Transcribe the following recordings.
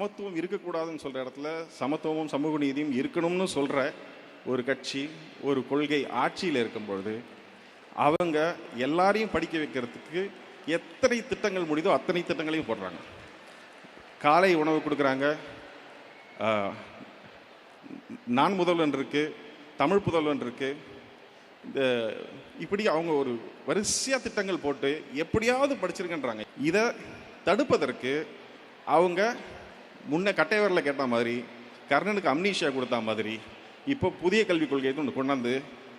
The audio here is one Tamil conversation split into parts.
சமத்துவம் இருக்கக்கூடாதுன்னு சொல்கிற இடத்துல சமத்துவமும் சமூக நீதியும் இருக்கணும்னு சொல்கிற ஒரு கட்சி, ஒரு கொள்கை ஆட்சியில் இருக்கும்பொழுது அவங்க எல்லாரையும் படிக்க வைக்கிறதுக்கு எத்தனை திட்டங்கள் முடியுதோ அத்தனை திட்டங்களையும் போடுறாங்க. காலை உணவு கொடுக்குறாங்க, நான் முதல்வன் இருக்குது, தமிழ் புதல்வன் இருக்குது. இப்படி அவங்க ஒரு வரிசையாக திட்டங்கள் போட்டு எப்படியாவது படிச்சிருக்கன்றாங்க. இதை தடுப்பதற்கு அவங்க முன்ன கட்டைவரில் கேட்ட மாதிரி, கர்ணனுக்கு அம்னீஷியா கொடுத்தா மாதிரி இப்போ புதிய கல்விக் கொள்கையை ஒன்று கொண்டாந்து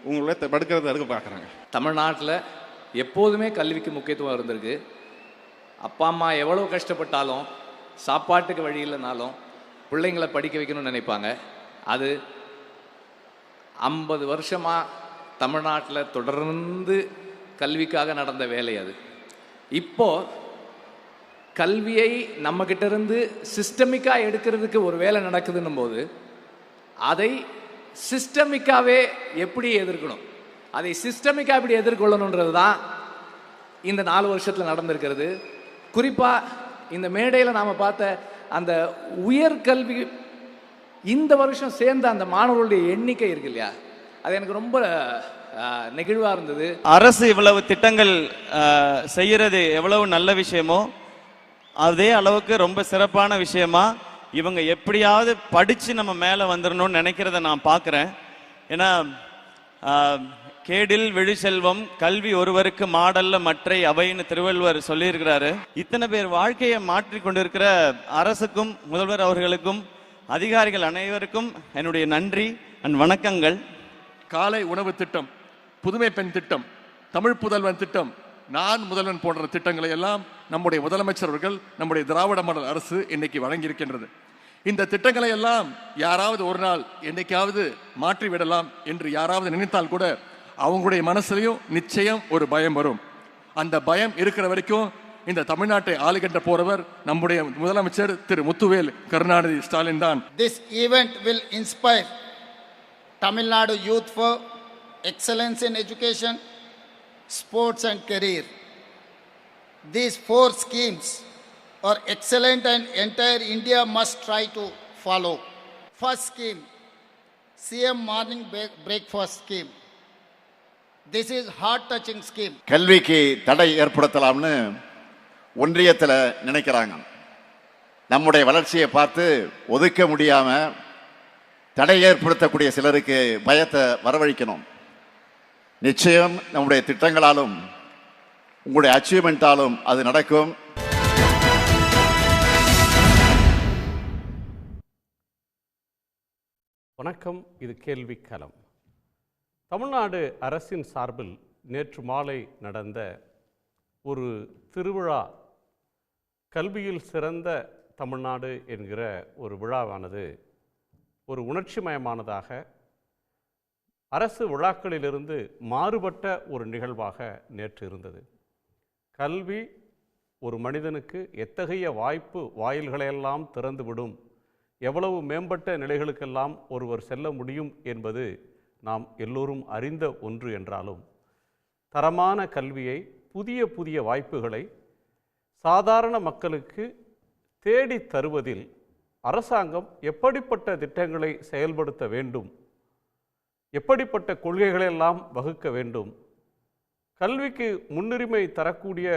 உங்களை படுக்கிறத தடுக்க பார்க்குறாங்க. தமிழ்நாட்டில் எப்போதுமே கல்விக்கு முக்கியத்துவம் இருந்திருக்கு. அப்பா அம்மா எவ்வளோ கஷ்டப்பட்டாலும் சாப்பாட்டுக்கு வழி இல்லைனாலும் பிள்ளைங்களை படிக்க வைக்கணும்னு நினைப்பாங்க. அது 50 வருஷமாக தமிழ்நாட்டில் தொடர்ந்து கல்விக்காக நடந்த வேலை. அது இப்போது கல்வியை நம்மக்கிட்ட இருந்து சிஸ்டமிக்காக எடுக்கிறதுக்கு ஒரு வேலை நடக்குதுன்னும் போது அதை சிஸ்டமிக்காகவே எப்படி எதிர்க்கணும், அதை சிஸ்டமிக்காக எப்படி எதிர்கொள்ளணுன்றது தான் இந்த 4 வருஷத்தில் நடந்திருக்கிறது. குறிப்பாக இந்த மேடையில் நாம் பார்த்த அந்த உயர்கல்வி இந்த வருஷம் சேர்ந்த அந்த மாணவர்களுடைய எண்ணிக்கை இருக்கு இல்லையா, அது எனக்கு ரொம்ப நெகிழ்வாக இருந்தது. அரசு இவ்வளவு திட்டங்கள் செய்கிறது எவ்வளவு நல்ல விஷயமோ அதே அளவுக்கு ரொம்ப சிறப்பான விஷயமா இவங்க எப்படியாவது படித்து நம்ம மேலே வந்துடணும்னு நினைக்கிறத நான் பார்க்குறேன். ஏன்னா கேடில் விழிசெல்வம் கல்வி ஒருவருக்கு மாடல்ல மற்றை அவைன்னு திருவள்ளுவர் சொல்லியிருக்கிறாரு. இத்தனை பேர் வாழ்க்கையை மாற்றி கொண்டிருக்கிற அரசுக்கும் முதல்வர் அவர்களுக்கும் அதிகாரிகள் அனைவருக்கும் என்னுடைய நன்றி அண்ட் வணக்கங்கள். காலை உணவு திட்டம், புதுமை பெண் திட்டம், தமிழ் புதல்வன் திட்டம், நான் முதல்வன் போன்ற திட்டங்களை எல்லாம் நம்முடைய முதலமைச்சர் அவர்கள், நம்முடைய திராவிட மாடல் அரசு இன்னைக்கு வழங்கியிருக்கின்றது. இந்த திட்டங்களை எல்லாம் யாராவது ஒரு நாள் என்னைக்காவது மாற்றி விடலாம் என்று யாராவது நினைத்தால் கூட அவங்களுடைய மனசுலையும் நிச்சயம் ஒரு பயம் வரும். அந்த பயம் இருக்கிற வரைக்கும் இந்த தமிழ்நாட்டை ஆளுகின்ற போறவர் நம்முடைய முதலமைச்சர் திரு முத்துவேல் கருணாநிதி ஸ்டாலின் தான். This event will inspire Tamil Nadu youth for excellence in education, sports and career. These 4 schemes are excellent and entire India must try to follow. First scheme, CM morning breakfast scheme. This is heart touching scheme. கல்விக்கு தடை ஏற்படுத்தலாம்னு ஒன்றியத்தில் நினைக்கிறாங்க. நம்முடைய வளர்ச்சியை பார்த்து ஒதுக்க முடியாம தடை ஏற்படுத்தக்கூடிய சிலருக்கு பயத்தை வரவழைக்கணும். நிச்சயம் நம்முடைய திட்டங்களாலும் உங்களுடைய அச்சீவ்மெண்டாலும் அது நடக்கும். வணக்கம், இது கேள்விக்களம். தமிழ்நாடு அரசின் சார்பில் நேற்று மாலை நடந்த ஒரு திருவிழா, கல்வியில் சிறந்த தமிழ்நாடு என்கிற ஒரு விழாவானது ஒரு உணர்ச்சிமயமானதாக, அரசு விழாக்களிலிருந்து மாறுபட்ட ஒரு நிகழ்வாக நேற்று இருந்தது. கல்வி ஒரு மனிதனுக்கு எத்தகைய வாயில்களையெல்லாம் திறந்துவிடும், எவ்வளவு மேம்பட்ட நிலைகளுக்கெல்லாம் ஒருவர் செல்ல முடியும் என்பது நாம் எல்லோரும் அறிந்த ஒன்று என்றாலும், தரமான கல்வியை, புதிய புதிய வாய்ப்புகளை சாதாரண மக்களுக்கு தேடி தருவதில் அரசாங்கம் எப்படிப்பட்ட திட்டங்களை செயல்படுத்த வேண்டும், எப்படிப்பட்ட கொள்கைகளெல்லாம் வகுக்க வேண்டும், கல்விக்கு முன்னுரிமை தரக்கூடிய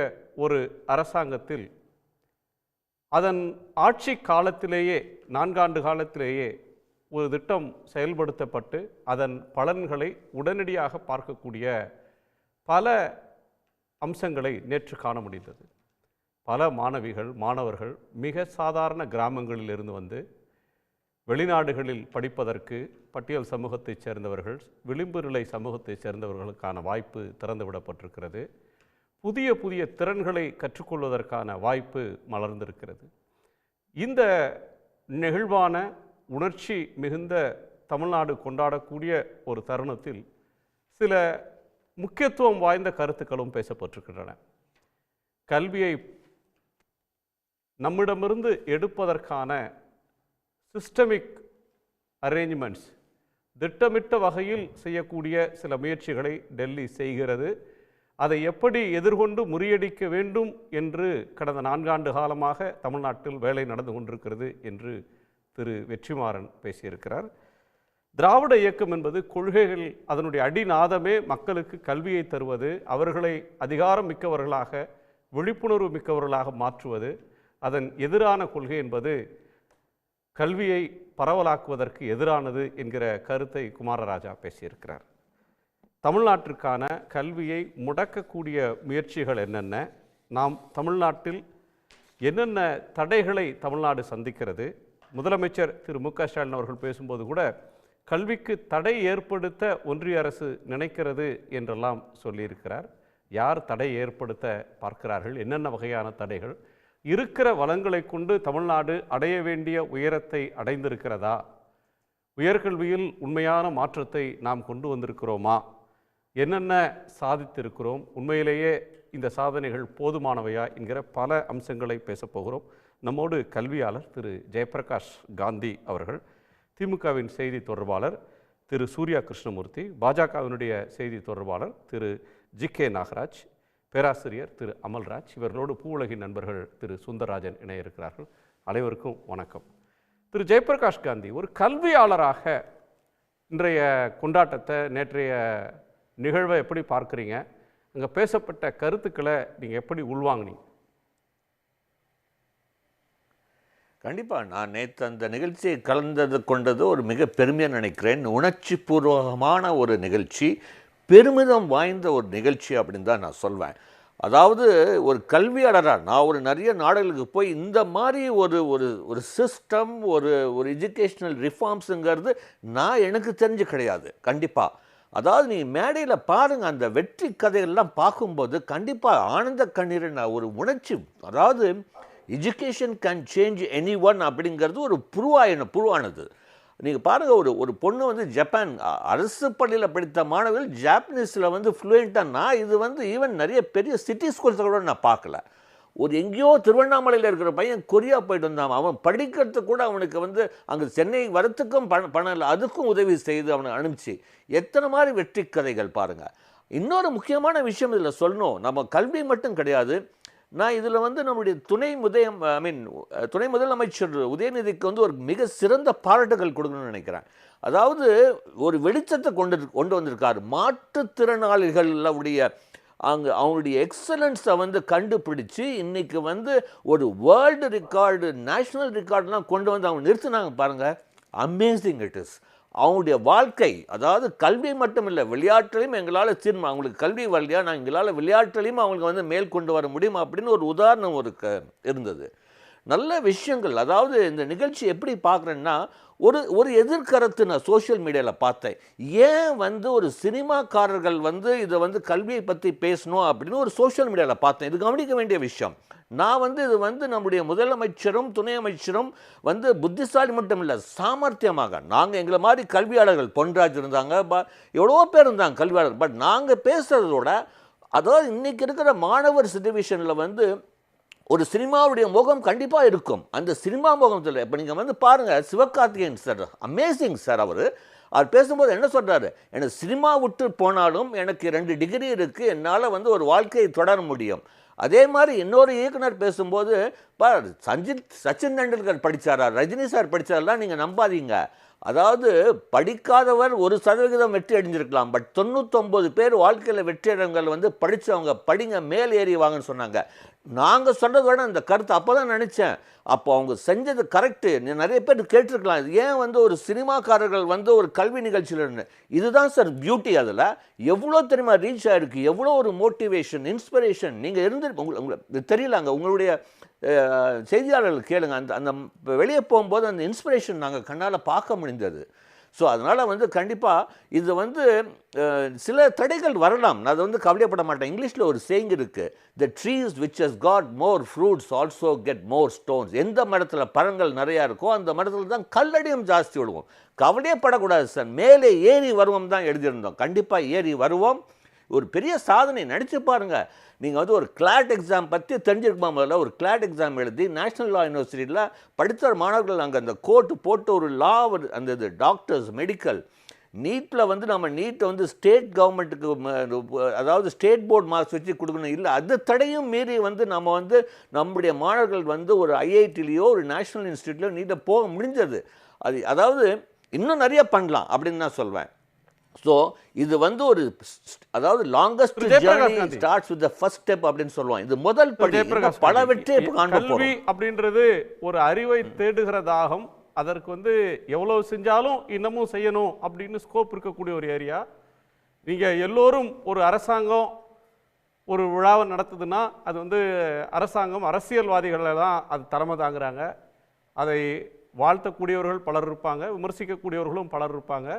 ஒரு அரசாங்கத்தில் அதன் ஆட்சி காலத்திலேயே 4 ஆண்டு காலத்திலேயே ஒரு திட்டம் செயல்படுத்தப்பட்டு அதன் பலன்களை உடனடியாக பார்க்கக்கூடிய பல அம்சங்களை நேற்று காண முடிந்தது. பல மாணவர்கள் மிக சாதாரண கிராமங்களில் இருந்து வந்து வெளிநாடுகளில் படிப்பதற்கு பட்டியல் சமூகத்தைச் சேர்ந்தவர்கள், விளிம்பு நிலை சமூகத்தைச் சேர்ந்தவர்களுக்கான வாய்ப்பு திறந்துவிடப்பட்டிருக்கிறது. புதிய புதிய திறன்களை கற்றுக்கொள்வதற்கான வாய்ப்பு மலர்ந்திருக்கிறது. இந்த நெகிழ்வான உணர்ச்சி மிகுந்த தமிழ்நாடு கொண்டாடக்கூடிய ஒரு தருணத்தில் சில முக்கியத்துவம் வாய்ந்த கருத்துக்களும் பேசப்பட்டிருக்கின்றன. கல்வியை நம்மிடமிருந்து எடுப்பதற்கான சிஸ்டமிக் அரேஞ்ச்மெண்ட்ஸ், திட்டமிட்ட வகையில் செய்யக்கூடிய சில முயற்சிகளை டெல்லி செய்கிறது. அதை எப்படி எதிர்கொண்டு முறியடிக்க வேண்டும் என்று கடந்த 4 ஆண்டு காலமாக தமிழ்நாட்டில் வேலை நடந்து கொண்டிருக்கிறது என்று திரு வெற்றிமாறன் பேசியிருக்கிறார். திராவிட இயக்கம் என்பது கொள்கைகள், அதனுடைய அடிநாதமே மக்களுக்கு கல்வியை தருவது, அவர்களை அதிகாரம் மிக்கவர்களாக, விழிப்புணர்வு மிக்கவர்களாக மாற்றுவது. அதன் எதிரான கொள்கை என்பது கல்வியை பரவலாக்குவதற்கு எதிரானது என்கிற கருத்தை குமாரராஜா பேசியிருக்கிறார். தமிழ்நாட்டிற்கான கல்வியை முடக்கக்கூடிய முயற்சிகள் என்னென்ன, நாம் தமிழ்நாட்டில் என்னென்ன தடைகளை தமிழ்நாடு சந்திக்கிறது, முதலமைச்சர் திரு மு க ஸ்டாலின் அவர்கள் பேசும்போது கூட கல்விக்கு தடை ஏற்படுத்த ஒன்றிய அரசு நினைக்கிறது என்றெல்லாம் சொல்லியிருக்கிறார். யார் தடை ஏற்படுத்த பார்க்கிறார்கள், என்னென்ன வகையான தடைகள், இருக்கிற வளங்களை கொண்டு தமிழ்நாடு அடைய வேண்டிய உயரத்தை அடைந்திருக்கிறதா, உயர்கல்வியில் உண்மையான மாற்றத்தை நாம் கொண்டு வந்திருக்கிறோமா, என்னென்ன சாதித்திருக்கிறோம், உண்மையிலேயே இந்த சாதனைகள் போதுமானவையா என்கிற பல அம்சங்களை பேசப்போகிறோம். நம்மோடு கல்வியாளர் திரு ஜெயபிரகாஷ் காந்தி அவர்கள், திமுகவின் செய்தி தொடர்பாளர் திரு சூர்யா கிருஷ்ணமூர்த்தி, பாஜகவினுடைய செய்தி தொடர்பாளர் திரு ஜி.கே. நாகராஜ், பேராசிரியர் திரு அமல்ராஜ், இவர்களோடு பூவுலகின் நண்பர்கள் திரு சுந்தரராஜன் இணைய இருக்கிறார்கள். அனைவருக்கும் வணக்கம். திரு ஜெயபிரகாஷ் காந்தி, ஒரு கல்வியாளராக இன்றைய கொண்டாட்டத்தை, நேற்றைய நிகழ்வை எப்படி பார்க்குறீங்க? அங்கே பேசப்பட்ட கருத்துக்களை நீங்கள் எப்படி உள்வாங்கினீங்க? கண்டிப்பாக நான் நேற்று அந்த நிகழ்ச்சியை கொண்டது ஒரு மிக பெருமையாக நினைக்கிறேன். உணர்ச்சி பூர்வகமான ஒரு நிகழ்ச்சி, பெருமிதம் வாய்ந்த ஒரு நிகழ்ச்சி அப்படின்னு தான் நான் சொல்வேன். அதாவது ஒரு கல்வியாளராக நான் நிறைய நாடுகளுக்கு போய் இந்த மாதிரி ஒரு சிஸ்டம், ஒரு எஜுகேஷ்னல் ரிஃபார்ம்ஸுங்கிறது நான் எனக்கு தெரிஞ்சு கிடையாது. கண்டிப்பாக அதாவது நீ மேடையில் பாருங்கள், அந்த வெற்றி கதைகள்லாம் பார்க்கும்போது கண்டிப்பாக ஆனந்த கண்ணீர், ஒரு உணர்ச்சி. அதாவது education can change any one அப்படிங்கிறது ஒரு புருவானது. நீங்கள் பாருங்கள், ஒரு பொண்ணு ஜப்பான் அரசு பள்ளியில் படித்த மாணவர்கள் ஜாப்பனீஸில் ஃப்ளூயண்ட்டாக, நான் இது ஈவன் நிறைய பெரிய சிட்டி ஸ்கூல்ஸை கூட நான் பார்க்கல. எங்கேயோ திருவண்ணாமலையில் இருக்கிற பையன் கொரியா போயிட்டு வந்தான், அவன் படிக்கிறதுக்கு கூட அவனுக்கு அங்கே சென்னை வரத்துக்கும் பணம் இல்லை, அதுக்கும் உதவி செய்து அவனை அனுப்பிச்சு. எத்தனை மாதிரி வெற்றி கதைகள் பாருங்கள். இன்னொரு முக்கியமான விஷயம் இதில் சொல்லணும், நம்ம கல்வி மட்டும் கிடையாது. நான் இதில் நம்முடைய துணை முதலமைச்சர் உதயநிதிக்கு ஒரு மிக சிறந்த பாராட்டுகள் கொடுக்கணும்னு நினைக்கிறேன். அதாவது ஒரு வெளிச்சத்தை கொண்டு வந்திருக்கார். மாற்றுத்திறனாளிகளுடைய அவங்களுடைய எக்ஸலன்ஸை கண்டுபிடிச்சு இன்றைக்கி ஒரு வேர்ல்டு ரெக்கார்டு, நேஷ்னல் ரெக்கார்டெலாம் கொண்டு அவங்க நிறுத்தினாங்க பாருங்கள். Amazing it is. அவங்களுடைய வாழ்க்கை, அதாவது கல்வி மட்டும் இல்லை, விளையாட்டுலையும் எங்களால் அவங்களுக்கு கல்வி வரலையா, நான் எங்களால் விளையாட்டுலையும் அவங்களுக்கு மேல் கொண்டு வர முடியும் அப்படின்னு ஒரு உதாரணம் இருந்தது. நல்ல விஷயங்கள். அதாவது இந்த நிகழ்ச்சி எப்படி பார்க்குறேன்னா, ஒரு எதிர்கருத்து நான் சோஷியல் மீடியாவில் பார்த்தேன். ஏன் ஒரு சினிமாக்காரர்கள் இதை கல்வியை பற்றி பேசணும் அப்படின்னு ஒரு சோஷியல் மீடியாவில் பார்த்தேன். இது கவனிக்க வேண்டிய விஷயம். நான் இது நம்முடைய முதலமைச்சரும் துணை அமைச்சரும் புத்திசாலி மட்டும் இல்லை, சாமர்த்தியமாக, நாங்கள் எங்களை மாதிரி கல்வியாளர்கள், பொன்ராஜ் இருந்தாங்க, எவ்வளோ பேர் இருந்தாங்க கல்வியாளர்கள். பட் நாங்கள் பேசுகிறதோட, அதாவது இன்றைக்கி இருக்கிற மாணவர் சிச்சுவேஷனில் ஒரு சினிமாவுடைய முகம் கண்டிப்பாக இருக்கும். அந்த சினிமா முகத்தில் இப்போ நீங்கள் பாருங்கள், சிவகார்த்திகேயன் சார், அமேசிங் சார். அவர் பேசும்போது என்ன சொல்கிறாரு, எனக்கு சினிமா விட்டு போனாலும் எனக்கு 2 டிகிரி இருக்குது, என்னால் ஒரு வாழ்க்கையை தொடர முடியும். அதே மாதிரி இன்னொரு இயக்குனர் பேசும்போது, சச்சின் டெண்டுல்கர் படித்தாரா, ரஜினி சார் படித்தாரெல்லாம் நீங்கள் நம்பாதீங்க. அதாவது படிக்காதவர் 1% வெற்றி அடைஞ்சிருக்கலாம், பட் 99 பேர் வாழ்க்கையில் வெற்றி அடைஞ்சவங்க படித்தவங்க, படிங்க, மேல் ஏறி வாங்கன்னு சொன்னாங்க. நாங்கள் சொல்கிறத விட அந்த கருத்து அப்போ தான் நினச்சேன், அப்போ அவங்க செஞ்சது கரெக்டு. நிறைய பேர் கேட்டிருக்கலாம், ஏன் ஒரு சினிமாக்காரர்கள் ஒரு கல்வி நிகழ்ச்சியில். இதுதான் சார் பியூட்டி. அதில் எவ்வளோ தெரியுமா ரீச் ஆகிருக்கு, எவ்வளோ ஒரு மோட்டிவேஷன், இன்ஸ்பிரேஷன். நீங்கள் உங்களுக்கு தெரியல, அங்கே உங்களுடைய செய்தியாளர்கள் கேளுங்க, அந்த வெளியே போகும்போது அந்த இன்ஸ்பிரேஷன் நாங்கள் கண்ணால் பார்க்க முடிந்தது. ஸோ அதனால் கண்டிப்பாக இது சில தடைகள் வரலாம், நான் அதை கவலைப்பட மாட்டேன். இங்கிலீஷில் ஒரு சேயிங் இருக்குது, the trees which has got more fruits also get more stones. எந்த மரத்தில் பழங்கள் நிறையா இருக்கோ அந்த மரத்தில் தான் கல்லடியும் ஜாஸ்தி விடுவோம். கவலையப்படக்கூடாது சார், மேலே ஏறி வருவோம் தான் எழுதியிருந்தோம். கண்டிப்பாக ஏறி வருவோம். ஒரு பெரிய சாதனை நடித்து பாருங்கள். நீங்கள் ஒரு கிளாட் எக்ஸாம் பற்றி தெரிஞ்சிருக்குமா, முதல்ல ஒரு கிளாட் எக்ஸாம் எழுதி நேஷ்னல் லா யூனிவர்சிட்டியில் படித்த மாணவர்கள் அங்கே அந்த கோர்ட்டு போட்டு ஒரு லா, அந்த இது டாக்டர்ஸ், நீட்டில் வந்து நம்ம நீட்டை வந்து ஸ்டேட் கவர்மெண்ட்டுக்கு அதாவது ஸ்டேட் போர்டு மார்க்ஸ் வச்சு கொடுக்கணும் இல்லை, அது தடையும் மீறி வந்து நம்ம வந்து நம்முடைய மாணவர்கள் வந்து ஒரு ஐஐடிலேயோ ஒரு நேஷனல் இன்ஸ்டியூட்லையோ நீட்டை போக முடிஞ்சது. அதாவது இன்னும் நிறைய பண்ணலாம் அப்படின்னு நான் சொல்வேன். ஸோ இது வந்து ஒரு அதாவது longest journey starts with the first step அப்படின்னு சொல்லுவாங்க. இது முதல் படி, பல வெற்றியை காண்போம். கல்வி அப்படின்றது ஒரு அறிவை தேடுகிறதாகும். அதற்கு வந்து எவ்வளவு செஞ்சாலும் இன்னமும் செய்யணும் அப்படின்னு ஸ்கோப் இருக்கக்கூடிய ஒரு ஏரியா. நீங்கள் எல்லோரும் ஒரு அரசாங்கம் ஒரு விழாவை நடத்துதுன்னா அது வந்து அரசாங்கம் அரசியல்வாதிகளை தான் அது தலைமை தாங்குறாங்க. அதை வாழ்த்தக்கூடியவர்கள் பலர் இருப்பாங்க, விமர்சிக்கக்கூடியவர்களும் பலர் இருப்பாங்க.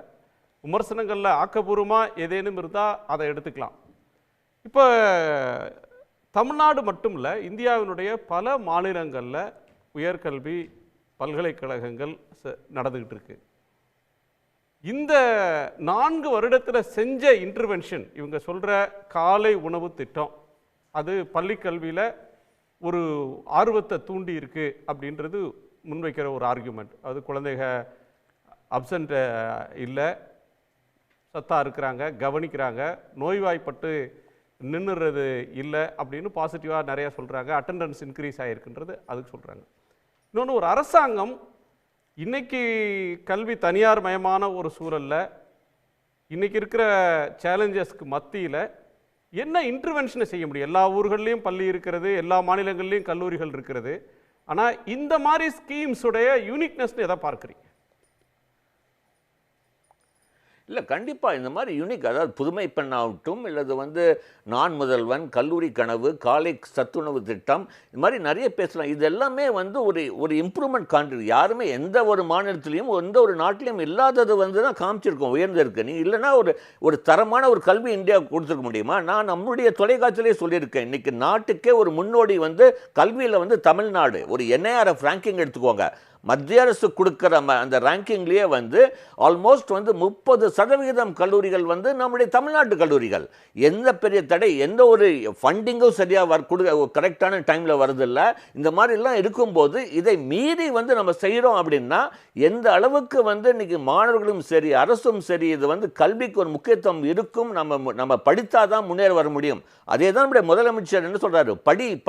விமர்சனங்களில் ஆக்கப்பூர்வமாக ஏதேனும் இருந்தால் அதை எடுத்துக்கலாம். இப்போ தமிழ்நாடு மட்டும் இல்லை, இந்தியாவினுடைய பல மாநிலங்களில் உயர்கல்வி பல்கலைக்கழகங்கள் நடந்துக்கிட்டு இருக்கு. இந்த 4 வருடத்தில் செஞ்ச இன்டர்வென்ஷன், இவங்க சொல்கிற காலை உணவு திட்டம், அது பள்ளிக்கல்வியில் ஒரு ஆர்வத்தை தூண்டி இருக்கு அப்படின்றது முன்வைக்கிற ஒரு ஆர்கியூமெண்ட். அது குழந்தைங்க அப்சண்ட் இல்லை, சத்தாக இருக்கிறாங்க, கவனிக்கிறாங்க, நோய்வாய்ப்பட்டு நின்றுறது இல்லை அப்படின்னு பாசிட்டிவாக நிறையா சொல்கிறாங்க. அட்டெண்டன்ஸ் இன்க்ரீஸ் ஆகிருக்குன்றது அதுக்கு சொல்கிறாங்க. இன்னொன்று, ஒரு அரசாங்கம் இன்றைக்கி கல்வி தனியார் மயமான ஒரு சூழலில் இன்றைக்கி இருக்கிற சேலஞ்சஸ்க்கு மத்தியில் என்ன இன்டர்வென்ஷனை செய்ய முடியும்? எல்லா ஊர்கள்லேயும் பள்ளி இருக்கிறது, எல்லா மாநிலங்கள்லேயும் கல்லூரிகள் இருக்கிறது. ஆனால் இந்த மாதிரி ஸ்கீம்ஸுடைய யூனிக்னஸ்னு எதை பார்க்குறீங்க? இல்லை, கண்டிப்பாக இந்த மாதிரி யூனிக், அதாவது புதுமை பெண் ஆகட்டும், இல்லது வந்து நான் முதல்வன், கல்லூரி கனவு, காலை சத்துணவு திட்டம், இது மாதிரி நிறைய பேசலாம். இது எல்லாமே வந்து ஒரு இம்ப்ரூவ்மெண்ட் காண்றது. யாருமே எந்த ஒரு மாநிலத்திலையும் எந்த ஒரு நாட்டிலையும் இல்லாதது வந்து தான் காமிச்சிருக்கோம், உயர்ந்திருக்கு. நீ இல்லைன்னா ஒரு தரமான ஒரு கல்வி இந்தியாவுக்கு கொடுத்துருக்க முடியுமா? நான் நம்முடைய தொலைக்காட்சியிலே சொல்லியிருக்கேன், இன்றைக்கி நாட்டுக்கே ஒரு முன்னோடி வந்து கல்வியில் வந்து தமிழ்நாடு. ஒரு NIRF ரேங்கிங் எடுத்துக்கோங்க, மத்திய அரசு கொடுக்குற அந்த ரேங்கிங்லேயே வந்து ஆல்மோஸ்ட் வந்து 30% கல்லூரிகள் வந்து நம்முடைய தமிழ்நாட்டு கல்லூரிகள். எந்த பெரிய தடை, எந்த ஒரு ஃபண்டிங்கும் சரியாக கரெக்டான டைமில் வருதில்லை. இந்த மாதிரிலாம் இருக்கும்போது இதை மீறி வந்து நம்ம செய்கிறோம் அப்படின்னா எந்த அளவுக்கு வந்து இன்றைக்கி மாணவர்களும் சரி அரசும் சரி இது வந்து கல்விக்கு ஒரு முக்கியத்துவம் இருக்கும். நம்ம படித்தாதான் முன்னேற வர முடியும். அதே தான் நம்முடைய முதலமைச்சர் என்ன சொல்கிறாரு,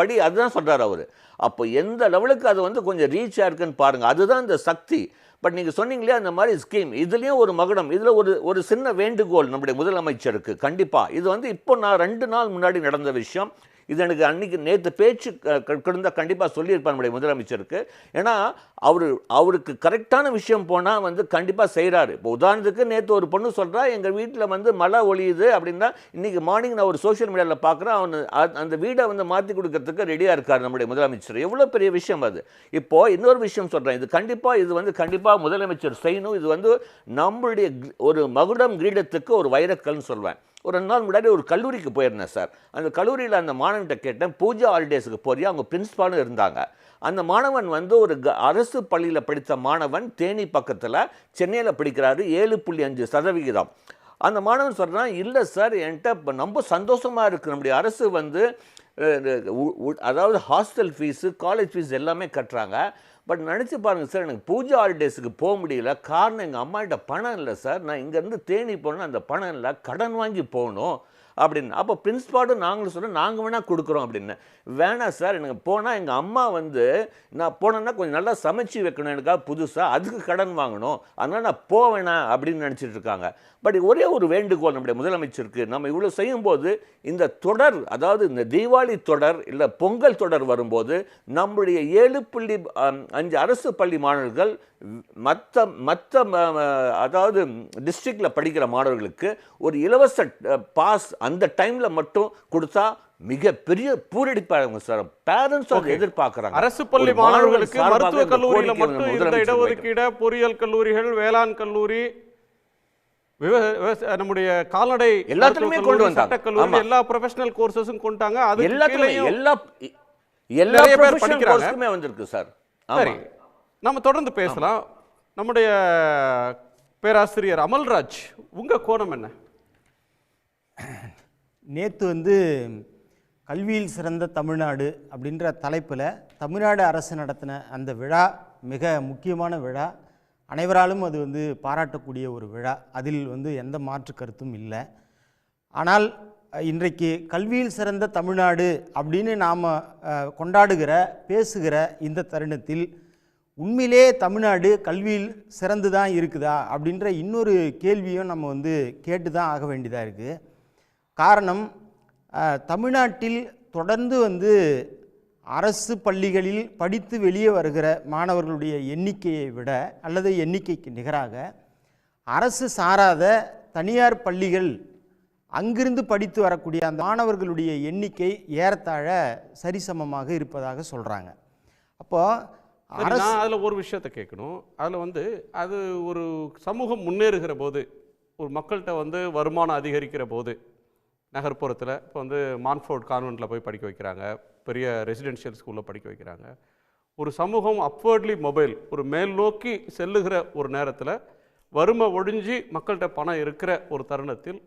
படி அதுதான் சொல்கிறார் அவர். அப்போ எந்த லெவலுக்கு அது வந்து கொஞ்சம் ரீச் ஆயிருக்குன்னு பாருங்கள், அதுதான் இந்த சக்தி. பட் நீங்கள் சொன்னீங்களே அந்த மாதிரி ஸ்கீம், இதுலேயும் ஒரு மகுடம், இதில் ஒரு சின்ன வேண்டுகோள் நம்முடைய முதலமைச்சருக்கு. கண்டிப்பாக இது வந்து இப்போ நான் 2 நாள் முன்னாடி நடந்த விஷயம். இது எனக்கு அன்றைக்கி நேற்று பேச்சு கிடந்தால் கண்டிப்பாக சொல்லியிருப்பார் நம்முடைய முதலமைச்சருக்கு. ஏன்னா அவருக்கு கரெக்டான விஷயம் போனால் வந்து கண்டிப்பாக செய்கிறாரு. இப்போ உதாரணத்துக்கு நேற்று ஒரு பொண்ணு சொல்கிறா, எங்கள் வீட்டில் வந்து மழை ஒழியுது அப்படின்னா, இன்றைக்கி மார்னிங் நான் ஒரு சோஷியல் மீடியாவில் பார்க்குறேன், அந்த வீடை வந்து மாற்றி கொடுக்கறதுக்கு ரெடியாக இருக்கார் நம்முடைய முதலமைச்சர். எவ்வளோ பெரிய விஷயம் அது. இப்போது இன்னொரு விஷயம் சொல்கிறேன், இது கண்டிப்பாக முதலமைச்சர் செய்யணும். இது வந்து நம்மளுடைய ஒரு மகுடம் கிரீடத்துக்கு ஒரு வைரக்கல்னு சொல்வேன். ஒரு 2 நாள் முன்னாடி ஒரு கல்லூரிக்கு போயிருந்தேன் சார். அந்த கல்லூரியில் அந்த மாணவன்கிட்ட கேட்டேன், பூஜா ஹாலிடேஸுக்கு போறியா? அவங்க பிரின்ஸ்பாலும் இருந்தாங்க. அந்த மாணவன் வந்து ஒரு அரசு பள்ளியில் படித்த மாணவன், தேனி பக்கத்தில் சென்னையில் படிக்கிறாரு, 7.5%. அந்த மாணவன் சொல்கிறான், இல்லை சார் என்கிட்ட ரொம்ப சந்தோஷமாக இருக்குது, நம்முடைய அரசு வந்து அதாவது ஹாஸ்டல் ஃபீஸு காலேஜ் ஃபீஸ் எல்லாமே கட்டுறாங்க. பட் நினச்சி பாருங்கள் சார், எனக்கு பூஜா ஹாலிடேஸுக்கு போக முடியல. காரணம் எங்கள் அம்மாகிட்ட பணம் இல்லை சார். நான் இங்கேருந்து தேனி போனால் அந்த பணம் இல்லை, கடன் வாங்கி போகணும் அப்படின்னு. அப்போ பிரின்ஸ்பாலும் நாங்களும் சொல்ல, நாங்கள் வேணால் கொடுக்குறோம் அப்படின்னு. வேணாம் சார், எனக்கு போனால் எங்கள் அம்மா வந்து நான் போனேன்னா கொஞ்சம் நல்லா சமைச்சு வைக்கணும் எனக்காக புதுசாக, அதுக்கு கடன் வாங்கணும், அதனால் நான் போவேணா அப்படின்னு நினச்சிட்டு இருக்காங்க. பட் ஒரே ஒரு வேண்டுகோள் நம்முடைய முதலமைச்சருக்கு, நம்ம இவ்வளோ செய்யும்போது இந்த தொடர், அதாவது இந்த தீபாவளி தொடர் இல்லை பொங்கல் தொடர் வரும்போது நம்முடைய 7.5 அரசு பள்ளி மாணவர்கள் மற்ற அதாவது டிஸ்ட்ரிக்டில் படிக்கிற மாணவர்களுக்கு ஒரு இலவச பாஸ் அந்த டைமில் மட்டும் கொடுத்தா மிகப்பெரிய பூரடிப்பாங்க சார். பேரண்ட்ஸ் அதை எதிர்பார்க்குறாங்க. அரசு பள்ளி மாணவர்களுக்கு மருத்துவக் கல்லூரியில் மட்டும் இருந்த இடஒதுக்கீடு, பொறியியல் கல்லூரிகள், வேளாண் கல்லூரி, நம்முடைய கால்நடை எல்லாத்துலயுமே கொண்டு வந்தாங்க. கல்லூரி எல்லா ப்ரொஃபஷனல் கோர்சஸும் கொண்டாங்க. அது எல்லா ப்ரொஃபஷனல் கோர்ஸுமே வந்திருக்கு சார். சரி, நம்ம தொடர்ந்து பேசலாம். நம்முடைய பேராசிரியர் அமல்ராஜ், உங்க கோணம் என்ன? நேற்று வந்து கல்வியில் சிறந்த தமிழ்நாடு அப்படின்ற தலைப்பில் தமிழ்நாடு அரசு நடத்தின அந்த விழா மிக முக்கியமான விழா. அனைவராலும் அது வந்து பாராட்டக்கூடிய ஒரு விழா. அதில் வந்து எந்த மாற்று கருத்தும் இல்லை. ஆனால் இன்றைக்கு கல்வியில் சிறந்த தமிழ்நாடு அப்படின்னு நாம் கொண்டாடுகிற பேசுகிற இந்த தருணத்தில் உண்மையிலே தமிழ்நாடு கல்வியில் சிறந்து தான் இருக்குதா அப்படின்ற இன்னொரு கேள்வியும் நம்ம வந்து கேட்டு தான் ஆக வேண்டியதாக இருக்குது. காரணம், தமிழ்நாட்டில் தொடர்ந்து வந்து அரசு பள்ளிகளில் படித்து வெளியே வருகிற மாணவர்களுடைய எண்ணிக்கையை விட அல்லது எண்ணிக்கைக்கு நிகராக அரசு சாராத தனியார் பள்ளிகள் அங்கிருந்து படித்து வரக்கூடிய அந்த மாணவர்களுடைய எண்ணிக்கை ஏறத்தாழ சரிசமமாக இருப்பதாக சொல்கிறாங்க. அப்போது நான் அதில் ஒரு விஷயத்தை கேட்கணும். அதில் வந்து அது ஒரு சமூகம் முன்னேறுகிற போது, ஒரு மக்கள்கிட்ட வந்து வருமானம் அதிகரிக்கிற போது, நகர்ப்புறத்தில் இப்போ வந்து மான்ஃபோர்ட் கான்வென்ட்டில் போய் படிக்க வைக்கிறாங்க, பெரிய ரெசிடென்ஷியல் ஸ்கூலில் படிக்க வைக்கிறாங்க. ஒரு சமூகம் அப்வர்ட்லி மொபைல், ஒரு மேல் நோக்கி செல்லுகிற ஒரு நேரத்தில் வறுமை ஒழிஞ்சு மக்கள்கிட்ட பணம் இருக்கிற ஒரு தருணத்தில்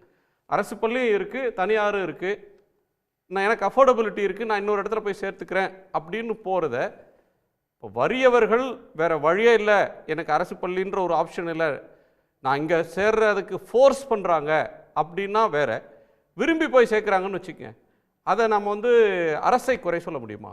அரசு பள்ளியும் இருக்குது, தனியாரும் இருக்குது, நான் எனக்கு அஃபோர்டபிலிட்டி இருக்குது, நான் இன்னொரு இடத்துல போய் சேர்த்துக்கிறேன் அப்படின்னு போகிறத இப்போ வறியவர்கள் வேறு வழியே இல்லை, எனக்கு அரசு பள்ளின்ற ஒரு ஆப்ஷன் இல்லை, நான் இங்கே சேர்றதுக்கு ஃபோர்ஸ் பண்ணுறாங்க அப்படின்னா வேறு, விரும்பி போய் சேர்க்குறாங்கன்னு வச்சுக்கங்க, அதை நம்ம வந்து அரசை குறை சொல்ல முடியுமா?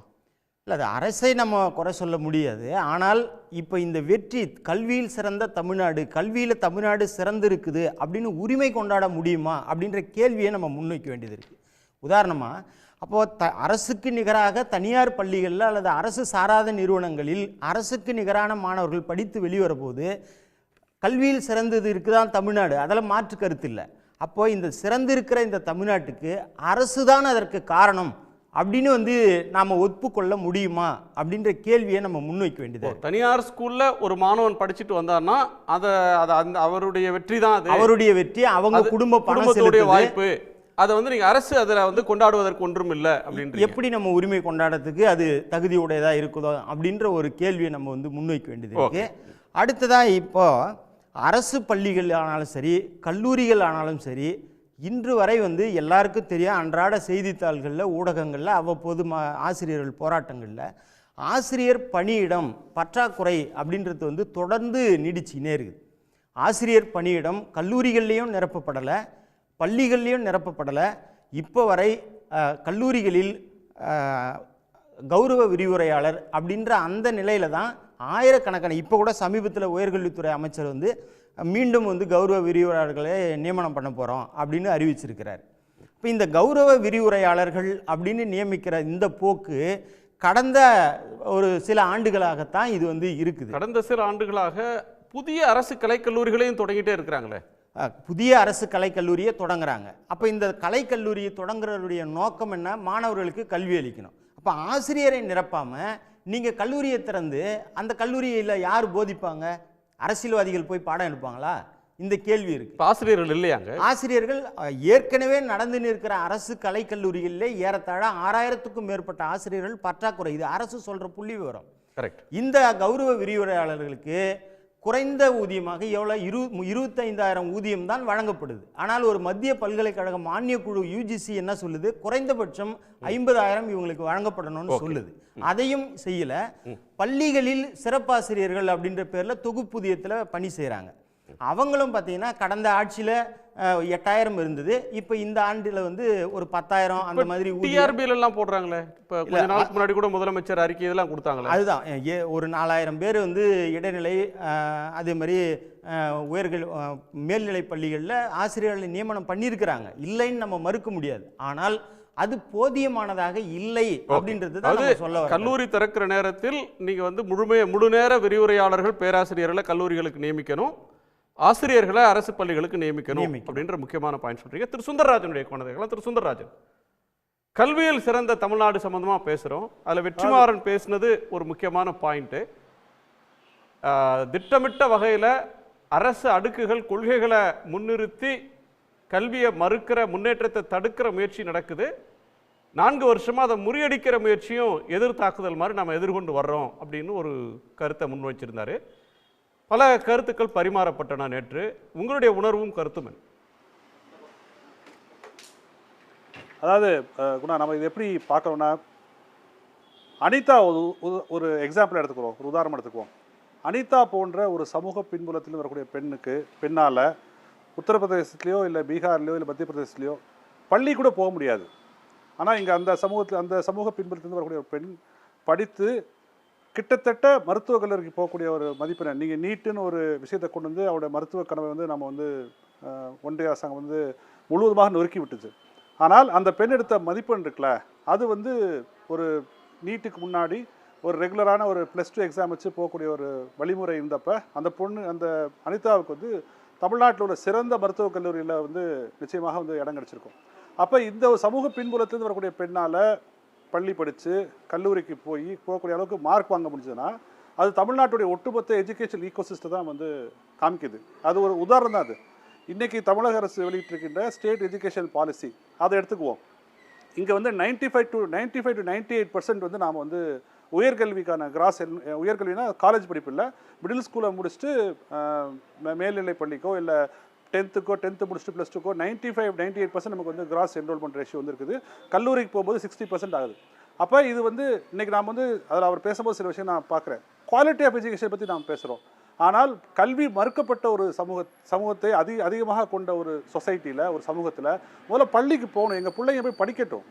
இல்லை, அது அரசை நம்ம குறை சொல்ல முடியாது. ஆனால் இப்போ இந்த வெற்றி, கல்வியில் சிறந்த தமிழ்நாடு, கல்வியில் தமிழ்நாடு சிறந்து இருக்குது அப்படின்னு உரிமை கொண்டாட முடியுமா அப்படின்ற கேள்வியை நம்ம முன்வைக்க வேண்டியது இருக்குது. உதாரணமாக, அப்போது அரசுக்கு நிகராக தனியார் பள்ளிகளில் அல்லது அரசு சாராத நிறுவனங்களில் அரசுக்கு நிகரான மாணவர்கள் படித்து வெளிவரபோது கல்வியில் சிறந்தது இருக்குதான் தமிழ்நாடு, அதில் மாற்று கருத்து இல்லை. அப்போது இந்த சிறந்திருக்கிற இந்த தமிழ்நாட்டுக்கு அரசு தான் அதற்கு காரணம் அப்படின்னு வந்து நாம் ஒப்புக்கொள்ள முடியுமா அப்படின்ற கேள்வியை நம்ம முன்வைக்க வேண்டியது. தனியார் ஸ்கூலில் ஒரு மாணவன் படிச்சுட்டு வந்தான்னா அதை அந்த அவருடைய வெற்றி தான், அது அவருடைய வெற்றி, அவங்க குடும்பத்துடைய வாய்ப்பு, அதை வந்து நீங்கள் அரசு அதில் வந்து கொண்டாடுவதற்கு ஒன்றும் இல்லை அப்படின்னு எப்படி நம்ம உரிமை கொண்டாடுறதுக்கு அது தகுதியுடையதாக இருக்குதோ அப்படின்ற ஒரு கேள்வியை நம்ம வந்து முன்வைக்க வேண்டியது இருக்கு. அடுத்ததாக இப்போ அரசு பள்ளிகள் ஆனாலும் சரி, கல்லூரிகள் ஆனாலும் சரி, இன்று வரை வந்து எல்லாருக்கும் தெரியும், அன்றாட செய்தித்தாள்களில் ஊடகங்களில் அவ்வப்போது ஆசிரியர்கள் போராட்டங்களில் ஆசிரியர் பணியிடம் பற்றாக்குறை அப்படின்றது வந்து தொடர்ந்து நீடிச்சுக்கினே இருக்குது. ஆசிரியர் பணியிடம் கல்லூரிகள்லேயும் நிரப்பப்படலை, பள்ளிகள்லேயும் நிரப்பப்படலை. இப்போ வரை கல்லூரிகளில் கௌரவ விரிவுரையாளர் அப்படின்ற அந்த நிலையில் தான் ஆயிரக்கணக்கான, இப்போ கூட சமீபத்தில் உயர்கல்வித்துறை அமைச்சர் வந்து மீண்டும் வந்து கௌரவ விரிவுரையாளர்களை நியமனம் பண்ண போகிறோம் அப்படின்னு அறிவிச்சிருக்கிறார். இப்போ இந்த கௌரவ விரிவுரையாளர்கள் அப்படின்னு நியமிக்கிற இந்த போக்கு கடந்த ஒரு சில ஆண்டுகளாகத்தான் இது வந்து இருக்குது. கடந்த சில ஆண்டுகளாக புதிய அரசு கலைக்கல்லூரிகளையும் தொடங்கிட்டே இருக்கிறாங்களே. புதிய அரசு கலைக்கல்லூரியை தொடங்குறாங்க. அப்போ இந்த கலைக்கல்லூரியை தொடங்குறதுடைய நோக்கம் என்ன? மாணவர்களுக்கு கல்வி அளிக்கணும். அப்போ ஆசிரியரை நிரப்பாமல் நீங்கள் கல்லூரியை திறந்து அந்த கல்லூரியில் யார் போதிப்பாங்க? அரசியல்வாதிகள் போய் பாடம் எடுப்பாங்களா? இந்த கேள்வி இருக்கு. ஆசிரியர்கள் இல்லையாங்க? ஆசிரியர்கள் ஏற்கனவே நடந்து நிற்கிற அரசு கலைக்கல்லூரிகளிலே ஏறத்தாழ 6000க்கும் மேற்பட்ட ஆசிரியர்கள் பற்றாக்குறை. இது அரசு சொல்ற புள்ளி விவரம். கரெக்ட். இந்த கௌரவ விரிவுரையாளர்களுக்கு குறைந்த ஊதியமாக எவ்வளோ 25,000 ஊதியம் தான் வழங்கப்படுது. ஆனால் ஒரு மத்திய பல்கலைக்கழக மானிய குழு UGC என்ன சொல்லுது? குறைந்தபட்சம் 50,000 இவங்களுக்கு வழங்கப்படணும்னு சொல்லுது. அதையும் செய்யல. பள்ளிகளில் சிறப்பாசிரியர்கள் அப்படின்ற பேர்ல தொகுப்பூதியத்தில் பணி செய்கிறாங்க. அவங்களும் பார்த்தீங்கன்னா கடந்த ஆட்சியில் 8,000 இருந்தது, இப்போ இந்த ஆண்டில் வந்து ஒரு 10,000 அந்த மாதிரி டிஆர்பில எல்லாம் போடுறாங்களே. இப்போ கொஞ்ச நாளுக்கு முன்னாடி கூட முதலமைச்சர் அறிக்கை இதெல்லாம் கொடுத்தாங்களே. அதுதான் ஒரு 4,000 பேர் வந்து இடைநிலை, அதே மாதிரி மேல்நிலை பள்ளிகளில் ஆசிரியர்களை நியமனம் பண்ணியிருக்கிறாங்க. இல்லைன்னு நம்ம மறுக்க முடியாது. ஆனால் அது போதியமானதாக இல்லை அப்படின்றது தான் சொல்ல. கல்லூரி திறக்கிற நேரத்தில் நீங்க வந்து முழு நேர விரிவுரையாளர்கள் பேராசிரியர்களை கல்லூரிகளுக்கு நியமிக்கணும், ஆசிரியர்களை அரசு பள்ளிகளுக்கு நியமிக்கணும் அப்படின்ற முக்கியமான பாயிண்ட் சொல்றீங்க. திரு சுந்தரராஜனுடைய கோணத்தை திரு சுந்தரராஜன், கல்வியில் சிறந்த தமிழ்நாடு சம்பந்தமா பேசுறோம். அதுல வெற்றிமாறன் பேசினது ஒரு முக்கியமான பாயிண்ட். திட்டமிட்ட வகையில அரசு அடுக்குகள் கொள்கைகளை முன்னிறுத்தி கல்வியை மறுக்கிற, முன்னேற்றத்தை தடுக்கிற முயற்சி நடக்குது. 4 வருஷமா அதை முறியடிக்கிற முயற்சியும் எதிர்த்தாக்குதல் மாதிரி நம்ம எதிர்கொண்டு வர்றோம் அப்படின்னு ஒரு கருத்தை முன் வச்சிருந்தாரு. பல கருத்துக்கள் பரிமாறப்பட்டன நேற்று. உங்களுடைய உணர்வும் கருத்தும்? அதாவது குணா, நம்ம இது எப்படி பார்க்கறோம்னா, அனிதா ஒரு எக்ஸாம்பிள் எடுத்துக்கிறோம், ஒரு உதாரணம் எடுத்துக்குவோம். அனிதா போன்ற ஒரு சமூக பின்புலத்தில் வரக்கூடிய பெண்ணால் உத்தரப்பிரதேசத்துலேயோ இல்லை பீகார்லேயோ இல்லை மத்திய பிரதேசத்துலேயோ பள்ளி கூட போக முடியாது. ஆனால் இங்கே அந்த சமூக பின்புலத்திலிருந்து வரக்கூடிய ஒரு பெண் படித்து கிட்டத்தட்ட மருத்துவக் கல்லூரிக்கு போகக்கூடிய ஒரு மதிப்பெண், நீங்கள் நீட்டுன்னு ஒரு விஷயத்தை கொண்டு வந்து அவருடைய மருத்துவ கனவை வந்து நம்ம வந்து ஒன்றிய அரசாங்கம் வந்து முழுவதுமாக நொறுக்கி விட்டுச்சு. ஆனால் அந்த பெண் எடுத்த மதிப்பெண் இருக்குல்ல, அது வந்து ஒரு நீட்டுக்கு முன்னாடி ஒரு ரெகுலரான ஒரு +2 எக்ஸாம் வச்சு போகக்கூடிய ஒரு வழிமுறை இருந்தப்போ அந்த அனிதாவுக்கு வந்து தமிழ்நாட்டில் உள்ள சிறந்த மருத்துவக் கல்லூரியில் வந்து நிச்சயமாக வந்து இடம் கிடச்சிருக்கும். அப்போ இந்த சமூக பின்புலத்திலிருந்து வரக்கூடிய பெண்ணால் பள்ளி படித்து கல்லூரிக்கு போகக்கூடிய அளவுக்கு மார்க் வாங்க முடிஞ்சதுன்னா அது தமிழ்நாட்டுடைய ஒட்டுமொத்த எஜுகேஷன் ஈகோசிஸ்டம் தான் வந்து காமிக்குது. அது ஒரு உதாரணம் தான். அது இன்றைக்கி தமிழக அரசு வெளியிட்டிருக்கின்ற ஸ்டேட் எஜுகேஷன் பாலிசி அதை எடுத்துக்குவோம். இங்கே வந்து 95 to 98% வந்து நாம் வந்து உயர்கல்விக்கான உயர்கல்வினா காலேஜ் படிப்பு இல்லை, மிடில் ஸ்கூலை முடிச்சுட்டு மேல்நிலை பள்ளிக்கோ இல்லை 10th முடிச்சுட்டு +2க்கோ 95-98% நமக்கு வந்து கிராஸ் என்ரோல்மெண்ட் ரேஷியோ வந்து இருக்குது. கல்லூரிக்கு போகும்போது 60% ஆகுது. அப்போ இது வந்து இன்றைக்கி நாம் வந்து அதில் அவர் பேசும்போது சில விஷயம் நான் பார்க்குறேன். குவாலிட்டி ஆஃப் எஜுகேஷன் பற்றி நாம் பேசுகிறோம். ஆனால் கல்வி மறுக்கப்பட்ட ஒரு சமூகத்தை அதிகமாக கொண்ட ஒரு சொசைட்டியில் ஒரு சமூகத்தில் முதல்ல பள்ளிக்கு போகணும். எங்கள் பிள்ளைங்க போய் படிக்கட்டும்,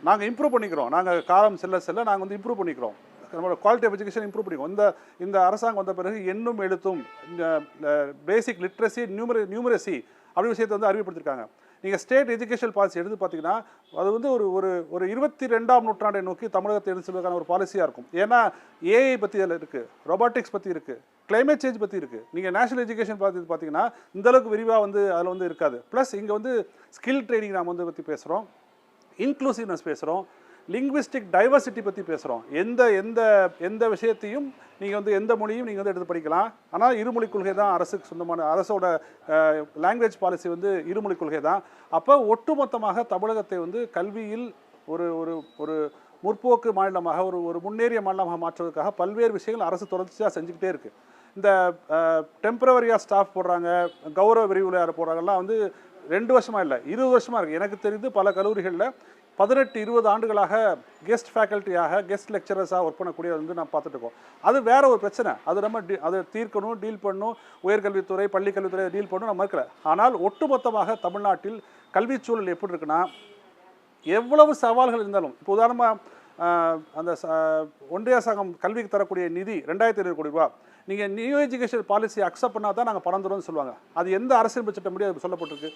நாங்கள் இம்ப்ரூவ் பண்ணிக்கிறோம். நாங்கள் காலம் செல்ல நாங்கள் வந்து இம்ப்ரூவ் பண்ணிக்கிறோம், நம்மளோட குவாலிட்டி ஆஃப் எஜுகேஷன் இம்ப்ரூவ் பண்ணிக்கிறோம். இந்த அரசாங்கம் வந்த பிறகு எண்ணும் எழுத்தும் பேசிக் லிட்ரஸி நியூமரசி அப்படி விஷயத்தை வந்து அறிவுப்படுத்திருக்காங்க. நீங்கள் ஸ்டேட் எஜுகேஷன் பாலிசி எடுத்து பார்த்தீங்கன்னா அது வந்து ஒரு 22ஆம் நூற்றாண்டை நோக்கி தமிழகத்தை எடுத்து செல்வதற்கான ஒரு பாலிசியாக இருக்கும். ஏன்னா ஏஐ பற்றி அதில் இருக்குது, ரொபாட்டிக்ஸ் பற்றி இருக்குது, கிளைமேட் சேஞ்ச் பற்றி இருக்குது. நீங்கள் நேஷனல் எஜுகேஷன் பாலிசி பார்த்தீங்கன்னா இந்தளவுக்கு விரிவாக வந்து அதில் வந்து இருக்காது. ப்ளஸ் இங்கே வந்து ஸ்கில் ட்ரைனிங் நாம் வந்து பற்றி பேசுகிறோம், இன்க்ளூசிவ்னஸ் பேசுகிறோம், லிங்குவிஸ்டிக் டைவர்சிட்டி பற்றி பேசுகிறோம். எந்த விஷயத்தையும் நீங்கள் வந்து எந்த மொழியும் நீங்கள் வந்து எடுத்து படிக்கலாம். ஆனால் இருமொழி கொள்கை தான் அரசுக்கு சொந்தமான, அரசோட லாங்குவேஜ் பாலிசி வந்து இருமொழி கொள்கை தான். அப்போ ஒட்டுமொத்தமாக தமிழகத்தை வந்து கல்வியில் ஒரு முற்போக்கு மாநிலமாக ஒரு முன்னேறிய மாநிலமாக மாற்றுவதற்காக பல்வேறு விஷயங்கள் அரசு தொடர்ச்சியாக செஞ்சுக்கிட்டே இருக்குது. இந்த டெம்பரவரியாக ஸ்டாஃப் போடுறாங்க, கௌரவ விரிவுரையாளர் போடுறாங்கலாம் வந்து 2 வருஷமாக இல்லை 20 வருஷமாக இருக்குது. எனக்கு தெரிந்து பல கல்லூரிகளில் 18-20 ஆண்டுகளாக கெஸ்ட் ஃபேக்கல்ட்டியாக கெஸ்ட் லெக்சரர்ஸாக ஒர்க் பண்ணக்கூடிய வந்து நான் பார்த்துட்டு இருக்கோம். அது வேற ஒரு பிரச்சனை. அது நம்ம அதை தீர்க்கணும், டீல் பண்ணணும். உயர்கல்வித்துறை பள்ளிக்கல்வித்துறை டீல் பண்ணணும், நம்ம இருக்கல. ஆனால் ஒட்டுமொத்தமாக தமிழ்நாட்டில் கல்வி சூழல் எப்படி இருக்குன்னா, எவ்வளவு சவால்கள் இருந்தாலும், இப்போ உதாரணமாக அந்த ஒன்றிய அரசாங்கம் கல்விக்கு தரக்கூடிய நிதி 2500 கோடி ரூபா, நீங்கள் நியூ எஜுகேஷன் பாலிசி அக்செப்ட் பண்ணால் தான் நாங்கள் பணம் தரோம்னு சொல்லுவாங்க. அது எந்த அரசியல் சட்டம் முடியாது அது சொல்லப்பட்டிருக்கு.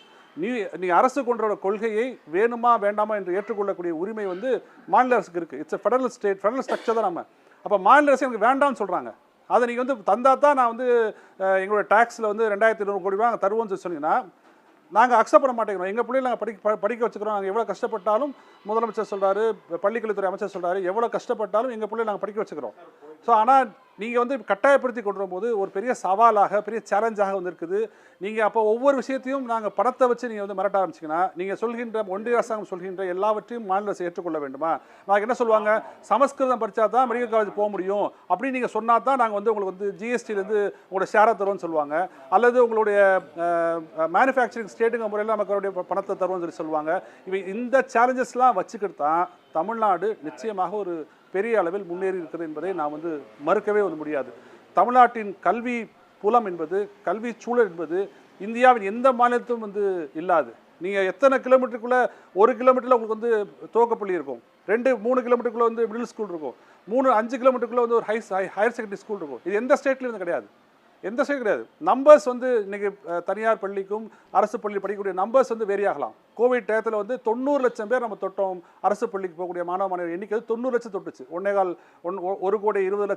நீங்கள் அரசு கொண்ட கொள்கையை வேணுமா வேண்டாமா என்று ஏற்றுக்கொள்ளக்கூடிய உரிமை வந்து மாநில அரசுக்கு இருக்குது. இட்ஸ் ஃபெடரல் ஸ்ட்ரக்சர் தான் நம்ம. அப்போ மாநில அரசு எனக்கு வேண்டாம்னு சொல்கிறாங்க. அதை நீங்கள் வந்து தந்தா தான் நான் வந்து எங்களோட டேக்ஸில் வந்து 2200 கோடி ரூபா நாங்கள் தருவோம்னு சொன்னீங்கன்னா நாங்கள் அக்செப்ட் பண்ண மாட்டேங்கிறோம். எங்கள் பிள்ளைகளை நாங்கள் படிக்க வச்சுக்கிறோம். நாங்கள் எவ்வளோ கஷ்டப்பட்டாலும் முதலமைச்சர் சொல்கிறாரு, பள்ளிக்கல்வித்துறை அமைச்சர் சொல்கிறாரு, எவ்வளோ கஷ்டப்பட்டாலும் எங்கள் பிள்ளைகளை நாங்கள் படிக்க வச்சுக்கிறோம். ஸோ ஆனால் நீங்கள் வந்து கட்டாயப்படுத்தி கொண்டு வரும்போது ஒரு பெரிய சவாலாக பெரிய சேலஞ்சாக வந்து இருக்குது. நீங்கள் அப்போ ஒவ்வொரு விஷயத்தையும் நாங்கள் பணத்தை வச்சு நீங்கள் வந்து மிரட்ட ஆரம்பிச்சிங்கன்னா, நீங்கள் சொல்கின்ற ஒன்றிய அரசாங்கம் சொல்கின்ற எல்லாவற்றையும் மாநில அரசு ஏற்றுக்கொள்ள வேண்டுமா? நாங்கள் என்ன சொல்லுவாங்க, சமஸ்கிருதம் படித்தா தான் மெடிக்கல் காலேஜ் போக முடியும் அப்படின்னு நீங்கள் சொன்னால் தான் நாங்கள் வந்து உங்களுக்கு வந்து ஜிஎஸ்டிலேருந்து உங்களோட ஷேரை தருவோம்னு சொல்லுவாங்க. அல்லது உங்களுடைய மேனுஃபேக்சரிங் ஸ்டேட்டுங்க முறையில் நமக்கு பணத்தை தருவோம்னு சொல்லி சொல்லுவாங்க. இந்த சேலஞ்சஸ்லாம் வச்சுக்கிட்டு தான் தமிழ்நாடு நிச்சயமாக ஒரு பெரிய அளவில் முன்னேறி இருக்கிறது என்பதை நாம் வந்து மறுக்கவே வந்து முடியாது. தமிழ்நாட்டின் கல்வி புலம் என்பது, கல்வி சூழல் என்பது இந்தியாவின் எந்த மாநிலத்திலும் வந்து இல்லாது. நீங்கள் எத்தனை கிலோமீட்டருக்குள்ளே 1 கிலோமீட்டரில் உங்களுக்கு வந்து துவக்கப்பள்ளி இருக்கும், 2-3 கிலோமீட்டருக்குள்ளே வந்து மிடில் ஸ்கூல் இருக்கும், 3-5 கிலோமீட்டருக்குள்ளே வந்து ஒரு ஹையர் செகண்டரி ஸ்கூல் இருக்கும். இது எந்த ஸ்டேட்லேயும் கிடையாது, எந்த ஸ்டேட் கிடையாது. நம்பர்ஸ் வந்து இன்றைக்கி தனியார் பள்ளிக்கும் அரசு பள்ளி படிக்கக்கூடிய நம்பர்ஸ் வந்து வேரி ஆகலாம். கோவிட் டயத்தில் வந்து 90 லட்சம் பேர் நம்ம தொட்டோம். அரசு பள்ளிக்கு போகக்கூடிய மாணவ மாணவியர் எண்ணிக்கை 90 லட்சம் தொட்டுச்சு. 1,20,00,000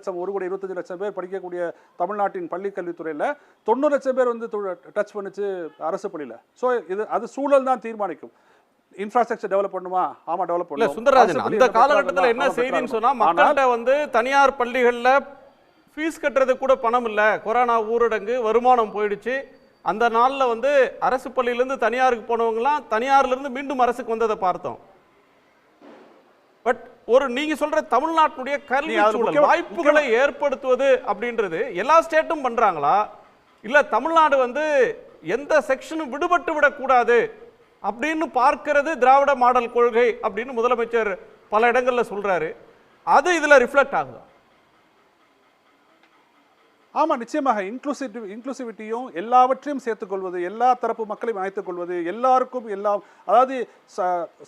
1,25,00,000 பேர் படிக்கக்கூடிய தமிழ்நாட்டின் பள்ளி கல்வித்துறையில் 90 லட்சம் பேர் வந்து டச் பண்ணிச்சு அரசு பள்ளியில். ஸோ அது சூழல் தான் தீர்மானிக்கும். இன்ஃப்ராஸ்ட்ரக்சர் டெவலப் பண்ணுமா? ஆமா, டெவலப் பண்ணும். சுந்தரராஜன், அந்த காலகட்டத்தில் என்ன செய்தின்னு சொன்னா, மக்கள்கிட்ட வந்து தனியார் பள்ளிகளில் ஃபீஸ் கட்டுறது கூட பணம் இல்லை, கொரோனா ஊரடங்கு, வருமானம் போயிடுச்சு. அந்த நாளில் வந்து அரசு பள்ளியிலேருந்து தனியாருக்கு போனவங்கலாம் தனியார்லேருந்து மீண்டும் அரசுக்கு வந்ததை பார்த்தோம். பட் நீங்கள் சொல்கிற தமிழ்நாட்டினுடைய கல்வி சூழல் வாய்ப்புகளை ஏற்படுத்துவது அப்படின்றது எல்லா ஸ்டேட்டும் பண்ணுறாங்களா? இல்லை தமிழ்நாடு வந்து எந்த செக்ஷனும் விடுபட்டு விடக்கூடாது அப்படின்னு பார்க்கிறது திராவிட மாடல் கொள்கை அப்படின்னு முதலமைச்சர் பல இடங்களில் சொல்கிறாரு. அது இதில் ரிஃப்ளெக்ட் ஆகுது. ஆமாம், நிச்சயமாக இன்க்ளூசிவிட்டியும் எல்லாவற்றையும் சேர்த்துக்கொள்வது, எல்லா தரப்பு மக்களையும் அழைத்துக் கொள்வது, எல்லாருக்கும் எல்லாம், அதாவது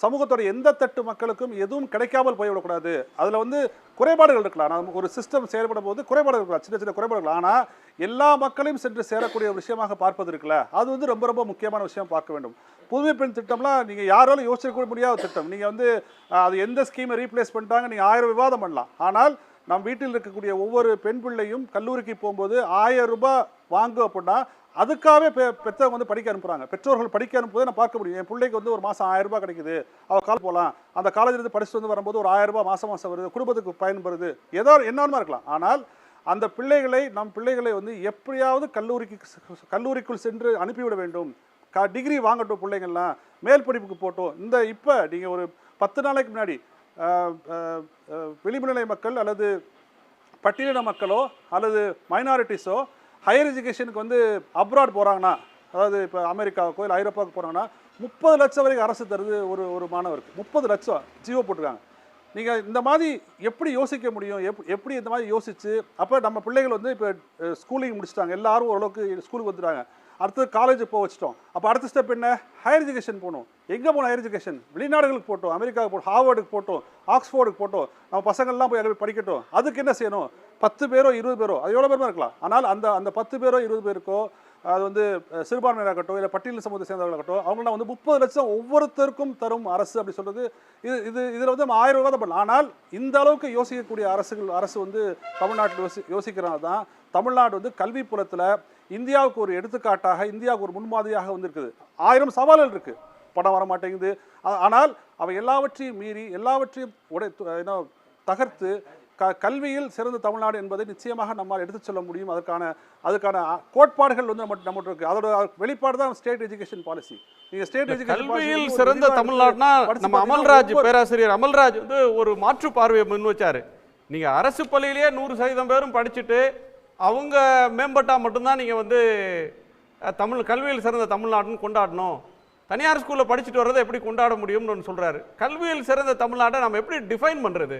சமூகத்தோட எந்த தட்டு மக்களுக்கும் எதுவும் கிடைக்காமல் போய்விடக்கூடாது. அதில் வந்து குறைபாடுகள் இருக்கலாம், நமக்கு ஒரு சிஸ்டம் செயல்படும் போது குறைபாடுகள் இருக்கலாம், சின்ன சின்ன குறைபாடுகள். ஆனால் எல்லா மக்களையும் சென்று சேரக்கூடிய ஒரு விஷயமாக பார்ப்பது இருக்குல்ல, அது வந்து ரொம்ப ரொம்ப முக்கியமான விஷயம் பார்க்க வேண்டும். புதுமை பெண் திட்டம்லாம் நீங்கள் யாராலும் யோசிக்க முடியாத திட்டம். நீங்கள் வந்து அது எந்த ஸ்கீமை ரீப்ளேஸ் பண்ணிட்டாங்க நீங்கள் 1000 விவாதம் பண்ணலாம். ஆனால் நம் வீட்டில் இருக்கக்கூடிய ஒவ்வொரு பெண் பிள்ளையும் கல்லூரிக்கு போகும்போது 1000 ரூபாய் வாங்கும் அப்படின்னா அதுக்காகவே பெற்றவங்க வந்து படிக்க அனுப்புகிறாங்க. பெற்றோர்கள் படிக்க அனுப்புவதை நான் பார்க்க முடியும். என் பிள்ளைக்கு வந்து ஒரு மாதம் 1000 ரூபாய் கிடைக்குது, அவள் கால் போகலாம், அந்த காலேஜிலேருந்து படிச்சுட்டு வந்து வரும்போது ஒரு 1000 ரூபாய் மாதம் வருது, குடும்பத்துக்கு பயன்படுது, ஏதோ என்னமா இருக்கலாம். ஆனால் அந்த நம் பிள்ளைகளை வந்து எப்படியாவது கல்லூரிக்குள் சென்று அனுப்பிவிட வேண்டும். டிகிரி வாங்கட்டும் பிள்ளைங்கள்லாம், மேல் படிப்புக்கு போட்டோம். இப்போ நீங்கள் ஒரு 10 நாளைக்கு முன்னாடி விளிம்புநிலை மக்கள் அல்லது பட்டியலின மக்களோ அல்லது மைனாரிட்டிஸோ ஹையர் எஜுகேஷனுக்கு வந்து அப்ராட் போகிறாங்கன்னா, அதாவது இப்போ அமெரிக்காவுக்கோ இல்லை ஐரோப்பாவுக்கு போகிறாங்கன்னா 30 லட்சம் வரைக்கும் அரசு தருது ஒரு மாணவருக்கு. 30 லட்சம் ஜியோ போட்டிருக்காங்க. நீங்கள் இந்த மாதிரி எப்படி யோசிக்க முடியும்? எப்படி இந்த மாதிரி யோசிச்சு அப்போ நம்ம பிள்ளைகள் வந்து இப்போ ஸ்கூலிங் முடிச்சிட்டாங்க, எல்லாரும் ஓரளவுக்கு ஸ்கூலுக்கு வந்துட்டாங்க, அடுத்தது காலேஜ் போக வச்சிட்டோம். அப்போ அடுத்த ஸ்டெப் என்ன? ஹையர் எஜுகேஷன் போகணும். எங்கே போகணும் ஹையர் எஜுகேஷன்? வெளிநாடுகளுக்கு போட்டோம், அமெரிக்காவுக்கு போட்டோம், ஹார்வர்டுக்கு போட்டோம், ஆக்ஸ்ஃபோர்டுக்கு போட்டோம், நம்ம பசங்கள்லாம் போய் போய் படிக்கட்டும். அதுக்கு என்ன செய்யணும்? 10 பேரோ 20 பேரோ, அது எவ்வளோ பேருமா இருக்கலாம். ஆனால் அந்த 10 பேரோ 20 பேருக்கோ, அது வந்து சிறுபான்மையினராகட்டும் இல்லை பட்டியல் சமூகத்தை சேர்ந்தவர்களாகட்டும், அவங்களாம் வந்து 30 லட்சம் ஒவ்வொருத்தருக்கும் தரும் அரசு அப்படி சொல்கிறது, இதில் வந்து நம்ம 1000 ரூபா தான் பண்ணலாம். ஆனால் இந்த அளவுக்கு யோசிக்கக்கூடிய அரசு வந்து தமிழ்நாட்டில் யோசிக்கிறாங்க தான் தமிழ்நாடு வந்து கல்வி புலத்தில் இந்தியாவுக்கு ஒரு எடுத்துக்காட்டாக, இந்தியாவுக்கு ஒரு முன்மாதிரியாக வந்திருக்குது. 1000 சவால்கள் இருக்குது, பணம் வர மாட்டேங்குது. ஆனால் அவை எல்லாவற்றையும் மீறி எல்லாவற்றையும் தகர்த்து கல்வியில் சிறந்த தமிழ்நாடு என்பதை நிச்சயமாக நம்மால் எடுத்து சொல்ல முடியும். அதுக்கான கோட்பாடுகள் வந்து நம்மகிட்ட இருக்கு. அதோட வெளிப்பாடு தான் ஸ்டேட் எஜுகேஷன் பாலிசி. நீங்க ஸ்டேட் எஜுகேஷன் கல்வியில் சிறந்த தமிழ்நாடுனா நம்ம பேராசிரியர் அமல்ராஜ் வந்து ஒரு மாற்று பார்வையை முன் வச்சாரு. நீங்க அரசு பள்ளியிலேயே 100% பேரும் படிச்சுட்டு அவங்க மேம்பட்டா மட்டும்தான் நீங்க வந்து கல்வியில் சிறந்த தமிழ்நாடுன்னு கொண்டாடணும். தனியார் ஸ்கூல்ல படிச்சுட்டு வர்றதை எப்படி கொண்டாட முடியும்னு சொல்றாரு. கல்வியில் சிறந்த தமிழ்நாட்டை நம்ம எப்படி டிஃபைன் பண்றது?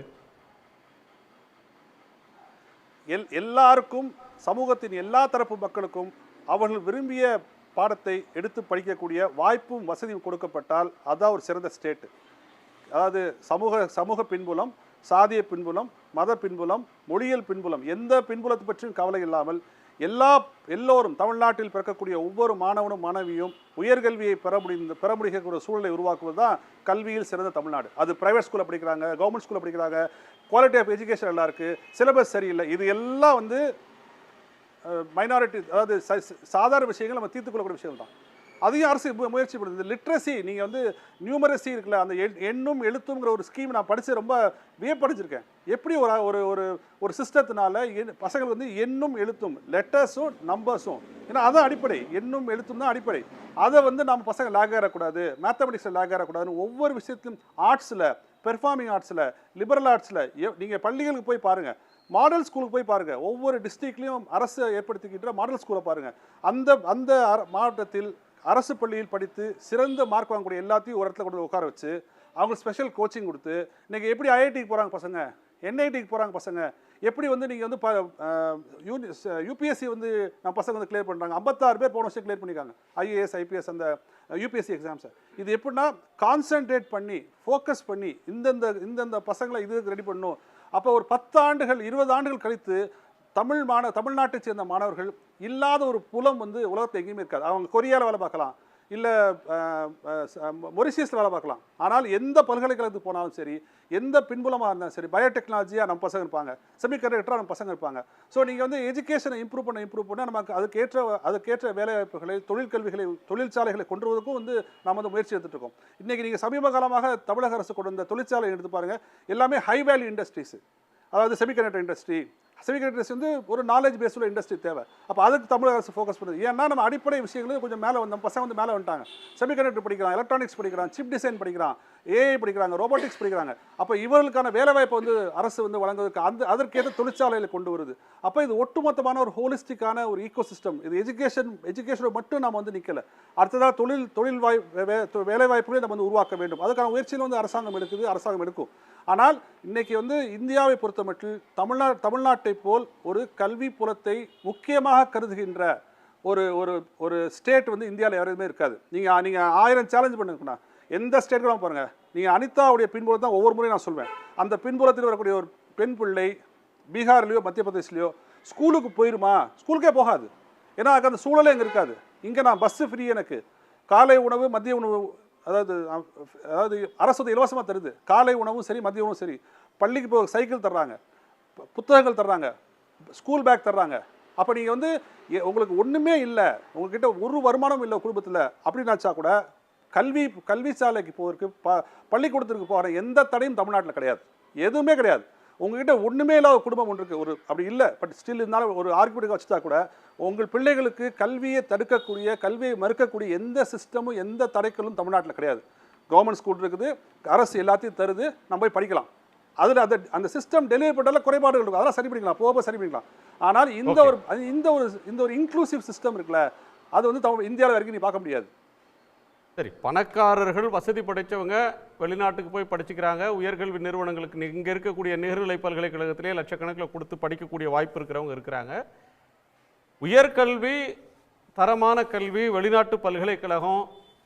எல்லாருக்கும், சமூகத்தின் எல்லா தரப்பு மக்களுக்கும் அவர்கள் விரும்பிய பாடத்தை எடுத்து படிக்கக்கூடிய வாய்ப்பும் வசதியும் கொடுக்கப்பட்டால் அதான் ஒரு சிறந்த ஸ்டேட்டு. அதாவது சமூக பின்புலம், சாதிய பின்புலம், மத பின்புலம், மொழியியல் பின்புலம், எந்த பின்புலத்தை பற்றியும் கவலை இல்லாமல் எல்லோரும் தமிழ்நாட்டில் பிறக்கக்கூடிய ஒவ்வொரு மாணவனும் மாணவியும் உயர்கல்வியை பெற முடியக்கூடிய சூழலை உருவாக்குவது தான் கல்வியில் சிறந்த தமிழ்நாடு. அது பிரைவேட் ஸ்கூலில் படிக்கிறாங்க, கவர்மெண்ட் ஸ்கூலில் படிக்கிறாங்க, குவாலிட்டி ஆஃப் எஜுகேஷன் நல்லா இருக்குது, சிலபஸ் சரியில்லை, இது எல்லாம் வந்து மைனாரிட்டி, அதாவது சாதாரண விஷயங்கள் நம்ம தீர்த்துக்கொள்ளக்கூடிய விஷயம் தான். அதையும் அரசு முயற்சி பண்ணுது. லிட்ரஸி, நீங்கள் வந்து நியூமரசி இருக்குல்ல, அந்த எண்ணும் எழுத்துங்கிற ஒரு ஸ்கீம் நான் படித்து ரொம்ப வியப்படைஞ்சிருக்கேன். எப்படி ஒரு சிஸ்டத்தினால பசங்களுக்கு வந்து எண்ணும் எழுத்தும், லெட்டர்ஸும் நம்பர்ஸும், ஏன்னா அதான் அடிப்படை, எண்ணும் எழுத்தும் தான் அடிப்படை. அதை வந்து நம்ம பசங்க லேக் ஆகக்கூடாது, மேத்தமெட்டிக்ஸில் லேக் ஆகக்கூடாதுன்னு ஒவ்வொரு விஷயத்திலும், ஆர்ட்ஸில், பெர்ஃபார்மிங் ஆர்ட்ஸில், லிபரல் ஆர்ட்ஸில், நீங்கள் பள்ளிகளுக்கு போய் பாருங்கள், மாடல் ஸ்கூலுக்கு போய் பாருங்கள், ஒவ்வொரு டிஸ்ட்ரிக்ட்லேயும் அரசு ஏற்படுத்திக்கிட்ட மாடல் ஸ்கூலை பாருங்கள். அந்த மாவட்டத்தில் அரசு பள்ளியில் படித்து சிறந்த மார்க் வாங்கக்கூடிய எல்லாத்தையும் ஒரு இடத்துல கொண்டு உட்கார வச்சு அவங்களுக்கு ஸ்பெஷல் கோச்சிங் கொடுத்து, இன்றைக்கி எப்படி ஐஐடிக்கு போகிறாங்க பசங்க, என்ஐடிக்கு போகிறாங்க பசங்க, எப்படி வந்து நீங்கள் வந்து யூபிஎஸ்சி வந்து நம்ம பசங்க வந்து கிளியர் பண்ணுறாங்க. 56 பேர் போன வருஷம் கிளியர் பண்ணியிருக்காங்க ஐஏஎஸ் ஐபிஎஸ் அந்த யூபிஎஸ்சி எக்ஸாம்ஸை. இது எப்படின்னா கான்சென்ட்ரேட் பண்ணி ஃபோக்கஸ் பண்ணி இந்தந்த பசங்களை இதுக்கு ரெடி பண்ணணும். அப்போ ஒரு 10 ஆண்டுகள் 20 ஆண்டுகள் கழித்து தமிழ்நாட்டை சேர்ந்த மாணவர்கள் இல்லாத ஒரு புலம் வந்து உலகத்தை எங்கேயுமே இருக்காது. அவங்க கொரியாவில் வேலை பார்க்கலாம், இல்லை மொரிஷியஸில் வேலை பார்க்கலாம். ஆனால் எந்த பல்கலைக்கழகத்துக்கு போனாலும் சரி, எந்த பின்புலமாக இருந்தாலும் சரி, பயோடெக்னாலஜியாக நம்ம பசங்க இருப்பாங்க, செமிகண்டக்டராக நம்ம பசங்க இருப்பாங்க. ஸோ நீங்கள் வந்து எஜுகேஷனை இம்ப்ரூவ் பண்ண நமக்கு அதுக்கேற்ற வேலைவாய்ப்புகளை, தொழிற்சாலைகளை கொண்டு வருவதற்கும் வந்து நம்ம வந்து முயற்சி எடுத்துகிட்டு இருக்கோம். இன்றைக்கி நீங்கள் சமீப காலமாக தமிழக அரசு கொண்டு வந்த தொழிற்சாலை எடுத்து பாருங்கள், எல்லாமே ஹை வேல்யூ இண்டஸ்ட்ரீஸ். அதாவது செமிகண்டக்டர் இண்டஸ்ட்ரி வந்து ஒரு நாலேஜ் பேஸ்டு இண்டஸ்ட்ரி தேவை. அப்போ அதுக்கு தமிழக அரசு ஃபோக்கஸ் பண்ணுது. ஏன்னா நம்ம அடிப்படை விஷயங்களும் கொஞ்சம் மேலே நம்ம பசங்க வந்து மேலே வந்துட்டாங்க. செமிகண்டக்டர் படிக்கிறான், எலக்ட்ரானிக்ஸ் படிக்கிறான், சிப் டிசைன் படிக்கிறான், ஏஐ படிக்கிறாங்க, ரோபோட்டிக்ஸ் படிக்கிறாங்க. அப்போ இவர்களுக்கான வேலைவாய்ப்பை வந்து அரசு வந்து வழங்குவதற்கு அதற்கேற்ற தொழிற்சாலையில் கொண்டு வருது. அப்போ இது ஒட்டுமொத்தமான ஒரு ஹோலிஸ்டிக்கான ஒரு ஈகோ சிஸ்டம். இது எஜுகேஷனை மட்டும் நம்ம வந்து நிற்கலை. அடுத்ததாக தொழில் வேலைவாய்ப்புகளை நம்ம வந்து உருவாக்க வேண்டும். அதுக்கான முயற்சியில் வந்து அரசாங்கம் எடுக்கும். ஆனால் இன்னைக்கு வந்து இந்தியாவை பொறுத்தமட்டில் தமிழ்நாட்டை போல் ஒரு கல்வி புலத்தை முக்கியமாக கருதுகின்ற ஒரு ஒரு ஒரு ஸ்டேட் வந்து இந்தியாவில் யாருமே இருக்காது. நீங்கள் 1000 சேலஞ்ச் பண்ணுங்கண்ணா, எந்த ஸ்டேட்டுக்கும் பாருங்கள், நீங்கள் அனிதாவுடைய பின்புலம் தான் ஒவ்வொரு முறையும் நான் சொல்வேன். அந்த பின்புலத்தில் வரக்கூடிய ஒரு பெண் பிள்ளை பீகார்லேயோ மத்திய பிரதேஷ்லையோ ஸ்கூலுக்கு போயிருமா? ஸ்கூலுக்கே போகாது. ஏன்னா அதுக்கு அந்த சூழலே இங்கே இருக்காது. இங்கே நான் பஸ்ஸு ஃப்ரீ, எனக்கு காலை உணவு மதிய உணவு, அதாவது அரசு இலவசமாக தருது. காலை உணவும் சரி, மதிய உணவும் சரி. பள்ளிக்கு போக சைக்கிள் தர்றாங்க, புத்தகங்கள் தர்றாங்க, ஸ்கூல் பேக் தர்றாங்க. அப்போ நீங்கள் வந்து உங்களுக்கு ஒன்றுமே இல்லை, உங்ககிட்ட ஒரு வருமானம் இல்லை குடும்பத்தில் அப்படின்னாச்சா கூட கல்வி சாலைக்கு போவதற்கு பள்ளிக்கூடத்திற்கு போகிற எந்த தடையும் தமிழ்நாட்டில் கிடையாது, எதுவுமே கிடையாது. உங்ககிட்ட ஒன்றுமே இல்லாத குடும்பம் ஒன்று இருக்குது, அப்படி இல்லை, பட் ஸ்டில் இருந்தாலும் ஒரு ஆர்குமெண்ட் வச்சுட்டா கூட உங்கள் பிள்ளைகளுக்கு கல்வியை தடுக்கக்கூடிய, கல்வியை மறுக்கக்கூடிய எந்த சிஸ்டமும் எந்த தடைகளும் தமிழ்நாட்டில் கிடையாது. கவர்மெண்ட் ஸ்கூல் இருக்குது, அரசு எல்லாத்தையும் தருது, நம்ம போய் படிக்கலாம். அதில் அந்த சிஸ்டம் டெலிவரி பண்ணால குறைபாடுகள் இருக்கும், அதெல்லாம் சரி பண்ணிக்கலாம், போக சரி பண்ணிக்கலாம். ஆனால் இந்த ஒரு இன்க்ளூசிவ் சிஸ்டம் இருக்குல்ல, அது வந்து இந்தியாவில் வரைக்கும் நீ பார்க்க முடியாது. சரி, பணக்காரர்கள் வசதி படைத்தவங்க வெளிநாட்டுக்கு போய் படிச்சுக்கிறாங்க. உயர்கல்வி நிறுவனங்களுக்கு இங்கே இருக்கக்கூடிய நிகர்நிலை பல்கலைக்கழகத்திலே லட்சக்கணக்கில் கொடுத்து படிக்கக்கூடிய வாய்ப்பு இருக்கிறவங்க இருக்கிறாங்க. உயர்கல்வி, தரமான கல்வி, வெளிநாட்டு பல்கலைக்கழகம்,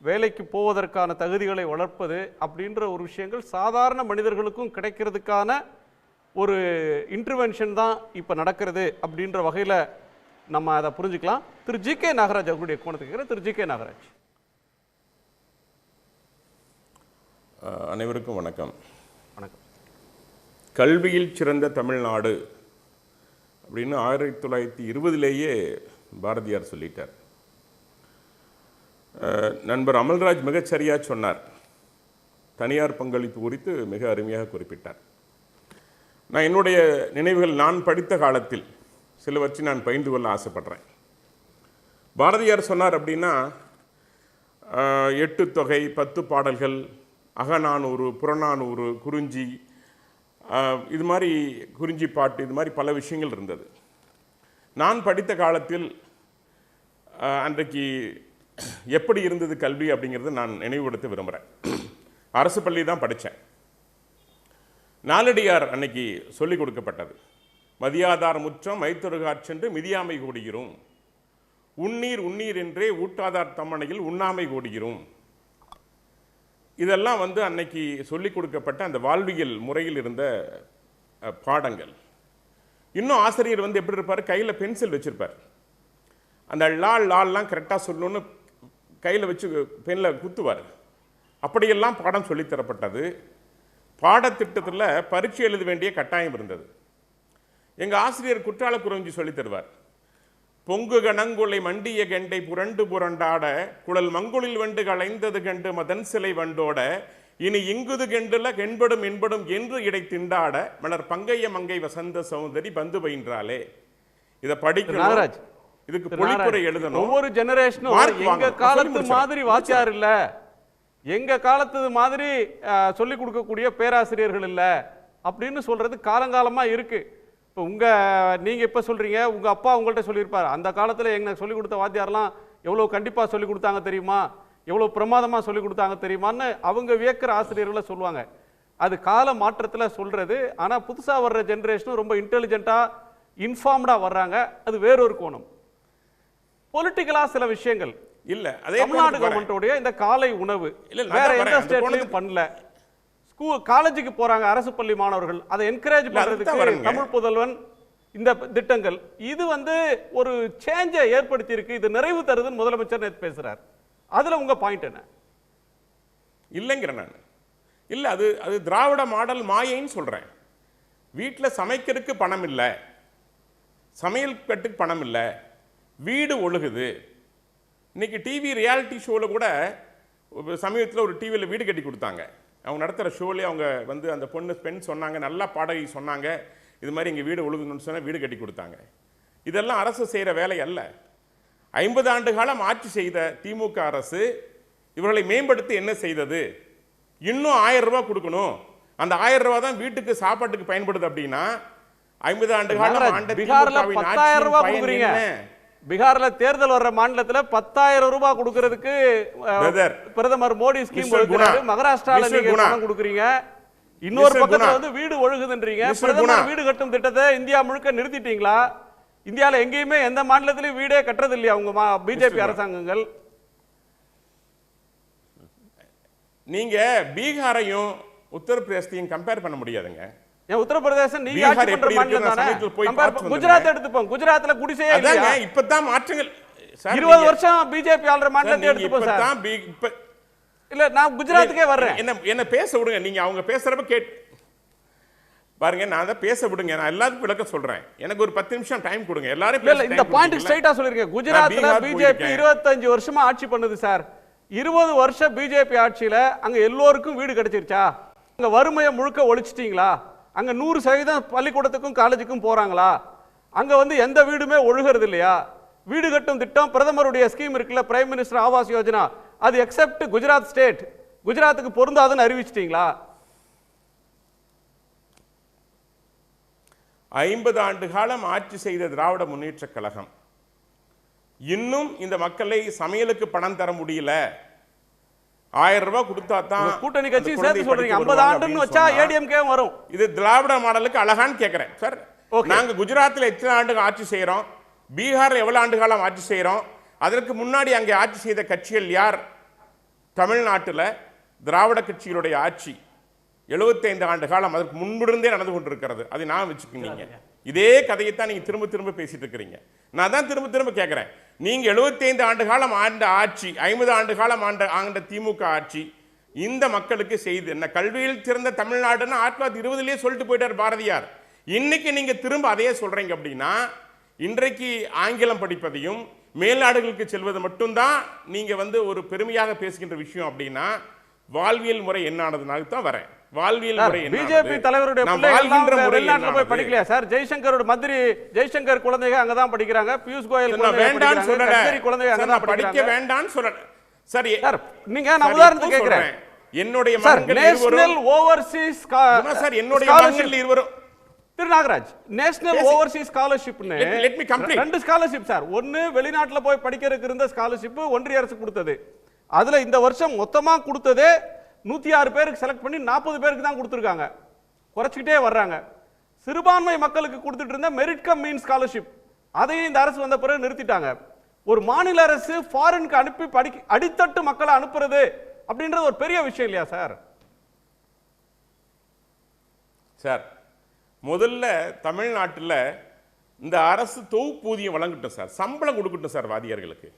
வேலைக்கு போவதற்கான தகுதிகளை வளர்ப்பது அப்படின்ற ஒரு விஷயங்கள் சாதாரண மனிதர்களுக்கும் கிடைக்கிறதுக்கான ஒரு இன்டர்வென்ஷன் தான் இப்போ நடக்கிறது அப்படின்ற வகையில் நம்ம அதை புரிஞ்சுக்கலாம். திரு ஜி.கே. நாகராஜ் அவர்களுடைய கோணத்துக்கு திரு ஜி.கே. நாகராஜ். அனைவருக்கும் வணக்கம். வணக்கம். கல்வியில் சிறந்த தமிழ்நாடு அப்படின்னு 1920 பாரதியார் சொல்லிட்டார். நண்பர் அமல்ராஜ் மிகச்சரியாக சொன்னார். தனியார் பங்களிப்பு குறித்து மிக அருமையாக குறிப்பிட்டார். நான் என்னுடைய நினைவுகள், நான் படித்த காலத்தில் சிலவற்றை நான் பகிர்ந்து கொள்ள ஆசைப்படுறேன். பாரதியார் சொன்னார் அப்படின்னா 8 தொகை, 10 பாடல்கள், அகநானூறு, புறநானூறு, குறிஞ்சி, இது மாதிரி குறிஞ்சி பாட்டு, இது மாதிரி பல விஷயங்கள் இருந்தது. நான் படித்த காலத்தில் அன்றைக்கு எப்படி இருந்தது கல்வி அப்படிங்கிறத நான் நினைவுபடுத்த விரும்புகிறேன். அரசு பள்ளி தான் படித்தேன். நாலடியார் அன்னைக்கு சொல்லிக் கொடுக்கப்பட்டது. மதியாதார் முற்றம் மைத்தொருகாற் சென்று மிதியாமை கூடுகிறோம், உண்ணீர் உண்ணீர் என்றே ஊட்டாதார் தம்மனையில் உண்ணாமை கூடுகிறோம். இதெல்லாம் வந்து அன்னைக்கு சொல்லிக் கொடுக்கப்பட்ட அந்த வாழ்வியல் முறையில் இருந்த பாடங்கள். இன்னும் ஆசிரியர் வந்து எப்படி இருப்பார், கையில் பென்சில் வச்சுருப்பார். அந்த லால்லாம் கரெக்டாக சொல்லணும்னு கையில் வச்சு பெனில் குத்துவார். அப்படியெல்லாம் பாடம் சொல்லித்தரப்பட்டது. பாடத்திட்டத்தில் பரீட்சை எழுத வேண்டிய கட்டாயம் இருந்தது. எங்கள் ஆசிரியர் குற்றால குறிஞ்சி சொல்லித் தருவார். பொங்கு கணங்குலை மண்டிய கெண்டை புரண்டு புரண்டாட குழல் மங்குளில் வண்டு களைந்தது கண்டு மதன் சிலை வண்டோட இனி இங்குது கெண்டுல கென்படும் என்படும் என்று இடை திண்டாட மலர் பங்கைய மங்கை வசந்த சௌந்தரி பந்து பயின்றாலே. இதை படிக்கணும், இதுக்கு பொழிப்புரை எழுதணும். ஒவ்வொரு ஜெனரேஷனும் எங்க காலத்து மாதிரி வாத்தியார் இல்ல, எங்க காலத்து மாதிரி சொல்லிக் கொடுக்கக்கூடிய பேராசிரியர்கள் இல்ல அப்படின்னு சொல்றது காலங்காலமா இருக்கு. இப்போ நீங்கள் இப்போ சொல்கிறீங்க, உங்கள் அப்பா உங்கள்கிட்ட சொல்லியிருப்பார், அந்த காலத்தில் எங்களுக்கு சொல்லிக் கொடுத்த வாத்தியாரெலாம் எவ்வளோ கண்டிப்பாக சொல்லிக் கொடுத்தாங்க தெரியுமா, எவ்வளோ பிரமாதமாக சொல்லிக் கொடுத்தாங்க தெரியுமான்னு அவங்க வியக்கிற ஆசிரியர்களை சொல்லுவாங்க. அது கால மாற்றத்தில் சொல்கிறது. ஆனால் புதுசாக வர்ற ஜென்ரேஷனும் ரொம்ப இன்டெலிஜென்ட்டாக இன்ஃபார்ம்டாக வர்றாங்க. அது வேறொரு கோணம். பொலிட்டிக்கலாக சில விஷயங்கள் இல்லை, தமிழ்நாடு கவர்மெண்ட்டோடைய இந்த காலை உணவு வேற எந்த ஸ்டேட்லையும் பண்ணல. காலேஜுக்கு போறாங்க அரசு பள்ளி மாணவர்கள், அதை என்கரேஜ் பண்றதுக்கு தமிழ் புதல்வன் இந்த திட்டங்கள், இது வந்து ஒரு சேஞ்சை ஏற்படுத்தி இருக்கு. இது நிறைவு தருதுன்னு முதலமைச்சர் நேற்று பேசுறார். அதுல உங்க பாயிண்ட் என்ன? இல்லைங்கிற நான் இல்லை, அது திராவிட மாடல் மாயைன்னு சொல்றேன். வீட்டில் சமைக்கிறதுக்கு பணம் இல்லை, சமையல் கட்டுக்கு பணம் இல்லை, வீடு ஒழுகுது. இன்னைக்கு டிவி ரியாலிட்டி ஷோவில் கூட சமீபத்தில் ஒரு டிவியில் வீடு கட்டி கொடுத்தாங்க. அவங்க நடத்துகிற ஷோலேயே அவங்க வந்து அந்த பெண் சொன்னாங்க, நல்லா பாடகி சொன்னாங்க, இது மாதிரி இங்கே வீடு ஒழுகுன்னு சொன்னால் வீடு கட்டி கொடுத்தாங்க. இதெல்லாம் அரசு செய்கிற வேலை அல்ல. 50 ஆண்டு காலம் ஆட்சி செய்த திமுக அரசு இவர்களை மேம்படுத்தி என்ன செய்தது? இன்னும் 1000 ரூபாய் கொடுக்கணும். அந்த 1000 ரூபாய் தான் வீட்டுக்கு சாப்பாட்டுக்கு பயன்படுது அப்படின்னா 50 ஆண்டு காலம் பீகார்ல 10,000 ரூபாய் கொடுக்குறீங்க. பீகார்ல தேர்தல் வர்ற மாநிலத்துல 10,000 ரூபாய் கொடுக்கறதுக்கு பிரதமர் மோடி ஸ்கீம் கொடுக்கிறாரு. மகாராஷ்டிரால நீங்க பணம் கொடுக்குறீங்க. இன்னொரு பக்கத்துல வந்து வீடு ஒழுகுதுன்றீங்க. பிரதமர் வீடு கட்டும் திட்டத்தை இந்தியா முழுக்க நிறுத்திட்டீங்களா? இந்தியால எங்கேயுமே எந்த மாநிலத்திலயும் வீடே கட்டுறது இல்லையா உங்க பிஜேபி அரசாங்கங்கள்? நீங்க பீகாரையும் உத்தரப்பிரதேசத்தையும் கம்பேர் பண்ண முடியாதுங்க. ஏன் உத்தரப்பிரதேசம் நீங்க ஆட்சி பண்ற மாநிலம் தானே? குஜராத் எடுத்துப்போம். குஜராத்ல குடிசையே இல்லையா? இப்பதான் மாற்றங்கள் 20 வருஷம் பிஜேபி ஆள்ற மாநிலத்தை எடுத்துப்போம் சார். இல்ல நான் குஜராத்துக்கே வர்றேன். என்ன பேச விடுங்க. நீங்க அவங்க பேசுறப்ப பாருங்க, நான் தான் பேச விடுங்க. நான் எல்லாத்துக்கும் விளக்க சொல்றேன். எனக்கு ஒரு 10 நிமிஷம் டைம் கொடுங்க. எல்லாரும் இல்ல இந்த பாயிண்ட் ஸ்ட்ரைட்டா சொல்லிருக்கேன். குஜராத்ல பிஜேபி 25 வருஷமா ஆட்சி பண்ணுது சார். 20 வருஷம் பிஜேபி ஆட்சியில அங்க எல்லோருக்கும் வீடு கிடைச்சிருச்சா? அங்க வறுமையை முழுக்க ஒழிச்சிட்டீங்களா? அங்க 100% பள்ளிக்கூடத்துக்கும் காலேஜுக்கும் போறாங்களா? அங்க வந்து எந்த வீடுமே ஒழுகிறது இல்லையா? வீடு கட்டும் திட்டம் பிரதமருடைய ஸ்கீம் இருக்குல்ல, பிரைம் மினிஸ்டர் ஆவாஸ் யோஜனா, அது எக்ஸெப்ட் குஜராத் ஸ்டேட், குஜராத்துக்கு பொருந்தாதுன்னு அறிவிச்சிட்டீங்களா? 50 ஆண்டு காலம் ஆட்சி செய்த திராவிட முன்னேற்ற கழகம் இன்னும் இந்த மக்களை சமையலுக்கு பணம் தர முடியல. 1000 ரூபாய் கொடுத்தா தான் கூட்டணி கட்சி சேர்த்து சொல்றீங்க. 50 ஆண்டுன்னு வச்சா ஏடிஎம்கே வரும். இது திராவிட மாடலுக்கு அழகான்னு கேட்கிறேன் சார். நாங்க குஜராத்தில் எத்தனை ஆண்டு ஆட்சி செய்யறோம், பீகார்ல எவ்வளவு ஆண்டு காலம் ஆட்சி செய்யறோம், அதற்கு முன்னாடி அங்கே ஆட்சி செய்த கட்சிகள் யார்? தமிழ்நாட்டில் திராவிட கட்சிகளுடைய ஆட்சி 75 ஆண்டு காலம் அதற்கு முன்பிருந்தே நடந்து கொண்டிருக்கிறது. அதை நான் வச்சுக்கிங்க. இதே கதையைத்தான் நீங்க திரும்ப திரும்ப பேசிட்டு இருக்கிறீங்க. நான் தான் திரும்ப திரும்ப கேட்கிறேன். நீங்க 75 ஆண்டு காலம் ஆண்ட ஆட்சி, 50 ஆண்டு காலம் ஆண்ட திமுக ஆட்சி இந்த மக்களுக்கு செய்து என்ன? கல்வியில் சிறந்த தமிழ்நாடுன்னு 1920 சொல்லிட்டு போயிட்டார் பாரதியார். இன்னைக்கு நீங்க திரும்ப அதையே சொல்றீங்க அப்படின்னா, இன்றைக்கு ஆங்கிலம் படிப்பதையும் மேல்நாடுகளுக்கு செல்வது மட்டும்தான் நீங்க வந்து ஒரு பெருமையாக பேசுகின்ற விஷயம் அப்படின்னா, வாழ்வியல் முறை என்னானதுனால தான் வரேன். வாழ்வியல் முறை பிஜேபி தலைவருடைய பிள்ளைகள் வெளிநாட்டுல போய் படிக்கலையா சார்? ஜெய்சங்கரோட மந்திரி ஜெய்சங்கர் குழந்தைங்க அங்கதான் படிக்கிறாங்க. பியூஷ் கோயல் வேண்டாம்னு சொல்றேன். குழந்தைங்க அங்கதான் படிக்க வேண்டாம்னு சொல்றேன். சரி சார், நீங்க நான் உதாரணத்துக்கு கேக்குறேன். என்னுடைய மகன்கள் நேஷனல் ஓவர்சீஸ் சார், என்னுடைய மகன்கள் இருவரும் திரு நாகராஜ், நேஷனல் ஓவர்சீஸ் ஸ்காலர்ஷிப்னு ரெண்டு ஸ்காலர்ஷிப் சார். ஒன்னு வெளிநாட்டுல போய் படிக்கிறதுக்கு இருந்த ஸ்காலர்ஷிப் ஒன்றிய அரசு கொடுத்தது. அதுல இந்த வருஷம் மொத்தமா கொடுத்ததே 106 பேருக்கு செலக்ட் பண்ணி 40 பேருக்கு தான் கொடுத்துருக்காங்க. குறைச்சிக்கிட்டே வர்றாங்க. சிறுபான்மை மக்களுக்கு கொடுத்துட்டு இருந்த மெரிட் கம் மீன் ஸ்காலர்ஷிப் அதையும் இந்த அரசு வந்த பிறகு நிறுத்திட்டாங்க. ஒரு மாநில அரசு ஃபாரினுக்கு அனுப்பி அடித்தட்டு மக்களை அனுப்புறது அப்படின்றது ஒரு பெரிய விஷயம் இல்லையா சார்? சார், முதல்ல தமிழ்நாட்டில் இந்த அரசு தொகுப்பூதியம் வழங்கட்டும் சார், சம்பளம் கொடுக்கட்டும் சார். வாதியார்களுக்கு,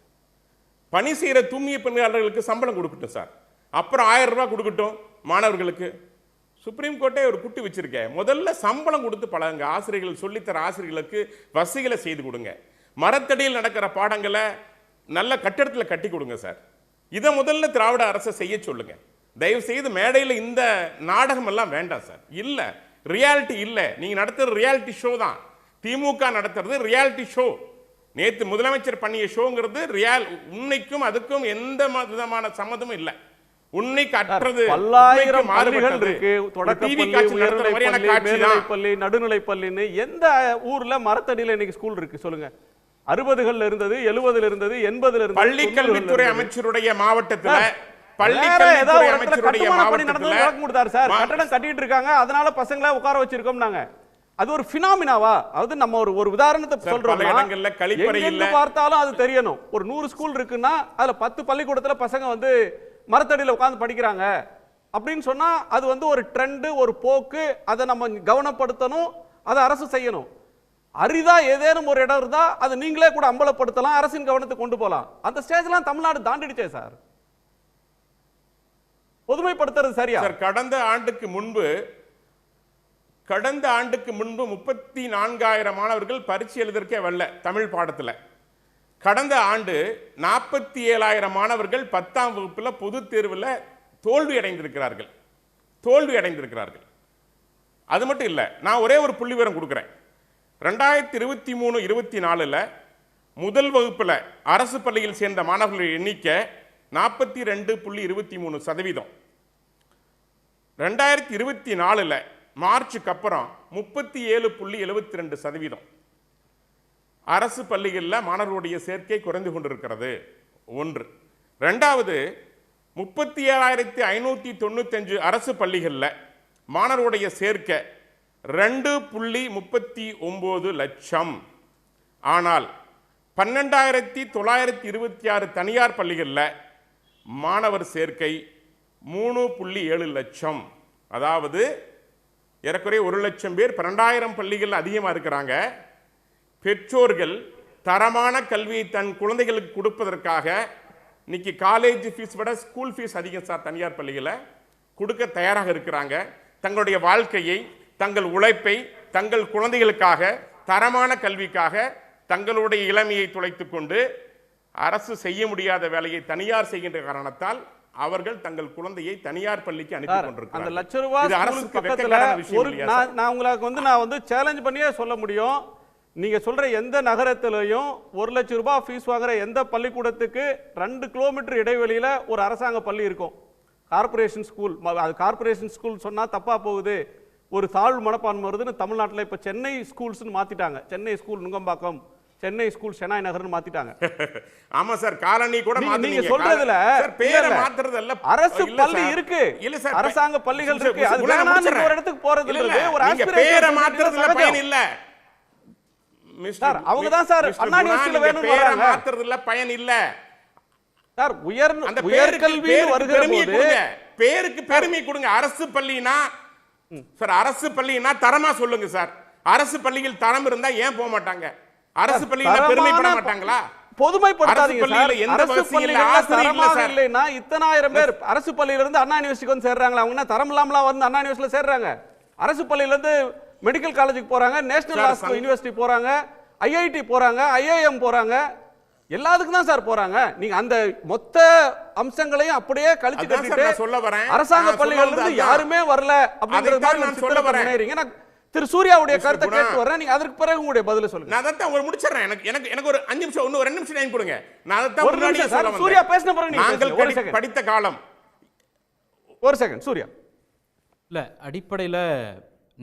பணி செய்கிற தூய்மை பணியாளர்களுக்கு சம்பளம் கொடுக்கட்டும் சார். அப்புறம் 1000 ரூபாய் கொடுக்கட்டும் மாணவர்களுக்கு. சுப்ரீம் கோர்ட்டே ஒரு குட்டி வச்சிருக்கேன். முதல்ல சம்பளம் கொடுத்து பழகுங்க. ஆசிரியர்கள் சொல்லித்தர ஆசிரியர்களுக்கு வசதிகளை செய்து கொடுங்க. மரத்தடியில் நடக்கிற பாடங்களை நல்ல கட்டிடத்தில் கட்டி கொடுங்க சார். இதை முதல்ல திராவிட அரசை செய்ய சொல்லுங்க. தயவு செய்து மேடையில் இந்த நாடகம் எல்லாம் வேண்டாம் சார். இல்ல, ரியாலிட்டி இல்ல. நீங்க நடத்துறது ரியாலிட்டி ஷோ தான். திமுக நடத்துறது ரியாலிட்டி ஷோ. நேற்று முதலமைச்சர் பண்ணிய ஷோங்கிறது உண்மைக்கும் அதுக்கும் எந்த விதமான சம்மதமும் இல்லை. உண்மைக்கு அற்றது. 1000 பள்ளிகள் இருக்கு. தொடக்கப்பள்ளி, நடுநிலைப்பள்ளின்னு எந்த ஊர்ல மரத்தடியில இன்னைக்கு ஸ்கூல் இருக்கு சொல்லுங்க? 60கள்ல இருந்தது, 70ல இருந்தது, 80ல இருந்தது. பள்ளிக்கல்வித்துறை அமைச்சருடைய மாவட்டத்துல பள்ளிக்கல்வித்துறை அமைச்சருடைய மாவட்டத்துல கட்டடம் கட்டிட்டு இருக்காங்க, அதனால பசங்களை உட்கார வச்சிருக்கோம் நாங்க. அது ஒரு பினாமினாவா? அது நம்ம ஒரு உதாரணத்தை சொல்றோம். எங்க பார்த்தாலும் அது தெரியணும். ஒரு 100 ஸ்கூல் இருக்குன்னா அதுல 10 பள்ளிக்கூடத்துல பசங்க வந்து மரத்தடியில் உட்கார்ந்து படிக்கிறாங்க அப்படின்னு சொன்னா அது வந்து ஒரு ட்ரெண்ட், ஒரு போக்கு. அதை நம்ம கவனப்படுத்தணும், அதை அரசு செய்யணும். அரிதா ஏதேனும் ஒரு இடம் இருந்தா அது நீங்களே கூட அம்பலப்படுத்தலாம், அரசின் கவனத்தை கொண்டு போகலாம். அந்த ஸ்டேஜ்லாம் தமிழ்நாடு தாண்டிடுச்சே சார். பொதுமைப்படுத்துறது சரியா சார்? கடந்த ஆண்டுக்கு முன்பு 34,000 மாணவர்கள் பரீட்சை எழுதற்கே வரல தமிழ் பாடத்தில். கடந்த ஆண்டு 47,000 மாணவர்கள் 10ஆம் வகுப்பில் பொது தேர்வில் தோல்வி அடைந்திருக்கிறார்கள். அது மட்டும் இல்லை, நான் ஒரே ஒரு புள்ளி விவரம் கொடுக்குறேன். 2023-24 முதல் வகுப்பில் அரசு பள்ளியில் சேர்ந்த மாணவர்களுடைய எண்ணிக்கை 42.23%. 2024 மார்ச்சுக்கு அப்புறம் 37.72% அரசு பள்ளிகளில் மாணவர்களுடைய சேர்க்கை குறைந்து கொண்டிருக்கிறது. ஒன்று. ரெண்டாவது, 37,595 அரசு பள்ளிகளில் மாணவருடைய சேர்க்கை 2.39 லட்சம். ஆனால் 12,926 தனியார் பள்ளிகளில் மாணவர் சேர்க்கை 3.7 லட்சம். அதாவது ஏறக்குறைய 1 லட்சம் பேர் 12,000 பள்ளிகள் அதிகமாக இருக்கிறாங்க. பெற்றோர்கள் தரமான கல்வியை தன் குழந்தைகளுக்கு கொடுப்பதற்காக இன்னைக்கு காலேஜ் ஃபீஸ் விட ஸ்கூல் ஃபீஸ் அதிகம் சார் தனியார் பள்ளிகளை கொடுக்க தயாராக இருக்கிறாங்க. தங்களுடைய வாழ்க்கையை, தங்கள் உழைப்பை, தங்கள் குழந்தைகளுக்காக, தரமான கல்விக்காக தங்களுடைய இளமையை துளைத்துக் கொண்டு அரசு செய்ய முடியாத வேலையை தனியார் செய்கின்ற காரணத்தால் அவர்கள் தங்கள் குழந்தையை தனியார் பள்ளிக்கு அனுப்பி கொண்டிருக்கிறார்கள். அந்த லட்ச ரூபாய் பக்கத்துல நான் உங்களுக்கு சேலஞ்ச் பண்ணியே சொல்ல முடியும். நீங்க சொல்ற எந்த நகரத்திலையும் 1 லட்சம் ரூபாய் ஃபீஸ் வாங்குற எந்த பள்ளிக்கூடத்துக்கு 2 கிலோமீட்டர் இடைவெளியில ஒரு அரசாங்க பள்ளி இருக்கும். Corporation school. அது கார்பரேஷன் ஸ்கூல் சொன்னா தப்பா போகுது, ஒரு தாழ்வு மனப்பான்மை வருதுன்னு தமிழ்நாட்டில் இப்ப சென்னை ஸ்கூல்ஸ்னு மாத்திட்டாங்க. சென்னை ஸ்கூல் நுங்கம்பாக்கம், சென்னை ஸ்கூல் சென்னாய் நகர்னு மாத்திட்டாங்க. ஆமா சார், காலனி கூட நீங்க சொல்றதுல பேரை மாத்துறது இல்ல. அரசு பள்ளி இருக்கு, இல்ல சார், அரசாங்க பள்ளிகள் இருக்கு. அது வேணாம்னு ஒரு இடத்துக்கு போறதுன்றது ஒரு ஆஸ்பிரேஷன். பேரை மாத்துறதுல பயன் இல்ல மிஸ்டர். அவங்க தான் சார் அண்ணா யூனிவர்சிட்டில வேணும்னு வராங்க. மாத்துறதுல பயன் இல்ல சார். உயர்கல்வி வருகிற போது பேருக்கு பெருமை கொடுங்க. அரசு பள்ளினா சார், அரசு பள்ளினா தரமா சொல்லுங்க சார். அரசு பள்ளியில் தரம் இருந்தா ஏன் போக மாட்டாங்க? அரசு பள்ளியில பெருமைப்பட மாட்டாங்களா? பொதுமைப்படுத்தாதீங்க சார். அரசு பள்ளிகள்ல தரமாக இல்லைன்னா இத்தனாயிரம் பேர் அரசு பள்ளியில இருந்து அண்ணா யூனிவர்சிட்டிக்கு வந்து சேர்றாங்க. அவங்க என்ன தரம் இல்லாமலாம் வந்து அண்ணா யூனிவர்சிட்டில சேர்றாங்க? அரசு பள்ளியில இருந்து மெடிக்கல் காலேஜுக்கு போறாங்க, நேஷனல் யூனிவர்சிட்டி போறாங்க, ஐஐடி போறாங்க, ஐஐஎம் போறாங்க, எல்லாத்துக்கும் தான் சார் போறாங்க. நீங்க அந்த மொத்த அம்சங்களையும் அப்படியே கழிச்சு கட்டிட்டு அரசாங்க பள்ளிகள் இருந்து யாருமே வரல அப்படிங்கறது மாதிரி நான் சொல்ல வரேன். திரு சூர்யாவுடைய கருத்தை கேட்டு வரேன். நீங்க அதற்கு பிறகு உங்களுடைய பதில சொல்லுங்க. நான் அதான் ஒரு முடிச்சறேன். எனக்கு ஒரு 5 நிமிஷம், இன்னும் 2 நிமிஷம் டைம் கொடுங்க. நான் அதான் முன்னாடி சொல்ல வந்தேன். சூர்யா பேசின பிறகு நீங்க நாங்கள் படித்த காலம். ஒரு செகண்ட் சூர்யா. இல்ல, அடிப்படையில்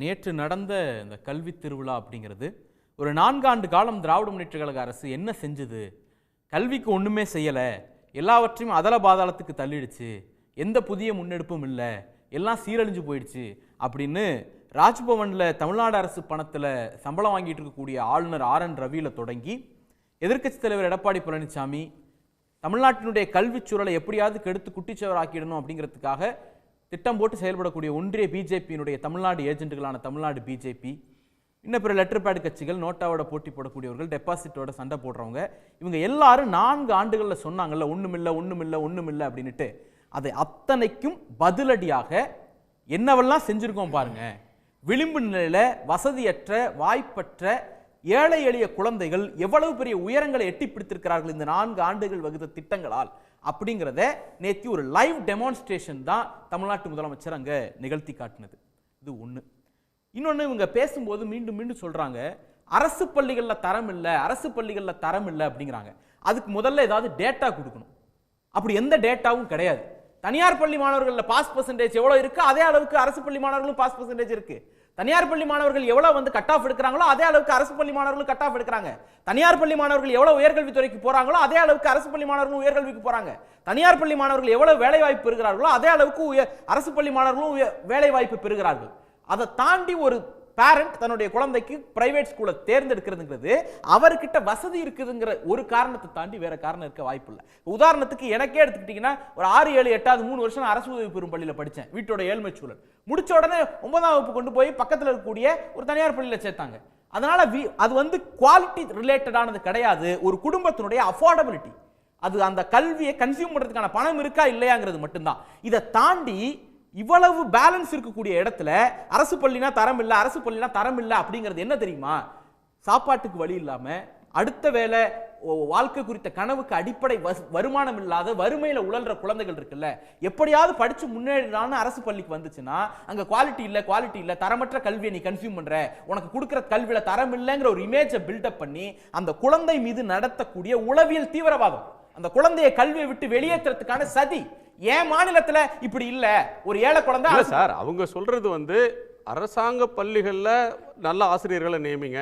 நேற்று நடந்த இந்த கல்வி திருவிழா அப்படிங்கிறது ஒரு 4 ஆண்டு காலம் திராவிட முன்னேற்ற கழக அரசு என்ன செஞ்சது? கல்விக்கு ஒன்றுமே செய்யலை, எல்லாவற்றையும் அதல பாதாளத்துக்கு தள்ளிடுச்சு, எந்த புதிய முன்னெடுப்பும் இல்லை, எல்லாம் சீரழிஞ்சு போயிடுச்சு அப்படின்னு ராஜ்பவனில் தமிழ்நாடு அரசு பணத்தில் சம்பளம் வாங்கிட்டு இருக்கக்கூடிய ஆளுநர் RN ரவியில் தொடங்கி எதிர்க்கட்சித் தலைவர் எடப்பாடி பழனிசாமி தமிழ்நாட்டினுடைய கல்விச் சூழலை எப்படியாவது கெடுத்து குட்டிச்சவர் ஆக்கிடணும் அப்படிங்கிறதுக்காக திட்டம் போட்டு செயல்படக்கூடிய ஒன்றிய பிஜேபியினுடைய தமிழ்நாடு ஏஜென்ட்டுகளான தமிழ்நாடு பிஜேபி, இன்னும் பிற லெட்டர் பேட் கட்சிகள், நோட்டாவோட போட்டி போடக்கூடியவர்கள், டெபாசிட்டோட சண்டை போடுறவங்க, இவங்க எல்லாரும் 4 ஆண்டுகளில் சொன்னாங்கல்ல ஒண்ணுமில்லை அப்படின்னுட்டு, அதை அத்தனைக்கும் பதிலடியாக என்னவெல்லாம் செஞ்சிருக்கோம் பாருங்க. விளிம்பு நிலையில வசதியற்ற வாய்ப்பற்ற ஏழை எளிய குழந்தைகள் எவ்வளவு பெரிய உயரங்களை எட்டி பிடித்திருக்கிறார்கள் இந்த 4 ஆண்டுகள் வகுத்த திட்டங்களால் அப்படிங்கிறத நேற்று ஒரு லைவ் டெமான்ஸ்ட்ரேஷன் தான் தமிழ்நாட்டு முதலமைச்சர் அங்கே நிகழ்த்தி காட்டினது. இது ஒன்று. இன்னொன்று, இவங்க பேசும்போது மீண்டும் மீண்டும் சொல்றாங்க அரசு பள்ளிகளில் தரம் இல்லை, அரசு பள்ளிகளில் தரம் இல்லை அப்படிங்கிறாங்க. அதுக்கு முதல்ல ஏதாவது டேட்டா கொடுக்கணும். அப்படி எந்த டேட்டாவும் கிடையாது. தனியார் பள்ளி மாணவர்களில் பாஸ் பர்சன்டேஜ் எவ்வளோ இருக்கு அதே அளவுக்கு அரசு பள்ளி மாணவர்களும் பாஸ் பர்சன்டேஜ் இருக்கு. தனியார் பள்ளி மாணவர்கள் எவ்வளவு வந்து கட் ஆஃப் எடுக்கிறாங்களோ அதே அளவுக்கு அரசு பள்ளி மாணவர்களும் கட் ஆஃப் எடுக்கிறாங்க. தனியார் பள்ளி மாணவர்கள் எவ்வளவு உயர்கல்வித்துறைக்கு போறாங்களோ அதே அளவுக்கு அரசு பள்ளி மாணவர்களும் உயர்கல்விக்கு போறாங்க. தனியார் பள்ளி மாணவர்கள் எவ்வளவு வேலை வாய்ப்பு பெறுகிறார்களோ அதே அளவுக்கு அரசு பள்ளி மாணவர்களும் வேலை வாய்ப்பு பெறுகிறார்கள். அதை தாண்டி ஒரு பேரண்ட் தன்னுடைய குழந்தைக்கு பிரைவேட் ஸ்கூலை தேர்ந்தெடுக்கிறதுங்கிறது அவர்கிட்ட வசதி இருக்குதுங்கிற ஒரு காரணத்தை தாண்டி வேற காரணம் இருக்க வாய்ப்பு இல்லை. உதாரணத்துக்கு எனக்கே எடுத்துக்கிட்டீங்கன்னா, ஒரு 6, 7, 8வது 3 வருஷம் அரசு உதவி பெறும் பள்ளியில் படித்தேன். வீட்டோட ஏழ்மை சூழல் முடிச்ச உடனே 9ஆம் வகுப்பு கொண்டு போய் பக்கத்தில் இருக்கக்கூடிய ஒரு தனியார் பள்ளியில் சேர்த்தாங்க. அதனால அது வந்து குவாலிட்டி ரிலேட்டடானது கிடையாது, ஒரு குடும்பத்தினுடைய அஃபோர்டபிலிட்டி, அது அந்த கல்வியை கன்சியூம் பண்றதுக்கான பணம் இருக்கா இல்லையாங்கிறது மட்டும்தான். இதை தாண்டி இவ்வளவு பேலன்ஸ் இருக்கக்கூடிய இடத்துல அரசு பள்ளினா தரம் இல்லை, அரசு பள்ளினா தரம் இல்லை அப்படிங்கிறது என்ன தெரியுமா? சாப்பாட்டுக்கு வழி இல்லாம, அடுத்த வேலை வாழ்க்கை குறித்த கனவுக்கு அடிப்படை வருமானம் இல்லாத வறுமையில உழல்ற குழந்தைகள் இருக்குல்ல, எப்படியாவது படிச்சு முன்னேறினான்னு அரசு பள்ளிக்கு வந்துச்சுன்னா அங்க குவாலிட்டி இல்ல, தரமற்ற கல்வியை நீ கன்சியூம் பண்ற, உனக்கு கொடுக்கிற கல்வியில தரம் இல்லைங்கிற ஒரு இமேஜை பில்டப் பண்ணி அந்த குழந்தை மீது நடத்தக்கூடிய உளவியல் தீவிரவாதம், அந்த குழந்தையை கல்வியை விட்டு வெளியேற்றத்துக்கான சதி, என் மாநிலத்துல இப்படி இல்ல, ஒரு ஏழை குழந்தை இல்ல சார், அவங்க சொல்றது வந்து அரசாங்க பள்ளிகள்ல நல்ல ஆசிரியர்களை நியமிங்க,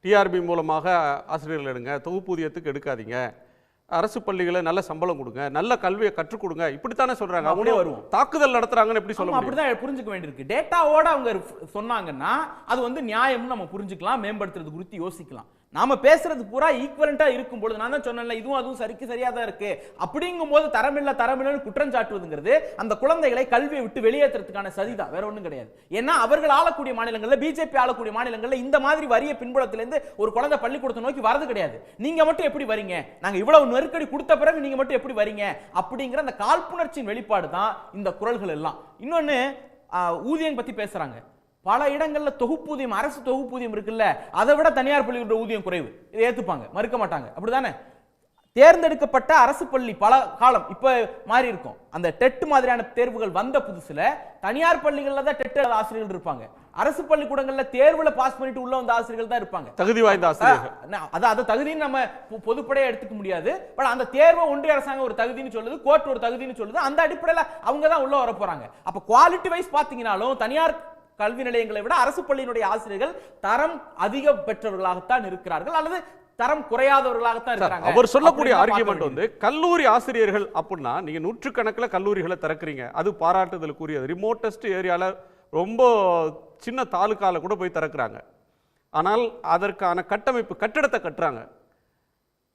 டிஆர்பி மூலமாக ஆசிரியர்கள் எடுங்க, தொகுப்பூதியத்துக்கு எடுக்காதீங்க, அரசு பள்ளிகளை நல்ல சம்பளம் கொடுங்க, நல்ல கல்வியை கற்றுக் கொடுங்க, இப்படித்தானே சொல்றாங்க. அப்படியே வருவோம். தாக்குதல் நடத்துறாங்கன்னு எப்படி சொல்ல முடியும்? அப்படிதான் புரிஞ்சுக்க வேண்டியிருக்கு. டேட்டாவோட அவங்க சொன்னாங்கன்னா அது வந்து நியாயம்னு நம்ம புரிஞ்சுக்கலாம், மேம்படுத்துறது குறித்து யோசிக்கலாம். நாம பேசுறது பூரா ஈக்குவலண்டா இருக்கும் பொழுது, நான் தான் சொன்னேன்ல, இதுவும் அதுவும் சரியா தான் இருக்கு அப்படிங்கும் போது தரமில்லைன்னு குற்றம் சாட்டுவதுங்கிறது அந்த குழந்தைகளை கல்வியை விட்டு வெளியேற்றுறதுக்கான சதிதான், வேற ஒண்ணும் கிடையாது. ஏன்னா அவர்கள் ஆளக்கூடிய மாநிலங்கள்ல, பிஜேபி ஆளக்கூடிய மாநிலங்கள்ல இந்த மாதிரி வரிய பின்புலத்திலிருந்து ஒரு குழந்தை பள்ளிக்கூடத்தை நோக்கி வரது கிடையாது. நீங்க மட்டும் எப்படி வரீங்க, நாங்க இவ்வளவு நெருக்கடி கொடுத்த பிறகு நீங்க மட்டும் எப்படி வரீங்க அப்படிங்கிற அந்த காழ்ப்புணர்ச்சியின் வெளிப்பாடு தான் இந்த குரல்கள் எல்லாம். இன்னொன்னு ஊதியம் பத்தி பேசுறாங்க. பல இடங்கள்ல தொகுப்பூதியம், அரசு தொகுப்பூதியம் இருக்குல்ல, அதை விட தனியார் பள்ளியோட ஊதியம் குறைவு. இதை ஏத்துப்பாங்க, மறுக்க மாட்டாங்க, அப்படிதானே? தேர்ந்தெடுக்கப்பட்ட அரசு பள்ளி பல காலம் இப்ப மாறி இருக்கும். அந்த டெட் மாதிரியான தேர்வுகள் வந்த புதுசுல தனியார் பள்ளிகள்ல தான் டெட் ஆசிரியர்கள் இருப்பாங்க, அரசு பள்ளிக்கூடங்கள்ல தேர்வுல பாஸ் பண்ணிட்டு உள்ள வந்த ஆசிரியர்கள் தான் இருப்பாங்க, தகுதி வாய்ந்த ஆசிரியர்கள். அது தகுதின்னு நம்ம பொதுப்படையா எடுத்துக்க முடியாது. பட் அந்த தேர்வை ஒன்றிய அரசாங்கம் ஒரு தகுதின்னு சொல்லுது, கோர்ட் ஒரு தகுதின்னு சொல்லுது, அந்த அடிப்படையில் அவங்க தான் உள்ள வர போறாங்க. அப்ப குவாலிட்டி வைஸ் பாத்தீங்கன்னாலும் தனியார் கல்வி நிலையங்களை விட அரசு பள்ளியினுடைய ஆசிரியர்கள் தரம் அதிக பெற்றவர்களாகத்தான் இருக்கிறார்கள், அல்லது தரம் குறையாதவர்களாகத்தான் இருக்காங்க. அவர் சொல்லக்கூடிய ஆர்குமெண்ட் வந்து கல்லூரி ஆசிரியர்கள் அப்படின்னா நீங்க நூற்றுக்கணக்கில் கல்லூரிகளை திறக்கிறீங்க, அது பாராட்டுதலுக்குரியது. ரிமோட்டஸ்ட் ஏரியால ரொம்ப சின்ன தாலுக்கால கூட போய் திறக்கிறாங்க. ஆனால் அதற்கான கட்டடத்தை கட்டுறாங்க.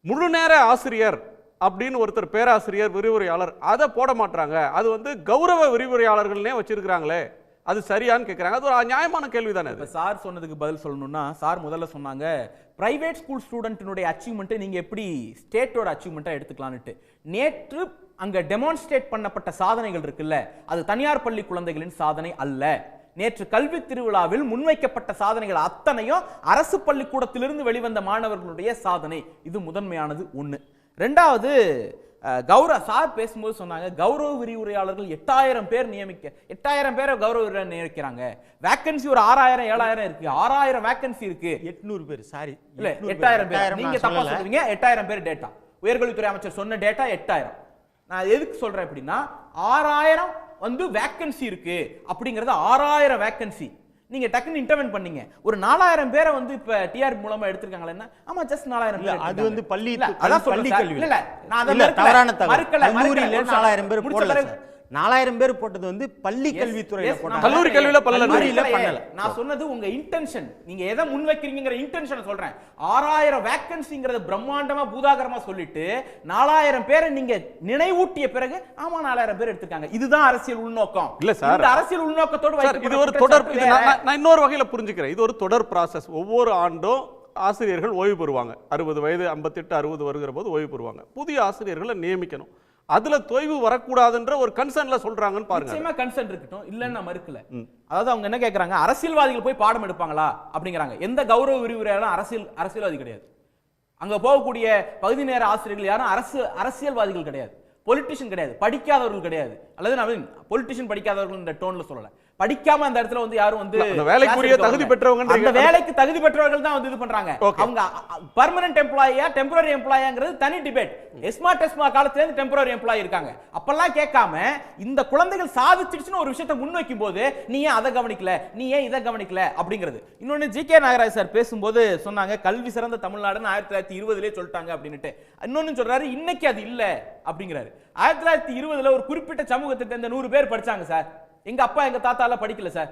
முழு நேர ஆசிரியர் அப்படின்னு ஒருத்தர் பேராசிரியர் விரிவுரையாளர் அதை போட மாட்டாங்க. அது வந்து கௌரவ விரிவுரையாளர்கள்னே வச்சிருக்கிறாங்களே, அது சரியான்னு கேட்குறாங்க. அது ஒரு நியாயமான கேள்வி தானே. சார் சொன்னதுக்கு பதில் சொல்லணும்னா, சார் முதல்ல சொன்னாங்க பிரைவேட் ஸ்கூல் ஸ்டூடெண்ட்டினுடைய அச்சீவ்மெண்ட்டை நீங்கள் எப்படி ஸ்டேட்டோட அச்சீவ்மெண்ட்டாக எடுத்துக்கலான்ட்டு. நேற்று அங்கே டெமான்ஸ்ட்ரேட் பண்ணப்பட்ட சாதனைகள் இருக்குல்ல, அது தனியார் பள்ளி குழந்தைகளின் சாதனை அல்ல. நேற்று கல்வி திருவிழாவில் முன்வைக்கப்பட்ட சாதனைகள் அத்தனையும் அரசு பள்ளிக்கூடத்திலிருந்து வெளிவந்த மாணவர்களுடைய சாதனை. இது முதன்மையானது ஒன்று. ரெண்டாவது, சார் பேசும்போது சொன்னாங்க கௌரவ விரிவுரையாளர்கள் 8000 பேர் நியமிக்க, 8000 பேரை கௌரவ விரிவுரையாளர் நியமிக்கிறாங்க. வேக்கன்சி ஒரு 6000 7000 இருக்கு, 6000 வேக்கன்சி இருக்கு. 800 பேர், சாரி இல்ல 8000 பேர், நீங்க தப்பா சொல்றீங்க. 8000 பேர் டேட்டா, உயர்கல்வித்துறை அமைச்சர் சொன்ன டேட்டா 8000. நான் எதுக்கு சொல்றேன் அப்படின்னா, 6000 வந்து வேக்கன்சி இருக்கு அப்படிங்கறது 6000 வேக்கன்சி. நீங்க டக்குன்னு இன்டர்வென்ட் பண்ணீங்க. ஒரு 4000 பேரை வந்து இப்ப டிஆர் மூலமா எடுத்துருக்காங்களா என்ன? ஆமா, ஜஸ்ட் 4000 பேர். அது வந்து பள்ளி கல்வி. இல்ல நான் அத தவறான தகவல். கல்லூரியில 4000 பேர் போடல சார். 4000 பேர் போட்டது வந்து பள்ளி கல்வித்துறையில போட்டாங்க, கல்லூரி கல்வியில பண்ணல. நான் சொன்னது உங்க இன்டென்ஷன், நீங்க எதை முன்வைக்கிறீங்கற இன்டென்ஷனை சொல்றேன். 6000 வேக்கன்சிங்கிறது பிரம்மாண்டமா பூதாகரமா சொல்லிட்டு 4000 பேரை நீங்க நினைவூட்டிய பிறகு ஆமா 4000 பேர் எடுத்துக்காங்க. இதுதான் அரசியல் உள்நோக்கம். இல்ல சார், இந்த அரசியல் உள்நோக்கத்தோடு இது ஒரு தொடர். நான் இன்னொரு வகையில புரிஞ்சுக்கிறேன், இது ஒரு தொடர் ப்ராசஸ். ஒவ்வொரு ஆண்டும் ஆசிரியர்கள் ஓய்வு பெறுவாங்க. 60 வயது 58 60 வருகிற போது ஓய்வு பெறுவாங்க. புதிய ஆசிரியர்களை நியமிக்கணும். அதுல தொய்வு வரக்கூடாதுன்ற ஒரு கன்சர்ன்ல சொல்றாங்கன்னு பாருங்க. நிச்சயமா கன்சர்ன் இருக்கட்டும், இல்லன்னு நான் மறுக்கல. அதாவது அவங்க என்ன கேக்குறாங்க, அரசியல்வாதிகள் போய் பாடம் எடுப்பாங்களா அப்படிங்கிறாங்க. எந்த கௌரவ விரிவுரையாளரும் அரசியல்வாதி கிடையாது. அங்க போகக்கூடிய பகுதி நேர ஆசிரியர்கள் யாரும் அரசியல்வாதிகள் கிடையாது, பொலிட்டிஷியன் கிடையாது, படிக்காதவர்கள் கிடையாது. அல்லது நான் பொலிட்டிஷியன் படிக்காதவர்கள் இந்த டோன்ல சொல்லல. படிக்காம அந்த இடத்துல வந்து யாரும் வந்து வேலைக்குரிய தகுதி பெற்றவங்க, அந்த வேலைக்கு தகுதி பெற்றவர்கள் தான் வந்து இது பண்றாங்க. அவங்க பெர்மனன்ட் எம்ப்ளாயியா டெம்பரரி எம்ப்ளாயிங்கிறது தனி டிபேட். எஸ்மா காலத்துல இருந்து டெம்பரரி எம்ப்ளாயி இருக்காங்க. அப்பெல்லாம் கேட்காம இந்த குழந்தைகள் சாதிச்சிடுச்சுன்னு ஒரு விஷயத்தை முன்வைக்கும் போது நீ ஏன் அதை கவனிக்கல, நீ ஏன் இதை கவனிக்கல அப்படிங்கிறது. இன்னொன்னு ஜி.கே. நாகராஜ் சார் பேசும்போது சொன்னாங்க கல்வி சிறந்த தமிழ்நாடுன்னு 1920 சொல்லிட்டாங்க அப்படின்னுட்டு. இன்னொன்னு சொல்றாரு இன்னைக்கு அது இல்ல அப்படிங்கிறாரு. 1920 ஒரு குறிப்பிட்ட சமூகத்தை சேர்ந்த 100 பேர் படிச்சாங்க சார். எங்க அப்பா எங்க தாத்தா எல்லாம் படிக்கல சார்.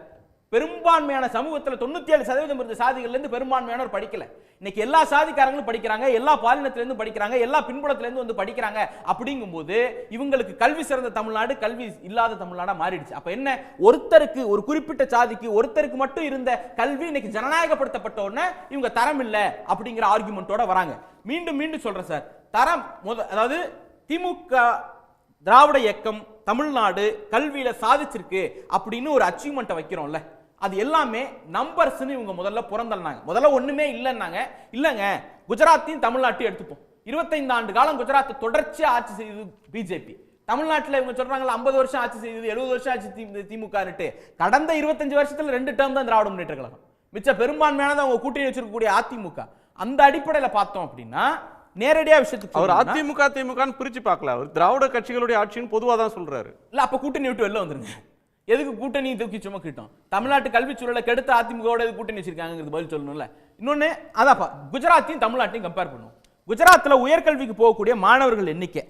பெரும்பான்மையான சமூகத்தில் 97% இருந்த சாதிகள்ல இருந்து பெரும்பான்மையானவர் படிக்கல. இன்னைக்கு எல்லா சாதிக்காரங்களும் படிக்கிறாங்க, எல்லா பாலினத்திலிருந்து படிக்கிறாங்க, எல்லா பின்புலத்திலிருந்து வந்து படிக்கிறாங்க. அப்படிங்கும்போது இவங்களுக்கு கல்வி சிறந்த தமிழ்நாடு கல்வி இல்லாத தமிழ்நாடா மாறிடுச்சு. அப்ப என்ன, ஒருத்தருக்கு ஒரு குறிப்பிட்ட சாதிக்கு ஒருத்தருக்கு மட்டும் இருந்த கல்வி இன்னைக்கு ஜனநாயகப்படுத்தப்பட்ட உடனே இவங்க தரம் இல்ல அப்படிங்கிற ஆர்குமெண்டோட வராங்க. மீண்டும் சொல்றேன் சார், தரம் அதாவது திமுக திராவிட இயக்கம் தமிழ்நாடு கல்வியில சாதிச்சிருக்கு அப்படின்னு ஒரு அச்சீவ்மெண்ட்டை வைக்கிறோம்ல, அது எல்லாமே நம்பர்ஸ்னு இவங்க முதல்ல புறந்தள்ளினாங்க. முதல்ல ஒண்ணுமே இல்லைன்னாங்க. இல்லங்க, குஜராத்தையும் தமிழ்நாட்டையும் எடுத்துப்போம். 25 ஆண்டு காலம் குஜராத் தொடர்ச்சியா ஆட்சி செய்தது பிஜேபி. தமிழ்நாட்டில் இவங்க சொல்றாங்க 50 வருஷம் ஆட்சி செய்தது, 70 வருஷம் ஆட்சி திமுக. கடந்த 25 வருஷத்துல 2 டேர்ம் தான் திராவிட முன்னேற்ற கழகம். மிச்ச பெரும்பான்மையானது அவங்க கூட்டணி வச்சிருக்கக்கூடிய அதிமுக. அந்த அடிப்படையில் பார்த்தோம் அப்படின்னா நேரடியா விஷயத்துக்கு அவர் சொல்லணும்னா- அதிமுக திமுகன்னு பிரிச்சு பார்க்கல, அவர் திராவிட கட்சிகளுடைய ஆட்சின்னு பொதுவாக தான் சொல்றாரு. இல்ல அப்ப கூட்டணி விட்டு வெளில வந்துருங்க. எதுக்கு கூட்டணி தூக்கி சுமக்கிட்டோம்? தமிழ்நாட்டு கல்வி சூழலை கெடுத்து அதிமுகவோட எது கூட்டணி வச்சிருக்காங்கிறது பதில் சொல்லணும்ல. இன்னொன்னு அதாப்பா, குஜராத்தையும் தமிழ்நாட்டையும் கம்பேர் பண்ணுவோம். குஜராத்தில் உயர்கல்விக்கு போகக்கூடிய மாணவர்கள் எண்ணிக்கை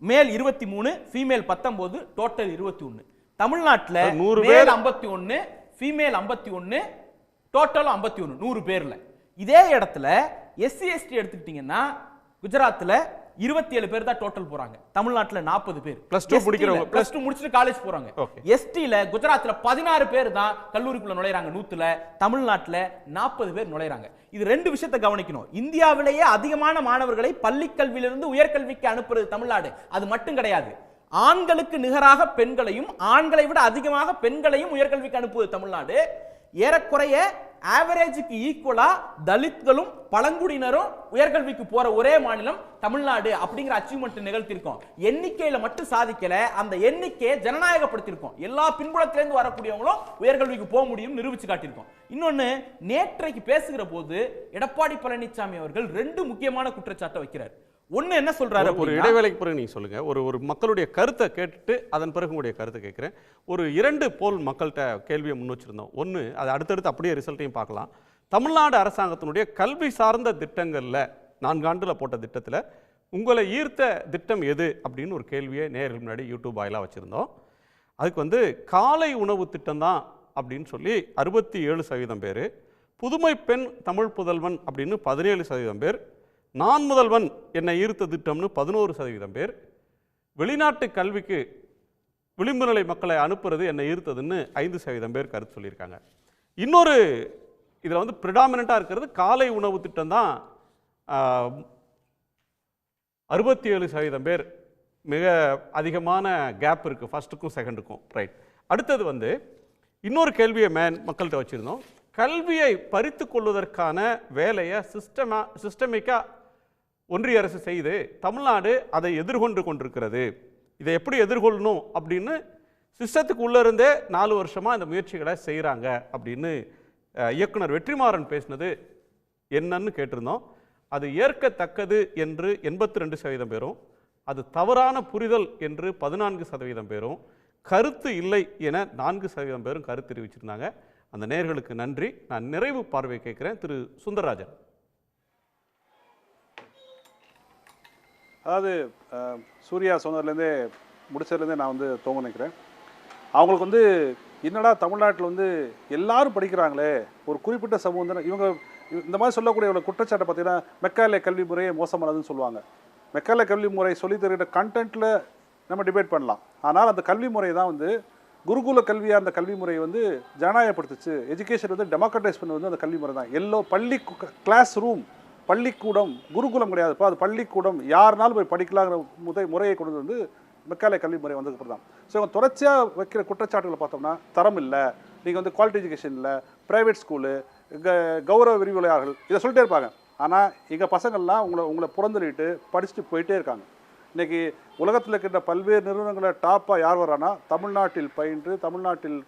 மேல் 23, ஃபீமேல் 19, டோட்டல் 21. தமிழ்நாட்டில் 100 மேல் 51, ஃபீமேல் 51, டோட்டல் 51, 100 பேர்ல. இதே இடத்துல எஸ்சி எஸ்டி எடுத்துக்கிட்டீங்கன்னா குஜராத்தில் 27 பேர் தான் டோட்டல் போறாங்க, தமிழ்நாட்டில் 40 பேர். +2 முடிக்கிறவங்க, +2 முடிச்சுட்டு காலேஜ் போறாங்க. எஸ்டில குஜராத்ல 16 பேர் தான் கல்லூரிக்குள்ள நுழைறாங்க 100ல, தமிழ்நாட்டில் 40 பேர் நுழைறாங்க. இது ரெண்டு விஷயத்தை கவனிக்கணும். இந்தியாவிலேயே அதிகமான மாணவர்களை பள்ளி கல்வியிலிருந்து உயர்கல்விக்கு அனுப்புறது தமிழ்நாடு. அது மட்டும் கிடையாது, ஆண்களுக்கு நிகராக பெண்களையும் ஆண்களை விட அதிகமாக பெண்களையும் உயர்கல்விக்கு அனுப்புவது தமிழ்நாடு. ஏறக்குறைய ஆவரேஜுக்கு ஈக்குவலா தலித்களும் பழங்குடியினரும் உயர்கல்விக்கு போற ஒரே மாநிலம் தமிழ்நாடு அப்படிங்கிற அச்சீவ்மெண்ட் நிகழ்த்திருக்கோம். எண்ணிக்கையில மட்டும் சாதிக்கல, அந்த எண்ணிக்கையை ஜனநாயகப்படுத்திருக்கோம். எல்லா பின்புலத்திலிருந்து வரக்கூடியவங்களும் உயர்கல்விக்கு போக முடியும் நிரூபிச்சு காட்டியிருக்கோம். இன்னொன்னு, நேற்றைக்கு பேசுகிற போது எடப்பாடி பழனிசாமி அவர்கள் 2 முக்கியமான குற்றச்சாட்டை வைக்கிறார். ஒன்னு என்ன சொல்றாரு, ஒரு இடைவேளைக்கு பிறகு நீங்க சொல்லுங்க. ஒரு மக்களுடைய கருத்தை கேட்டுட்டு அதன் பிறகு உங்களுடைய கருத்தை கேட்கிறேன். ஒரு 2 போல் மக்கள்கிட்ட கேள்வியை முன் வச்சிருந்தோம். ஒன்று, அது அடுத்தடுத்து அப்படியே ரிசல்ட்டையும் பார்க்கலாம். தமிழ்நாடு அரசாங்கத்தினுடைய கல்வி சார்ந்த திட்டங்களில் 4 ஆண்டுல போட்ட திட்டத்தில் உங்களை ஈர்த்த திட்டம் எது அப்படின்னு ஒரு கேள்வியை நேயர்கள் முன்னாடி யூடியூப் வாயிலாக வச்சுருந்தோம். அதுக்கு காலை உணவு திட்டம் தான் அப்படின்னு சொல்லி 67% பேர், புதுமை பெண் தமிழ் புதல்வன் அப்படின்னு 17% பேர், நான் முதல்வன் என்னை ஈர்த்த திட்டம்னு 11% பேர், வெளிநாட்டு கல்விக்கு விளிம்பு நிலை மக்களை அனுப்புறது என்னை ஈர்த்ததுன்னு 5% பேர் கருத்து சொல்லியிருக்காங்க. இன்னொரு இதில் ப்ரிடாமினண்ட்டாக இருக்கிறது காலை உணவு திட்டம் தான். 67% பேர், மிக அதிகமான கேப் இருக்குது ஃபர்ஸ்ட்டுக்கும் செகண்டுக்கும். ரைட். அடுத்தது இன்னொரு கேள்வியை மக்கள்கிட்ட வச்சுருந்தோம். கல்வியை பறித்து கொள்வதற்கான வேலையை சிஸ்டமிக்காக ஒன்றிய அரசு செய்து தமிழ்நாடு அதை எதிர்கொண்டு கொண்டிருக்கிறது. இதை எப்படி எதிர்கொள்ளணும் அப்படின்னு சிஸ்டத்துக்கு உள்ளே இருந்தே 4 வருஷமாக இந்த முயற்சிகளை செய்கிறாங்க அப்படின்னு இயக்குனர் வெற்றிமாறன் பேசினது என்னன்னு கேட்டிருந்தோம். அது ஏற்கத்தக்கது என்று 82% பேரும், அது தவறான புரிதல் என்று 14% பேரும், கருத்து இல்லை என 4% பேரும் கருத்து தெரிவிச்சிருந்தாங்க. அந்த நேயர்களுக்கு நன்றி. நான் நிறைவு பார்வை கேட்கிறேன். திரு சுந்தரராஜன். அதாவது சூர்யா சொன்னதுலேருந்தே முடிச்சதுலேருந்தே நான் துவங்க நினைக்கிறேன். அவங்களுக்கு என்னடா தமிழ்நாட்டில் எல்லாரும் படிக்கிறாங்களே, ஒரு குறிப்பிட்ட சமூகம் தானே இவங்க இந்த மாதிரி சொல்லக்கூடிய ஒரு குற்றச்சாட்டை பார்த்தீங்கன்னா மெக்காலே கல்வி முறையே மோசமானதுன்னு சொல்லுவாங்க. மெக்காலே கல்வி முறை சொல்லி தருகிற கண்டென்ட்டில் நம்ம டிபேட் பண்ணலாம். ஆனால் அந்த கல்வி முறை தான் குருகுல கல்வியாக அந்த கல்வி முறையை ஜனநாயகப்படுத்துச்சு. எஜுகேஷன் டெமோக்ரட்டைஸ் பண்ணது அந்த கல்வி முறை தான். பள்ளி கிளாஸ் ரூம், பள்ளிக்கூடம், குருகுலம் கிடையாதுப்பா, அது பள்ளிக்கூடம், யாருனாலும் போய் படிக்கலாங்கிற முறையை கொண்டு மெக்காலே கல்வி முறை வந்ததுக்கு தான். ஸோ இவங்க தொடர்ச்சியாக வைக்கிற குற்றச்சாட்டுகளை பார்த்தோம்னா தரம் இல்லை, நீங்கள் குவாலிட்டி எஜுகேஷன் இல்லை, ப்ரைவேட் ஸ்கூலு, கௌரவ விரிவுரையாளர்கள், இதை சொல்லிட்டே இருப்பாங்க. ஆனால் எங்கள் பசங்கள்லாம் உங்களை புறந்தள்ளிட்டு படிச்சுட்டு போயிட்டே இருக்காங்க. இன்றைக்கி உலகத்தில் இருக்கின்ற பல்வேறு நிறுவனங்களை டாப்பாக யார் வர்றான்னா தமிழ்நாட்டில் பயின்று தமிழ்நாட்டில்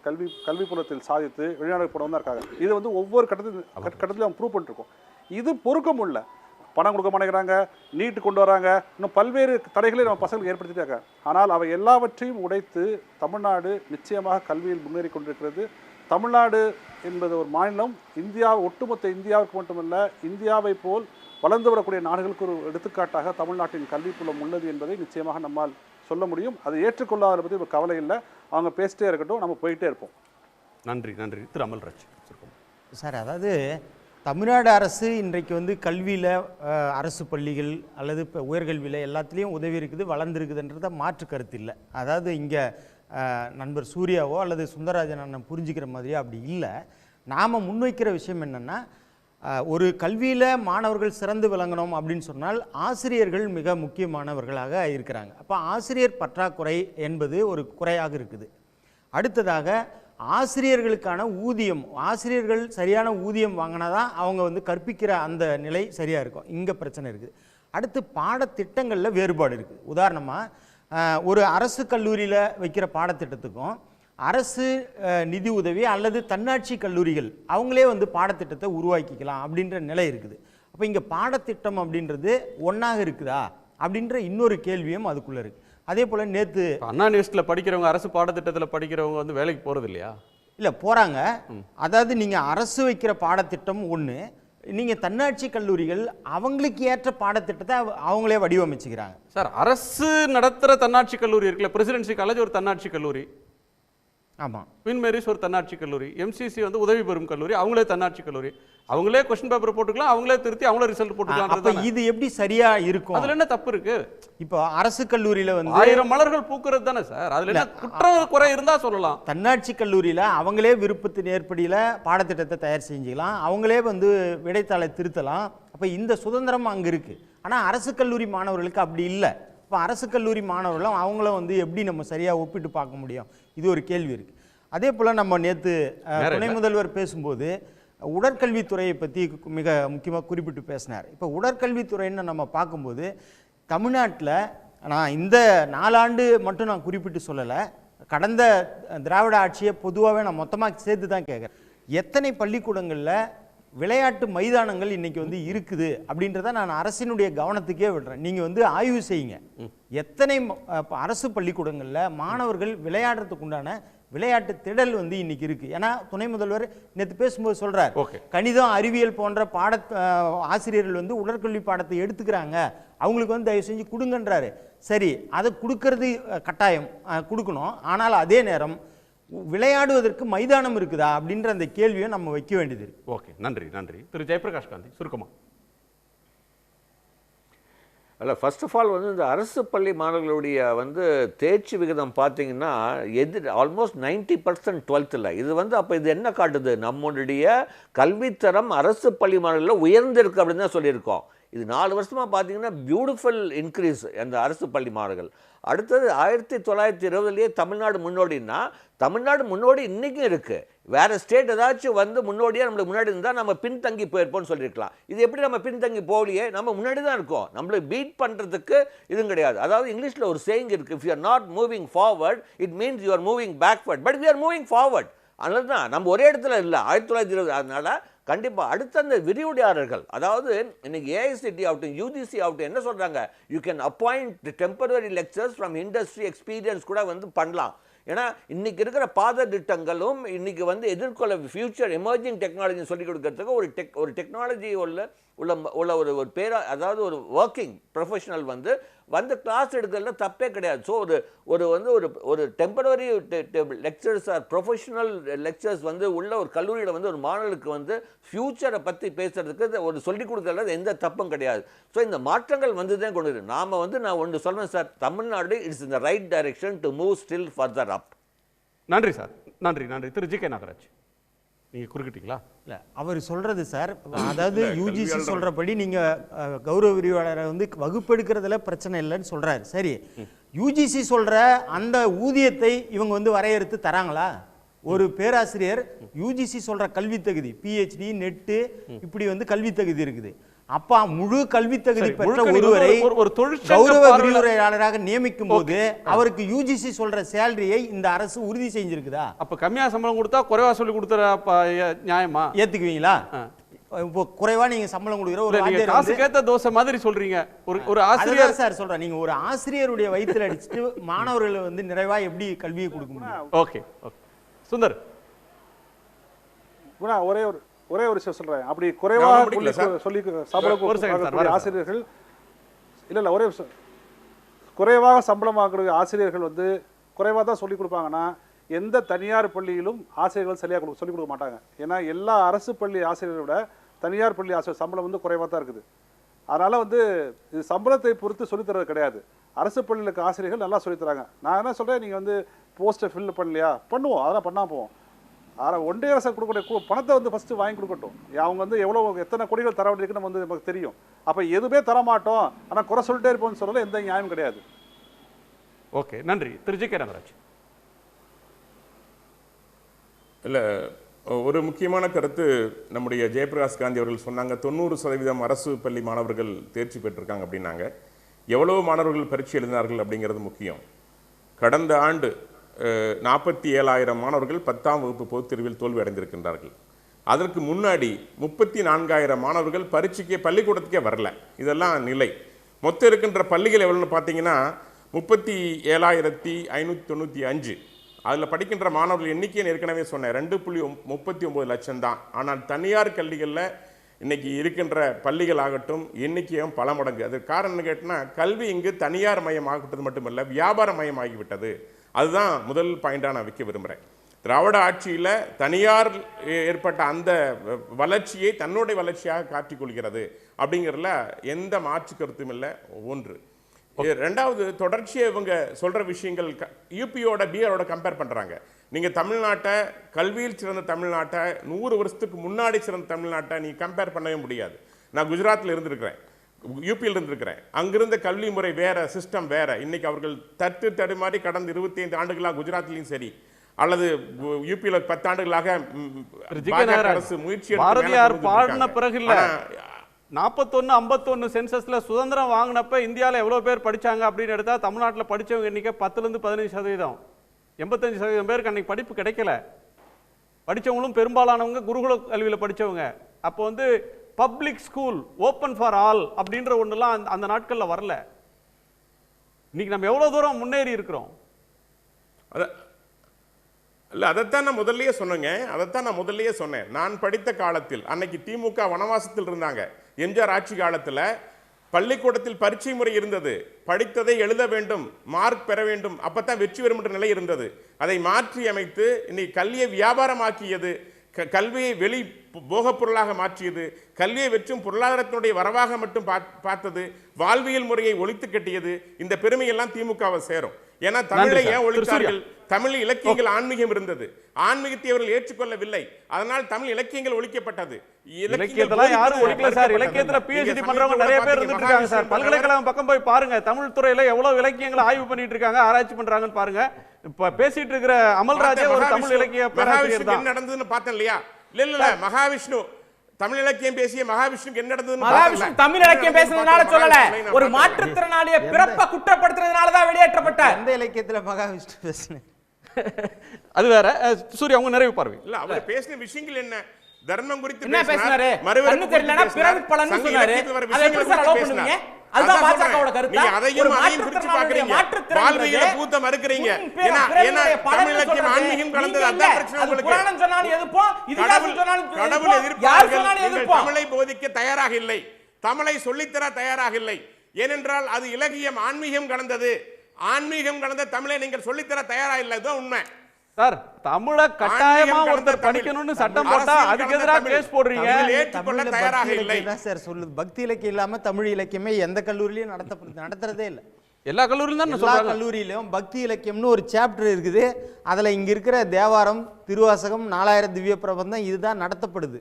கல்விப்புலத்தில் சாதித்து வெளிநாடு போனவங்க தான் இருக்காங்க. இது ஒவ்வொரு கட்டத்திலையும் அவங்க ப்ரூவ் பண்ணிருக்கோம். இது பொறுக்க முடியல, பணம் கொடுக்க மாட்டேங்கிறாங்க, நீட்டு கொண்டு வராங்க, இன்னும் பல்வேறு தடைகளை நம்ம பசங்களுக்கு ஏற்படுத்திட்டே இருக்காங்க. ஆனால் அவை எல்லாவற்றையும் உடைத்து தமிழ்நாடு நிச்சயமாக கல்வியில் முன்னேறி கொண்டிருக்கிறது. தமிழ்நாடு என்பது ஒரு மாநிலம் ஒட்டுமொத்த இந்தியாவுக்கு மட்டுமல்ல, இந்தியாவை போல் வளர்ந்து வரக்கூடிய நாடுகளுக்கு ஒரு எடுத்துக்காட்டாக தமிழ்நாட்டின் கல்விப்புலம் உள்ளது என்பதை நிச்சயமாக நம்மால் சொல்ல முடியும். அதை ஏற்றுக்கொள்ளாத பற்றி இப்போ கவலை இல்லை, அவங்க பேசிட்டே இருக்கட்டும், நம்ம போயிட்டே இருப்போம். நன்றி. நன்றி. திரு அமல்ராஜ் சார், அதாவது தமிழ்நாடு அரசு இன்றைக்கு கல்வியில் அரசு பள்ளிகள் அல்லது இப்போ உயர்கல்வியில் எல்லாத்துலேயும் உதவி இருக்குது, வளர்ந்துருக்குதுன்றத மாற்று கருத்து இல்லை. அதாவது இங்கே நண்பர் சூர்யாவோ அல்லது சுந்தரராஜன் அண்ணன் புரிஞ்சுக்கிற மாதிரியோ அப்படி இல்லை. நாம் முன்வைக்கிற விஷயம் என்னென்னா, ஒரு கல்வியில் மாணவர்கள் சிறந்து விளங்கணும் அப்படின்னு சொன்னால் ஆசிரியர்கள் மிக முக்கியமானவர்களாக இருக்கிறாங்க. அப்போ ஆசிரியர் பற்றாக்குறை என்பது ஒரு குறையாக இருக்குது. அடுத்ததாக ஆசிரியர்களுக்கான ஊதியம், ஆசிரியர்கள் சரியான ஊதியம் வாங்கினா தான் அவங்க கற்பிக்கிற அந்த நிலை சரியாக இருக்கும். இங்கே பிரச்சனை இருக்குது. அடுத்து பாடத்திட்டங்களில் வேறுபாடு இருக்குது. உதாரணமாக ஒரு அரசு கல்லூரியில் வைக்கிற பாடத்திட்டத்துக்கும் அரசு நிதி உதவி அல்லது தன்னாட்சி கல்லூரிகள் அவங்களே பாடத்திட்டத்தை உருவாக்கிக்கலாம் அப்படின்ற நிலை இருக்குது. அப்போ இங்கே பாடத்திட்டம் அப்படின்றது ஒன்றாக இருக்குதா அப்படின்ற இன்னொரு கேள்வியும் அதுக்குள்ளே இருக்குது. அதே போல் நேற்று அண்ணா யூனிவர்சிட்டியில் படிக்கிறவங்க, அரசு பாடத்திட்டத்தில் படிக்கிறவங்க வந்து வேலைக்கு போகிறது இல்லையா? இல்லை, போகிறாங்க. அதாவது நீங்கள் அரசு வைக்கிற பாடத்திட்டம் ஒன்று, நீங்கள் தன்னாட்சி கல்லூரிகள் அவங்களுக்கு ஏற்ற பாடத்திட்டத்தை அவங்களே வடிவமைச்சுக்கிறாங்க. சார், அரசு நடத்துகிற தன்னாட்சி கல்லூரி இருக்குல்ல, பிரசிடென்சி காலேஜ் ஒரு தன்னாட்சி கல்லூரி, ஆமாம், குயின் மேரிஸ் ஒரு தன்னாட்சி கல்லூரி, எம்சிசி வந்து உதவி பெறும் கல்லூரி, அவங்களே தன்னாட்சி கல்லூரி, அவங்களே கொஸ்டின் பேப்பர் போட்டுக்கலாம், அவங்களே திருத்தி அவங்களே ரிசல்ட் போட்டுக்கலாம். அப்போ இது எப்படி சரியா இருக்கும்? அதில் என்ன தப்பு இருக்கு? இப்போ அரசு கல்லூரியில் வந்து 1000 மலர்கள் பூக்கிறது தானே சார், அதில் என்ன குற்றம் குறை இருந்தால் சொல்லலாம். தன்னாட்சி கல்லூரியில் அவங்களே விருப்பத்தின் ஏற்படியில் பாடத்திட்டத்தை தயார் செஞ்சுக்கலாம், அவங்களே வந்து விடைத்தாளை திருத்தலாம். அப்போ இந்த சுதந்திரம் அங்கே இருக்குது. ஆனால் அரசு கல்லூரி மாணவர்களுக்கு அப்படி இல்லை. இப்போ அரசு கல்லூரி மாணவர்களும் அவங்கள வந்து எப்படி நம்ம சரியாக ஒப்பிட்டு பார்க்க முடியும்? இது ஒரு கேள்வி இருக்குது. அதே போல் நம்ம நேற்று துணை முதல்வர் பேசும்போது உடற்கல்வித்துறையை பற்றி மிக முக்கியமாக குறிப்பிட்டு பேசினார். இப்போ உடற்கல்வித்துறைன்னு நம்ம பார்க்கும்போது தமிழ்நாட்டில், நான் இந்த 4 ஆண்டு மட்டும் நான் குறிப்பிட்டு சொல்லலை, கடந்த திராவிட ஆட்சியை பொதுவாகவே நான் மொத்தமாக சேர்த்து தான் கேட்குறேன். எத்தனை பள்ளிக்கூடங்களில் விளையாட்டு மைதானங்கள் இன்னைக்கு வந்து இருக்குது அப்படின்றத நான் அரசினுடைய கவனத்துக்கே விடுறேன். நீங்கள் வந்து ஆய்வு செய்யுங்க. எத்தனை அரசு பள்ளிக்கூடங்களில் மாணவர்கள் விளையாடுறதுக்கு உண்டான விளையாட்டு திடல் வந்து இன்னைக்கு இருக்கு. ஏன்னா துணை முதல்வர் நேற்று பேசும்போது சொல்றார், கணிதம் அறிவியல் போன்ற ஆசிரியர்கள் வந்து உடற்கல்வி பாடத்தை எடுத்துக்கிறாங்க, அவங்களுக்கு வந்து தயவு செஞ்சு கொடுங்கன்றாரு. சரி, அதை கொடுக்கறது கட்டாயம் கொடுக்கணும். ஆனால் அதே நேரம் விளையாடுவதற்கு மைதானம் இருக்குதா அப்படின்ற அந்த கேள்வியை நம்ம வைக்க வேண்டியது இருக்கு. ஓகே, நன்றி நன்றி. திரு ஜெயபிரகாஷ் காந்தி, சுருக்கமா. அல்ல, ஃபர்ஸ்ட் ஆஃப் ஆல் வந்து இந்த அரசு பள்ளி மாணவர்களுடைய வந்து தேர்ச்சி விகிதம் பார்த்தீங்கன்னா ஆல்மோஸ்ட் 90% 12th. இது வந்து அப்போ இது என்ன காட்டுது? நம்மளுடைய கல்வித்தரம் அரசு பள்ளி மாணவர்களில் உயர்ந்திருக்கு அப்படின்னு தான் சொல்லியிருக்கோம். இது 4 வருஷமாக பார்த்தீங்கன்னா பியூட்டிஃபுல் இன்க்ரீஸ் அந்த அரசு பள்ளி மாணவர்கள். அடுத்தது 1920 தமிழ்நாடு முன்னோடினா, தமிழ்நாடு முன்னோடி இன்றைக்கும் இருக்குது. வேறு ஸ்டேட் ஏதாச்சும் வந்து முன்னோடியாக நம்மளுக்கு முன்னாடி இருந்தால் நம்ம பின்தங்கி போயிருப்போம்னு சொல்லியிருக்கலாம். இது எப்படி நம்ம பின்தங்கி போகலையே, நம்ம முன்னாடி தான் இருக்கோம். நம்மளை பீட் பண்ணுறதுக்கு இதுவும் கிடையாது. அதாவது இங்கிலீஷில் ஒரு சேயிங் இருக்குது, if you are not moving forward it means you are moving backward, but we are moving forward. அதனால தான் நம்ம ஒரே இடத்துல இல்லை 1920. அதனால் கண்டிப்பாக அடுத்த அந்த விரிவுரையாளர்கள், அதாவது இன்னைக்கு ஏஐசிடி ஆகட்டும் யூஜிசி ஆகட்டும் என்ன சொல்கிறாங்க, you can appoint temporary lecturers from industry experience கூட வந்து பண்ணலாம். ஏன்னா இன்றைக்கி இருக்கிற பாடத்திட்டங்களும் இன்றைக்கி வந்து எதிர்கொள்ள ஃபியூச்சர் எமர்ஜிங் டெக்னாலஜி சொல்லிக் கொடுக்கறதுக்கு ஒரு டெக்னாலஜி உள்ள ஒரு பேரா, அதாவது ஒரு ஒர்க்கிங் ப்ரொஃபஷனல் வந்து கிளாஸ் எடுக்கிறதுல தப்பே கிடையாது. ஸோ ஒரு temporary lecturers or professional lecturers வந்து உள்ள ஒரு கல்லூரியில் வந்து ஒரு மாணவர்களுக்கு வந்து ஃபியூச்சரை பற்றி பேசுறதுக்கு ஒரு சொல்லிக் கொடுக்கறதுல எந்த தப்பும் கிடையாது. ஸோ இந்த மாற்றங்கள் வந்து தான் கொண்டு வரும். நாம் வந்து நான் ஒன்று சொல்கிறேன் sir, Tamil Nadu it's in the right direction to move still further அப். நன்றி சார், நன்றி நன்றி. திரு ஜி கே நாகராஜ், நீங்கள் குறுக்கிட்டீங்களா? இல்லை, அவர் சொல்கிறது சார், அதாவது யூஜிசி சொல்கிறபடி நீங்கள் கௌரவ விரிவாளரை வந்து வகுப்பெடுக்கிறதுல பிரச்சனை இல்லைன்னு சொல்கிறாரு. சரி, யூஜிசி சொல்கிற அந்த ஊதியத்தை இவங்க வந்து வரையறுத்து தராங்களா? ஒரு பேராசிரியர் யூஜிசி சொல்கிற கல்வி தகுதி பிஹெச்டி நெட்டு இப்படி வந்து கல்வி தகுதி இருக்குது. அப்பா முழு கல்வி தகுதி பெற்ற ஒருவரை கௌரவ விரிவுரையாளராக நியமிக்கும் போது அவருக்கு யூஜிசி சொல்ற சேலரியை இந்த அரசு உறுதி செஞ்சிருக்குதா? அப்ப கம்மியா சம்பளம் கொடுத்தா குறைவா சொல்லி கொடுத்தா நியாயமா? ஏத்துக்குவீங்களா? இப்போ குறைவா நீங்க சம்பளம் கொடுக்குற ஒரு ஆசிரியர் காசுக்கேத்த தோசை மாதிரி சொல்றீங்க. ஒரு ஆசிரியர் சார் சொல்றேன், நீங்க ஒரு ஆசிரியருடைய வயித்துல அடிச்சுட்டு மாணவர்களை வந்து நிறைவா எப்படி கல்வியை கொடுக்க முடியும்? Okay okay. சுந்தர், ஒரே ஒரு விஷயம் சொல்றேன். அப்படி குறைவாக சொல்லி சம்பளம் ஆசிரியர்கள் இல்ல ஒரே விஷயம், குறைவாக சம்பளம் வாங்குற ஆசிரியர்கள் வந்து குறைவாக தான் சொல்லிக் கொடுப்பாங்கன்னா எந்த தனியார் பள்ளியிலும் ஆசிரியர்கள் சரியாக சொல்லிக் கொடுக்க மாட்டாங்க. ஏன்னா எல்லா அரசு பள்ளி ஆசிரியரை விட தனியார் பள்ளி ஆசிரியர் சம்பளம் வந்து குறைவாக தான் இருக்குது. அதனால் வந்து இது சம்பளத்தை பொறுத்து சொல்லித்தரது கிடையாது. அரசு பள்ளியில் இருக்க ஆசிரியர்கள் நல்லா சொல்லித்தராங்க. நான் என்ன சொல்கிறேன், நீங்கள் வந்து போஸ்ட்டை ஃபில் பண்ணலையா, பண்ணுவோம், அதெல்லாம் பண்ணால் போவோம். ஆனால் ஒன்றிய அரசு கொடுக்கக்கூடிய பணத்தை வந்து ஃபஸ்ட்டு வாங்கி கொடுக்கட்டும். அவங்க வந்து எத்தனை கோடிகள் தர வேண்டியிருக்குன்னு நம்ம வந்து நமக்கு தெரியும். அப்போ எதுவுமே தரமாட்டோம் ஆனால் குறை சொல்லிட்டே இருப்போம்னு சொல்கிறதுல எந்த நியாயம் கிடையாது. ஓகே, நன்றி. திரு ஜி கே நாகராஜ். இல்லை, ஒரு முக்கியமான கருத்து நம்முடைய ஜெயபிரகாஷ் காந்தி அவர்கள் சொன்னாங்க. 90% அரசு பள்ளி மாணவர்கள் தேர்ச்சி பெற்றிருக்காங்க அப்படின்னாங்க. எவ்வளோ மாணவர்கள் பரீட்சை எழுதினார்கள் அப்படிங்கிறது முக்கியம். கடந்த ஆண்டு 47,000 மாணவர்கள் 10ஆம் வகுப்பு பொதுத் தேர்வில் தோல்வி அடைந்திருக்கின்றார்கள். அதற்கு முன்னாடி 34,000 மாணவர்கள் பரீட்சைக்கே பள்ளிக்கூடத்துக்கே வரல. இதெல்லாம் நிலை. மொத்தம் இருக்கின்ற பள்ளிகள் எவ்வளோன்னு பார்த்தீங்கன்னா 37,595. அதில் படிக்கின்ற மாணவர்கள் எண்ணிக்கையை ஏற்கனவே சொன்னேன், 2.39 லட்சம் தான். ஆனால் தனியார் கல்விகளில் இன்னைக்கு இருக்கின்ற பள்ளிகள் ஆகட்டும் எண்ணிக்கையும் பல மடங்கு. அதுக்கு காரணம் கேட்டினா கல்வி இங்கு தனியார் மயம் ஆகிவிட்டது மட்டுமல்ல, வியாபார மயம் ஆகிவிட்டது. அதுதான் முதல் பாயிண்டாக நான் வைக்க விரும்புகிறேன். திராவிட ஆட்சியில் தனியார் ஏற்பட்ட அந்த வளர்ச்சியை தன்னுடைய வளர்ச்சியாக காட்டிக்கொள்கிறது அப்படிங்கிறதுல எந்த மாற்று கருத்தும் இல்லை. ஒன்று. ரெண்டாவது, தொடர்ச்சியாக இவங்க சொல்கிற விஷயங்கள் யூபியோட பீகாரோட கம்பேர் பண்ணுறாங்க. நீங்கள் தமிழ்நாட்டை, கல்வியில் சிறந்த தமிழ்நாட்டை, 100 வருஷத்துக்கு முன்னாடி சிறந்த தமிழ்நாட்டை நீங்கள் கம்பேர் பண்ணவே முடியாது. நான் குஜராத்தில் இருந்திருக்கிறேன், யூபியில் இருந்திருக்கிறேன். அங்கிருந்த கல்வி முறை வேற, சிஸ்டம் வேற. இன்னைக்கு அவர்கள் தடுமாறி கடந்த 25 ஆண்டுகளாக குஜராத்லையும் சரி அல்லது யூபியில் 10 ஆண்டுகளாக அரசு முயற்சி பாரதியார் பாடின பிறகு இல்ல 41-51 சென்சஸ்ல சுதந்திரம் வாங்கினப்ப இந்தியாவில் எவ்வளவு பேர் படிச்சாங்க அப்படின்னு எடுத்தா தமிழ்நாட்டில் படிச்சவங்க எண்ணிக்கை 10-15%. 85% பேருக்கு அன்னைக்கு படிப்பு கிடைக்கல. படிச்சவங்களும் பெரும்பாலானவங்க குருகுல கல்வியில் படிச்சவங்க. அப்போ வந்து public school open for all அப்படின்ற ஒன்றுலாம் அந்த நாட்களில் வரல. இன்னைக்கு நம்ம எவ்வளவு தூரம் முன்னேறி இருக்கிறோம். இல்லை, அதைத்தான் நான் முதல்லயே சொன்னேன். நான் படித்த காலத்தில் அன்னைக்கு திமுக வனவாசத்தில் இருந்தாங்க. எம்ஜிஆர் ஆட்சி காலத்தில் பள்ளிக்கூடத்தில் பரீட்சை முறை இருந்தது. படித்ததை எழுத வேண்டும், மார்க் பெற வேண்டும், அப்பதான் வெற்றி பெறும் என்ற நிலை இருந்தது. அதை மாற்றி அமைத்து இன்னைக்கு கல்வியை வியாபாரமாக்கியது, கல்வியை வெளி போகப் பொருளாக மாற்றியது, கல்வியை வெற்றும் பொருளாதாரத்தினுடைய வரவாக மட்டும் பார்த்தது, வாழ்வியல் முறையை ஒழித்து கட்டியது. இந்த பெருமையெல்லாம் திமுகவை சேரும். ஏன்னா தமிழை ஏன் ஒழித்தார்கள்? தமிழ் இலக்கியங்கள் ஆன்மீகம் இருந்தது, ஆன்மீகத்தை அவர்கள் ஏற்றுக்கொள்ளவில்லை, அதனால் தமிழ் இலக்கியங்கள் ஒழிக்கப்பட்டது. யாரும் ஒழிக்கல சார். இலக்கியத்துல PhD பண்றவங்க நிறைய பேர் இருந்துட்டு இருக்காங்க சார். பல்கலைக்கழகம் பக்கம் போய் பாருங்க, தமிழ் துறையில எவ்வளவு இலக்கியங்களை ஆய்வு பண்ணிட்டு இருக்காங்க, ஆராய்ச்சி பண்றாங்கன்னு பாருங்க. இப்ப பேசிட்டு இருக்கிற அமல்ராஜே ஒரு தமிழ் இலக்கிய பேராசிரியர் தான். என்ன நடந்ததுன்னு பார்த்தேன் இல்லையா? இல்ல மகாவிஷ்ணு தமிழ் இலக்கியம் பேசிய மகாவிஷ்ணுக்கு என்ன நடந்தது? மகாவிஷ்ணு தமிழ் இலக்கியம் பேசுனதுனால சொல்லல, ஒரு மாற்றுத்திறனாளியை பிறப்ப குற்றப்படுத்துறதுனால தான் வெளியேற்றப்பட்டார். எந்த இலக்கியத்துல மகாவிஷ்ணு பேசுனேன்? அது வேற. சூர்யா, அவங்க நிறைவு பார்வை. இல்ல, அவர் பேசின விஷயங்கள் என்ன? தர்மம் குறித்து என்ன பேசினாரு? கண்ணு தெரியலனா பிறகு பலன் சொன்னாரு. அதை எப்படி சார் அலோவ் பண்ணுவீங்க? அதுதான் பாஜகவோட கருத்து. ஒரு மாற்றுத்திறனாளியை வாழ்வியலை பூத்த மறுக்கிறீங்க. ஏன்னா தமிழ் இலக்கியம் ஆன்மீகம் கலந்தது. அதான் பிரச்சனை உங்களுக்கு. புராணம் சொன்னாலும் எதிர்ப்போம், இதிகாசம் சொன்னாலும் கடவுள் எதிர்ப்பார்கள். தமிழை போதிக்க தயாராக இல்லை, தமிழை சொல்லித்தர தயாராக இல்லை. ஏனென்றால் அது இலக்கியம் ஆன்மீகம் கலந்தது. ஆன்மீகம் கலந்த தமிழை நீங்கள் சொல்லித்தர தயாரா இல்லை. இதுதான் உண்மை சார். தமிழ கட்டாயமா ஒருத்தர் படிக்கணும்னு சட்டம் போட்டா அதுக்கு எதிராக கேஸ் போடுறீங்க. ஏற்றுக்கொள்ள தயாராக இல்லை சார். சொல்லுது பக்தி இலக்கியம் இல்லாம தமிழ் இலக்கியமே எந்த கல்லூரியிலயும் நடத்துறதே இல்லை. எல்லா கல்லூரியிலும் தான் எல்லா கல்லூரியிலும் பக்தி இலக்கியம்னு ஒரு சாப்டர் இருக்குது. அதுல இங்க இருக்கிற தேவாரம், திருவாசகம், 4000 திவ்ய பிரபந்தம் இதுதான் நடத்தப்படுது.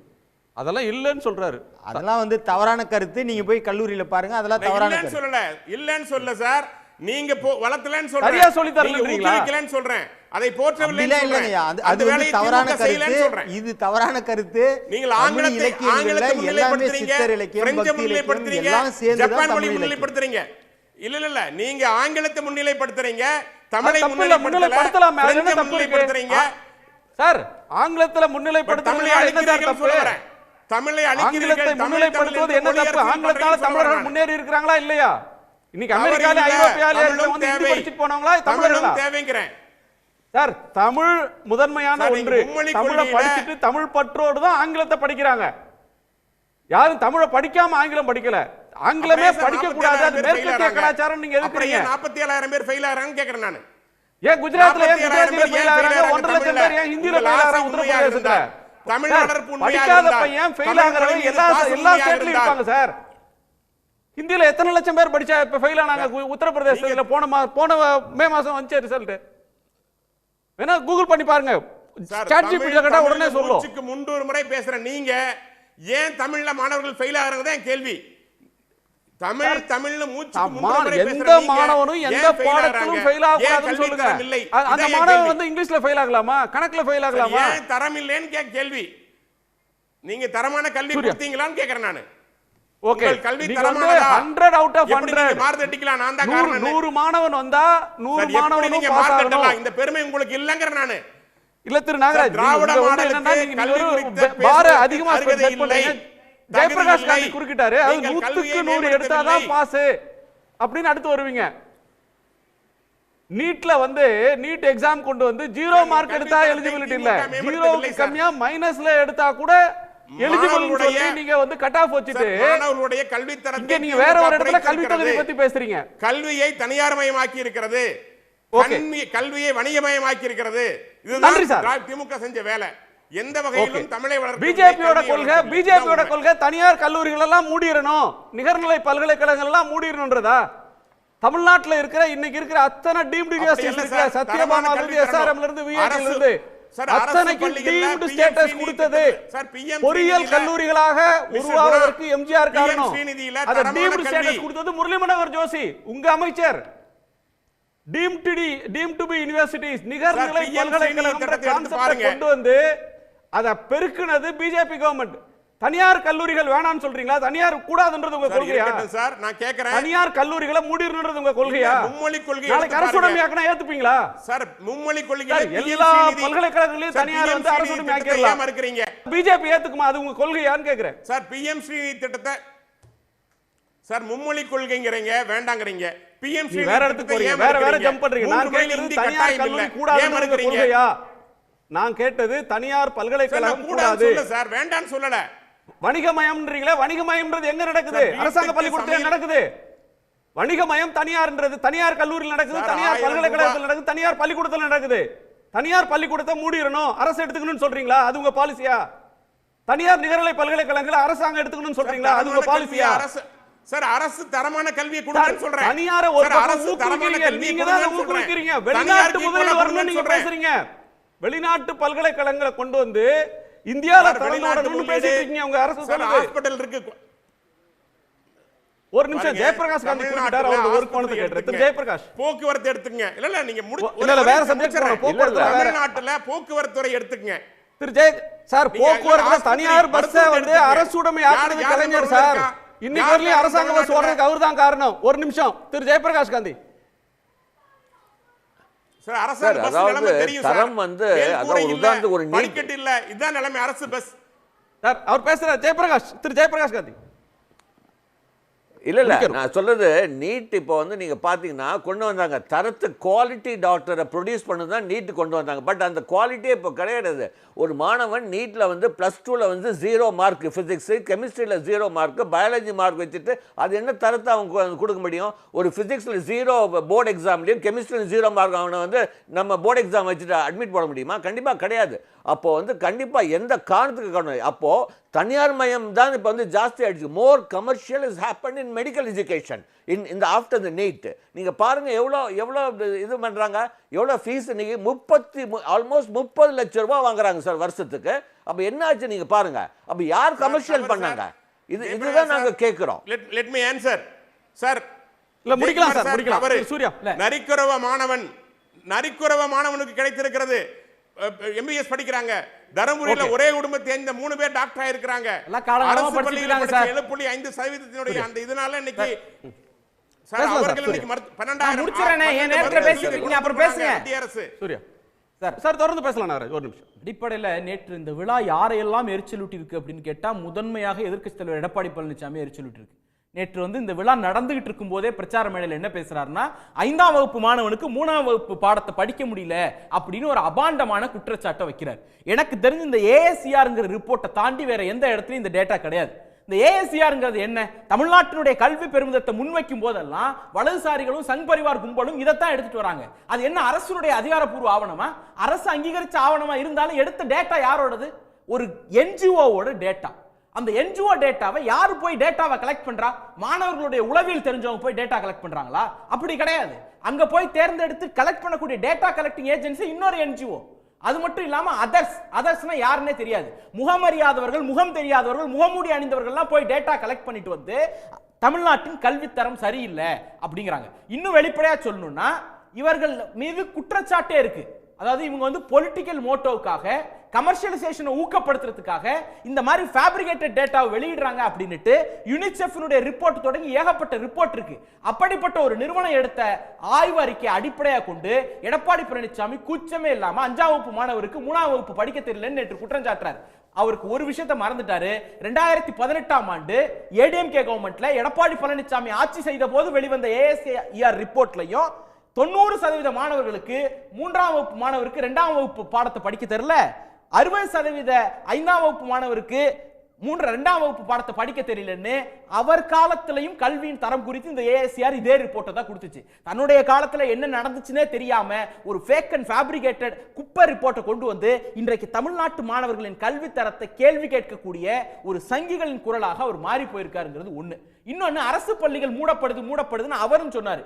அதெல்லாம் இல்லன்னு சொல்றாரு. அதெல்லாம் வந்து தவறான கருத்து. நீங்க போய் கல்லூரியில பாருங்க, அதெல்லாம் தவறான கருத்து. சொல்லல, இல்லன்னு சொல்ல சார். நீங்க வளர்த்தலன்னு சொல்றேன், சரியா சொல்லி தரலன்றீங்களா? சொல்றேன், அதை போற்றவில்லை சொல்றேன். அது வந்து தவறான கருத்து. இது தவறான கருத்து. நீங்கள் ஆங்கிலத்தை முன்னிலைப்படுத்துறீங்க, பிரெஞ்சு முன்னிலைப்படுத்துறீங்க, ஜப்பான் மொழி முன்னிலைப்படுத்துறீங்க. இல்ல நீங்க ஆங்கிலத்தை முன்னிலைப்படுத்துறீங்க, தமிழை முன்னிலைப்படுத்தலாம். முன்னிலைப்படுத்துறீங்க சார். ஆங்கிலத்துல முன்னிலைப்படுத்துறது என்ன தப்பு? தமிழை ஆங்கிலத்தை முன்னிலைப்படுத்துவது என்ன தப்பு? ஆங்கிலத்தால தமிழர்கள் முன்னேறி இருக்கிறாங்களா இல்லையா? இன்னைக்கு அமெரிக்கால, ஐரோப்பியால வந்து ஹிந்தி படிச்சிட்டு போனவங்களா தமிழர்களா? தேவைங்கிறேன் சார். தமிழ் முதன்மையான ஒன்று. தமிழை படிச்சுட்டு தமிழ் பற்றோடு தான் ஆங்கிலத்தை படிக்கிறாங்க. யாரும் தமிழை படிக்காம ஆங்கிலம் படிக்கல. ஆங்கிலமே படிக்க கூடாது, அது மேற்கத்திய கலாச்சாரம். நீங்க எதுக்குறீங்க? 47,000 பேர் ஃபெயில் ஆகறாங்கன்னு கேக்குறேன் நான். ஏன் குஜராத்ல குஜராத்தில ஃபெயில் ஆகறாங்க? 1.5 லட்சம் பேர் ஏன் ஹிந்தில ஃபெயில் ஆகறாங்க? உத்தரப்பிரதேசத்துல தமிழ்நாடு படிக்காத பையன் ஃபெயில் ஆகறவங்க எல்லா ஸ்டேட்லயும் இருப்பாங்க சார். ஹிந்தியில எத்தனை லட்சம் பேர் படிச்சா இப்ப ஃபெயில் ஆனாங்க உத்தரப்பிரதேசத்துல? போன மே மாசம் வந்துச்சு ரிசல்ட். வேணா கூகுள் பண்ணி பாருங்க. சாட் ஜிபிடி கேட்டா உடனே சொல்லும். மூச்சுக்கு முன்னூறு முறை பேசுற நீங்க ஏன் தமிழ்ல மாணவர்கள் ஃபெயில் ஆகறாங்க தான் கேள்வி. தமிழ்ல மூச்சுக்கு முன்னூறு முறை பேசுற எந்த மாணவனும் எந்த பாடத்திலும் ஃபெயில் ஆக கூடாதுன்னு சொல்லுங்க. அந்த மாணவன் வந்து இங்கிலீஷ்ல ஃபெயில் ஆகலாமா, கணக்குல ஃபெயில் ஆகலாமா? ஏன் தரம் இல்லைன்னு கேள்வி. நீங்க தரமான கல்வி கொடுத்தீங்களான்னு கேக்குறேன் நான். ஓகே, கல்வி தரமானதா? 100 அவுட் ஆஃப் 100 மார்க் அடிக்கலாம். நான் தான் காரணம். 100 மாணவன் வந்தா 100 மாணவனும் பாஸ் ஆகணும். இந்த பெருமை உங்களுக்கு இல்லங்கற நானு. இல்ல திரு நாகராஜ், திராவிட நீங்க வந்து மாடலுக்கு என்னன்னா நீங்க கல்வி ஒரு குறித்த பார பேசுவதற்கு அதிகமா அருகதை ஸ்பெண்ட் இல்லை. பண்றீங்க. ஜெயபிரகாஷ் தகுதி காந்தி இல்லை. குறுக்கிட்டாரு, அது நீங்கள் 100க்கு கல்வியை 100 எடுத்தாதான் மேம்படுத்தவில்லை. பாஸ் அப்படின்னு அடுத்து வருவீங்க. நீட்ல வந்து நீட் எக்ஸாம் கொண்டு வந்து 0 மார்க் எடுத்தா எலிஜிபிலிட்டி இல்ல, 0க்கு கம்மியா மைனஸ்ல எடுத்தா கூட எலிஜிபிள் சொல்லி நீங்க வந்து கட் ஆஃப் வச்சிட்டு மாணவர்களுடைய கல்வி தரத்தை நீங்க வேற ஒரு இடத்துல கல்வி தகுதி பத்தி பேசுறீங்க. கல்வியை தனியார்மயமாக்கி இருக்கிறது, கல்வியை வணிகமயமாக்கி இருக்கிறது. நன்றி சார். இதுதான் திமுக செஞ்ச வேலை. எந்த வகையிலும் தமிழை வளர்க்க பிஜேபியோட கொள்கை தனியார் கல்லூரிகள் எல்லாம் மூடிரணும், நிகர்நிலை பல்கலைக்கழகங்கள் எல்லாம் மூடிரணும்ன்றதா? தமிழ்நாட்டில் இருக்கிற இன்னைக்கு இருக்கிற அத்தனை டீம்டு யூனிவர்சிட்டிஸ் இருக்கிற சத்யபாமால இருந்து எஸ்ஆர்எம்ல இருந்து விஐடில இருந்து அத்தனைக்கு டீம்டு ஸ்டேட்டஸ் கொடுத்தது பொறியியல் கல்லூரிகளாக உருவாவதற்கு எம்ஜிஆர் காரணம். அத டீம்டு ஸ்டேட்டஸ் கொடுத்தது முரளி மனோகர் ஜோஷி, உங்க அமைச்சர். டீம்டு பி யூனிவர்சிட்டிஸ் நிகர்நிலை பல்கலைக்கழகம் கொண்டு வந்து அத பெருக்குனது பிஜேபி கவர்மெண்ட். தனியார் கல்லூரிகள் வேணாம்னு சொல்றீங்களா? தனியார் கூடாதுன்றது உங்க கொள்கையா? சார் நான் கேக்குறேன், தனியார் கல்லூரிகளை மூடிரணும்ன்றது உங்க கொள்கையா? மும்மொழி கொள்கை நாளைக்கு அரசுடைமையாக்கினா ஏத்துப்பீங்களா? சார் மும்மொழி கொள்கை எல்லா பல்கலைக்கழகங்களையும் தனியார் வந்து அரசுடைமையாக்கிடலாம் இருக்கிறீங்க. பிஜேபி ஏத்துக்குமா? அது உங்க கொள்கையான்னு கேக்குறேன் சார். பிஎம் ஸ்ரீ திட்டத்தை சார் மும்மொழி கொள்கைங்கறீங்க, வேண்டாங்கறீங்க. பிஎம் ஸ்ரீ வேற இடத்துக்கு போறீங்க, வேற ஜம்ப் பண்றீங்க. நான் கேக்குறது தனியார் கல்லூரி கூடாதுன்றது கொள்கையா? நான் கேட்டது தனியார் பல்கலைக்கழகம் கூடாது சார், வேண்டாம்னு சொல்லல. வணிகமயம்ன்றீங்களே, வணிகமயம்ன்றது எங்க நடக்குது? அரசாங்க பள்ளிக்கூடத்துல நடக்குது. வணிகமயம் தனியார்ன்றது தனியார் கல்லூரியில் நடக்குது, தனியார் பல்கலைக்கழகத்தில் நடக்குது, தனியார் பள்ளிக்கூடத்தில் நடக்குது. தனியார் பள்ளிக்கூடத்தை மூடிரணும், அரசு எடுத்துக்கணும்னு சொல்றீங்களா? அது உங்க பாலிசியா? தனியார் நிகர்நிலை பல்கலைக்கழகங்களை அரசாங்கம் எடுத்துக்கணும்னு சொல்றீங்களா? அது உங்க பாலிசியா? சார் அரசு தரமான கல்வியை கொடுக்கணும்னு சொல்றேன். தனியார ஒரு அரசு தரமான கல்வியை நீங்க தான் ஊக்குவிக்கிறீங்க. வெளிநாட்டு முதலீடு வரணும்னு நீங்க பேசுறீங்க. வெளிநாட்டு பல்கலைக்கழகங்களை கொண்டு வந்து இந்தியால திறந்து விடணும்னு பேசிட்டு இருக்கீங்க. உங்க அரசு சொல்லுது. ஹாஸ்பிடல் இருக்கு. ஒரு நிமிஷம், ஜெயபிரகாஷ் காந்தி குறிப்பிட்டார், அவர் ஒரு கோணத்தை கேட்கிறார். ஜெயபிரகாஷ், போக்குவரத்து எடுத்துங்க. இல்ல நீங்க இல்ல வேற சப்ஜெக்ட் போக்குவரத்து. தமிழ்நாட்டுல போக்குவரத்து துறை எடுத்துங்க. திரு ஜெய சார், போக்குவரத்து தனியார் பஸ் வந்து அரசுடைமை ஆக்குறது கலைஞர் சார். இன்னைக்கு வரலையும் அரசாங்க பஸ் ஓடுறதுக்கு அவர் தான் காரணம். ஒரு நிமிஷம் திரு ஜெயபிரகாஷ் காந்தி. அதாவது தரம் வந்து உதாரணத்துக்கு ஒரு படிக்கட்டு இல்ல, இதுதான் நிலைமை அரசு பஸ். சார் அவர் பேசுறார் ஜெயபிரகாஷ், திரு ஜெயபிரகாஷ் காந்தி. இல்ல நான் சொல்றது நீட் இப்போ வந்து நீங்க பாத்தீங்கன்னா கொண்டு வந்தாங்க, தரத்து குவாலிட்டி டாக்டரை ப்ரொடியூஸ் பண்ணது தான் நீட் கொண்டு வந்தாங்க. பட் அந்த குவாலிட்டியே இப்போ கிடையாது. ஒரு மாணவன் நீட்ல வந்து +2ல வந்து 0 மார்க் பிசிக்ஸ், கெமிஸ்ட்ரியில 0 மார்க், பயாலஜி மார்க் வச்சுட்டு அது என்ன தரத்தை அவங்க கொடுக்க முடியும்? ஒரு பிசிக்ஸ்ல 0 போர்டு எக்ஸாம்லயும் கெமிஸ்ட்ரியில் 0 மார்க் அவனை வந்து நம்ம போர்டு எக்ஸாம் வச்சுட்டு அட்மிட் போட முடியுமா? கண்டிப்பா கிடையாது. அப்போ வந்து கண்டிப்பா எந்த காரணத்துக்கு காரணம்? அப்போ தனியார் மயம் தான் இப்போ வந்து ஜாஸ்தி ஆயிடுச்சு. More commercial is happen in medical education இந்த ஆஃப்டர் த நீட். நீங்க பாருங்க எவ்வளோ இது பண்றாங்க, எவ்வளோ ஃபீஸ் இன்னைக்கு ஆல்மோஸ்ட் 30 லட்சம் ரூபாய் வாங்குறாங்க சார் வருஷத்துக்கு. அப்ப என்ன ஆச்சு நீங்க பாருங்க. அப்ப யார் கமர்ஷியல் பண்ணாங்க? இதுதான் நாங்க கேக்குறோம். Let me answer sir. இல்ல முடிக்கலாம் சார், முடிக்கலாம். சூர்யா, நரிக்குறவ மாணவனுக்கு கிடைத்திருக்கிறது. எம்பிஎஸ் படிக்கிறாங்க. தர்மபுரியில ஒரே குடும்பத்தை சேர்ந்த 3 பேர் டாக்டர் ஆயிருக்காங்க. அரசு பள்ளியில படிச்ச 7.5% அந்த இதனால இன்னைக்கு சார் அவர்கள் இன்னைக்கு 12,000 முடிச்சறனே. ஏன் நேரத்துல பேசிட்டீங்க, அப்புறம் பேசுங்க. சூர்யா சார் தொடர்ந்து பேசலாம். நாகராஜ் ஒரு நிமிஷம். அடிப்படையில் நேற்று இந்த விழா யாரையெல்லாம் எரிச்சலூட்டி இருக்கு அப்படின்னு கேட்டா முதன்மையாக எதிர்க்கட்சி தலைவர் எடப்பாடி பழனிசாமி எரிச்சலூட்டி இருக்கு. நேற்று வந்து இந்த விழா நடந்துகிட்டு இருக்கும் போதே பிரச்சார மேடையில் என்ன பேசுறாருன்னா, 5ஆம் வகுப்பு மாணவனுக்கு 3ஆம் வகுப்பு பாடத்தை படிக்க முடியல அப்படின்னு ஒரு அபாண்டமான குற்றச்சாட்டை வைக்கிறார். எனக்கு தெரிஞ்சு இந்த ஏஎஸ்சிஆர்ங்கிற ரிப்போர்ட்டை தாண்டி வேற எந்த இடத்துலையும் இந்த டேட்டா கிடையாது. இந்த ஏஎஸ்சிஆர்ங்கிறது என்ன? தமிழ்நாட்டினுடைய கல்வி பெருமிதத்தை முன்வைக்கும் போதெல்லாம் வலதுசாரிகளும் சங் பரிவார் கும்பலும் இதைத்தான் எடுத்துட்டு வராங்க. அது என்ன அரசுடைய அதிகாரப்பூர்வ ஆவணமா? அரசு அங்கீகரிச்ச ஆவணமா இருந்தாலும் எடுத்த டேட்டா யாரோடது? ஒரு என்ஜிஓவோட டேட்டா. அந்த என்ஜிஓ டேட்டாவை யாரு போய் டேட்டாவை கலெக்ட் பண்றா? மாணவர்களுடைய உளவியல் தெரிஞ்சவங்க போய் டேட்டா கலெக்ட் பண்றாங்களா? அப்படி கிடையாது. அங்க போய் தேர்ந்தெடுத்து கலெக்ட் பண்ணக்கூடிய டேட்டா கலெக்டிங் ஏஜென்சி இன்னொரு என்ஜிஓ. அது மட்டும் இல்லாம அதர்ஸ்னா யாருன்னே தெரியாது. முகமறியாதவர்கள், முகம் தெரியாதவர்கள், முகமூடி அணிந்தவர்கள்லாம் போய் டேட்டா கலெக்ட் பண்ணிட்டு வந்து தமிழ்நாட்டின் கல்வித்தரம் சரியில்லை அப்படிங்கிறாங்க. இன்னும் வெளிப்படையா சொல்லணும்னா இவர்கள் மீது குற்றச்சாட்டே இருக்கு. அதாவது இவங்க வந்து பொலிட்டிக்கல் மோட்டோவுக்காக கமர்ஷியலைசேஷனை ஊக்கப்படுத்துறதுக்காக இந்த மாதிரி ஃபேப்ரிகேட்டட் டேட்டாவை வெளியிடுறாங்க அப்படின்னுட்டு யுனிசெஃப்னுடைய ரிப்போர்ட் தொடங்கி ஏகப்பட்ட ரிப்போர்ட் இருக்கு. அப்படிப்பட்ட ஒரு நிறுவனம் எடுத்த ஆய்வு அறிக்கை அடிப்படையாக கொண்டு எடப்பாடி பழனிசாமி கூச்சமே இல்லாம 5ஆம் வகுப்பு மாணவருக்கு 3ஆம் வகுப்பு படிக்க தெரியலன்னு நேற்று குற்றம் சாட்டுறாரு. அவருக்கு ஒரு விஷயத்தை மறந்துட்டாரு. 2018ஆம் ஆண்டு ஏடிஎம்கே கவர்மெண்ட்ல எடப்பாடி பழனிசாமி ஆட்சி செய்த போது வெளிவந்த ஏஎஸ்ஏஆர் ரிப்போர்ட்லயும் 90% மாணவர்களுக்கு 3ஆம் வகுப்பு மாணவருக்கு 2ஆம் வகுப்பு பாடத்தை படிக்க தெரியல, 60% 5ஆம் வகுப்பு மாணவருக்கு 2ஆம் வகுப்பு பாடத்தை படிக்க தெரியலன்னு அவர் காலத்திலையும் கல்வியின் தரம் குறித்து இந்த ஏஎஸ்ஆர் இதே ரிப்போர்ட்டை தான் கொடுத்துச்சு. தன்னுடைய காலத்துல என்ன நடந்துச்சுன்னே தெரியாம ஒரு ஃபேக் அண்ட் ஃபேப்ரிகேட்டட் குப்பை ரிப்போர்ட்டை கொண்டு வந்து இன்றைக்கு தமிழ்நாட்டு மாணவர்களின் கல்வி தரத்தை கேள்வி கேட்கக்கூடிய ஒரு சங்கிகளின் குரலாக அவர் மாறி போயிருக்காருங்கிறது ஒண்ணு. இன்னொன்னு, அரசு பள்ளிகள் மூடப்படுதுன்னு அவரும் சொன்னார்,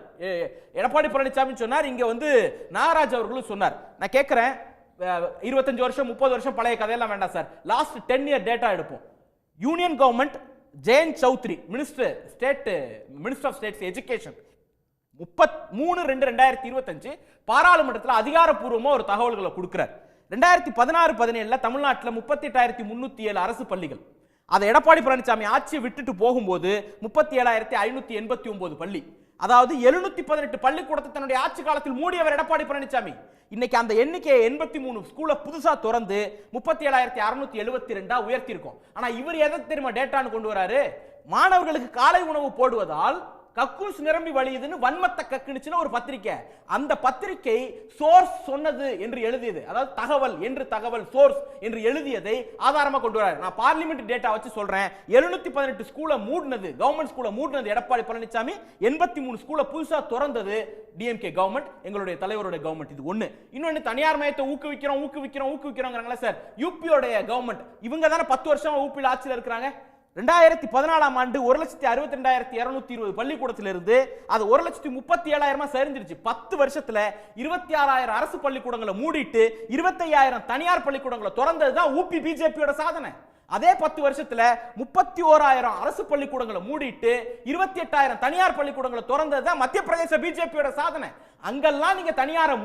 எடப்பாடி பழனிசாமி சொன்னார், இங்க வந்து நாகராஜ் அவர்களும் சொன்னார். நான் கேட்கிறேன், 25 வருஷம் 30 வருஷம் பழைய கதையெல்லாம் வேண்டாம் சார், லாஸ்ட் 10 இயர் டேட்டா எடுப்போம். Union government Jayant Chaudhary minister of states education 33/2/2025 பாராளுமன்றத்தில் அதிகாரப்பூர்வமா ஒரு தகவல்களை கொடுக்கிறார். 2016-17 தமிழ்நாட்டில் 38,307 அரசு பள்ளிகள். அதை எடப்பாடி பழனிசாமி ஆட்சியை விட்டுட்டு போகும்போது 37,589 பள்ளி, அதாவது 718 பள்ளிக்கூடத்தை தன்னுடைய ஆட்சி காலத்தில் மூடியவர் எடப்பாடி பழனிசாமி. இன்னைக்கு அந்த எண்ணிக்கையை 83 ஸ்கூலை புதுசா திறந்து 37,672 உயர்த்தி இருக்கும். ஆனா இவர் எதை தெரியுமா டேட்டான்னு கொண்டு வராரு? மாணவர்களுக்கு காலை உணவு போடுவதால் கக்கூஸ் நிரம்பி வழியுதுன்னு வன்மத்தை கக்குனுச்சுன்னு ஒரு பத்திரிக்கை, அந்த பத்திரிகை சோர்ஸ் சொன்னது என்று எழுதியது, அதாவது தகவல் சோர்ஸ் என்று எழுதியதை ஆதாரமா கொண்டு வராரு. நான் பார்லிமெண்ட் டேட்டா வச்சு சொல்றேன். 718 ஸ்கூலை மூடினது, கவர்மெண்ட் ஸ்கூலை மூடினது எடப்பாடி பழனிசாமி, 83 ஸ்கூலை புதுசா திறந்தது டிஎம்கே கவர்மெண்ட், எங்களுடைய தலைவருடைய கவர்மெண்ட். இது ஒண்ணு. இன்னொன்னு, தனியார் மயத்தை ஊக்குவிக்கிறோம் சார். யூபியோடைய கவர்மெண்ட், இவங்க தானே 10 வருஷம் ஊபியில் ஆட்சியில் இருக்கிறாங்க. 2014ஆம் ஆண்டு 1,62,220 பள்ளிக்கூடத்திலிருந்து அது 1,37,000 சரிஞ்சிருச்சு. 10 வருஷத்துல 26,000 அரசு பள்ளிக்கூடங்களை மூடிட்டு 25,000 தனியார் பள்ளிக்கூடங்களை திறந்ததுதான் ஊபி பிஜேபியோட சாதனை. அதே 10 வருஷத்துல 31,000 அரசு பள்ளிக்கூடங்களை மூடிட்டு 28,000 தனியார் பள்ளிக்கூடங்களை திறந்ததுதான் மத்திய பிரதேச பிஜேபியோட சாதனை. அங்கெல்லாம் நீங்க தனியாரை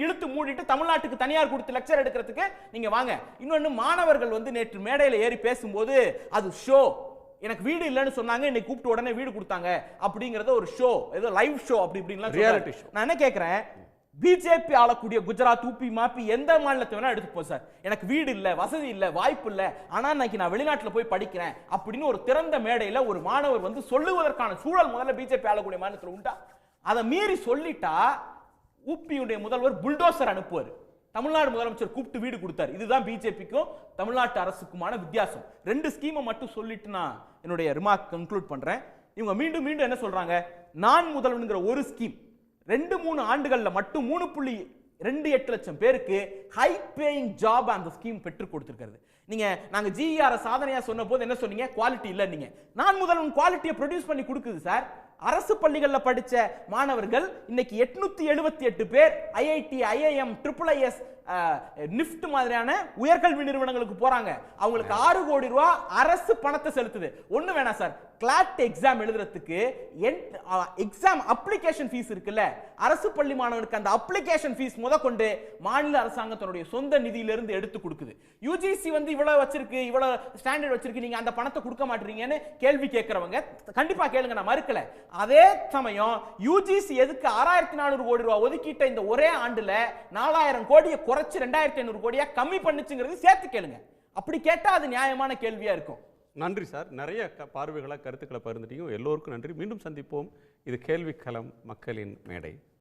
இழுத்து மூடிட்டு தமிழ்நாட்டுக்கு தனியார் கொடுத்து லெக்சர் எடுக்கிறதுக்கு நீங்க வாங்க. இன்னொன்னு, மாணவர்கள் வந்து நேற்று மேடையில ஏறி பேசும்போது அது ஷோ, எனக்கு வீடு இல்லைன்னு சொன்னாங்க, இன்னைக்கு கூப்பிட்டு உடனே வீடு கொடுத்தாங்க அப்படிங்கறத ஒரு ஷோ, ஏதோ லைவ் ஷோ அப்படி இப்படின்லாம் ரியாலிட்டி ஷோ. நான் என்ன கேட்கிறேன், பிஜேபி ஆளக்கூடிய குஜராத், ஊபி, மாப்பி எந்த மாநிலத்தை வேணா எடுத்து போ சார், எனக்கு வீடு இல்ல, வசதி இல்ல, வாய்ப்பு இல்ல, ஆனா இன்னைக்கு நான் வெளிநாட்டுல போய் படிக்கிறேன் அப்படின்னு ஒரு திறந்த மேடையில ஒரு மாணவர் வந்து சொல்லுவதற்கான சூழல் முதல்ல பிஜேபி ஆளக்கூடிய மாநிலத்தில் உண்டா? அதை மீறி சொல்லிட்டா ஊபியுடைய முதல்வர் புல்டோசர் அனுப்புவார், தமிழ்நாடு முதலமைச்சர் கூப்பிட்டு வீடு கொடுத்தார். இதுதான் பிஜேபிக்கும் தமிழ்நாட்டு அரசுக்குமான வித்தியாசம். 2 ஸ்கீமை மட்டும் சொல்லிட்டு நான் என்னுடைய ரிமார்க் கன்க்ளூட் பண்றேன். இவங்க மீண்டும் என்ன சொல்றாங்க, நான் முதல்வன்கிற ஒரு ஸ்கீம் 2-3 ஆண்டுகள்ல மட்டும் 3.28 லட்சம் பேருக்கு ஹை பேயிங் ஜாப் அந்த ஸ்கீம் பெற்று கொடுத்திருக்கிறது. நீங்க நாங்க ஜிஆர் சாதனையா சொன்ன போது என்ன சொன்னீங்க, குவாலிட்டி இல்ல. நீங்க நான் முதல்வன் குவாலிட்டியை ப்ரொடியூஸ் பண்ணி கொடுக்குது சார். அரசு பள்ளிகள்ல படிச்ச மாணவர்கள் இன்னைக்கு 878 பேர் ஐஐடி, ஐஐஎம், IIIS, நிஃப்ட் மாதிரியான உயர்கல்வி நிறுவனங்களுக்கு போறாங்க. அவங்களுக்கு 6 கோடி ரூபாய் அரசு பணத்தை செலுத்துது. ஒண்ணு வேணாம் சார், கிளாட் எக்ஸாம் எழுதுறதுக்கு எக்ஸாம் அப்ளிகேஷன் ஃபீஸ் இருக்குல்ல, அரசு பள்ளி மாணவனுக்கு அந்த அப்ளிகேஷன் ஃபீஸ் முதற்கொண்டு மாநில அரசாங்கத்தினுடைய சொந்த நிதியிலிருந்து எடுத்து கொடுக்குது. யுஜிசி வந்து இவ்வளவு வச்சிருக்கு, இவ்வளவு ஸ்டாண்டர்ட் வச்சிருக்கு, நீங்க அந்த பணத்தை கொடுக்க மாட்டீங்கன்னு கேள்வி கேட்கறவங்க கண்டிப்பா கேளுங்க, நான் மறுக்கல. அதே சமயம் யுஜிசி எதுக்கு 6,400 கோடி ரூபாய் ஒதுக்கிட்ட இந்த ஒரே ஆண்டுல 4,000 கோடியை குறைச்சு 2,500 கோடியா கம்மி பண்ணுச்சுங்கிறது சேர்த்து கேளுங்க. அப்படி கேட்டா அது நியாயமான கேள்வியா இருக்கும். நன்றி சார், நிறைய பார்வைகளை கருத்துக்களை பகிர்ந்துட்டீங்க. எல்லோருக்கும் நன்றி. மீண்டும் சந்திப்போம். இது கேள்விக்களம், மக்களின் மேடை.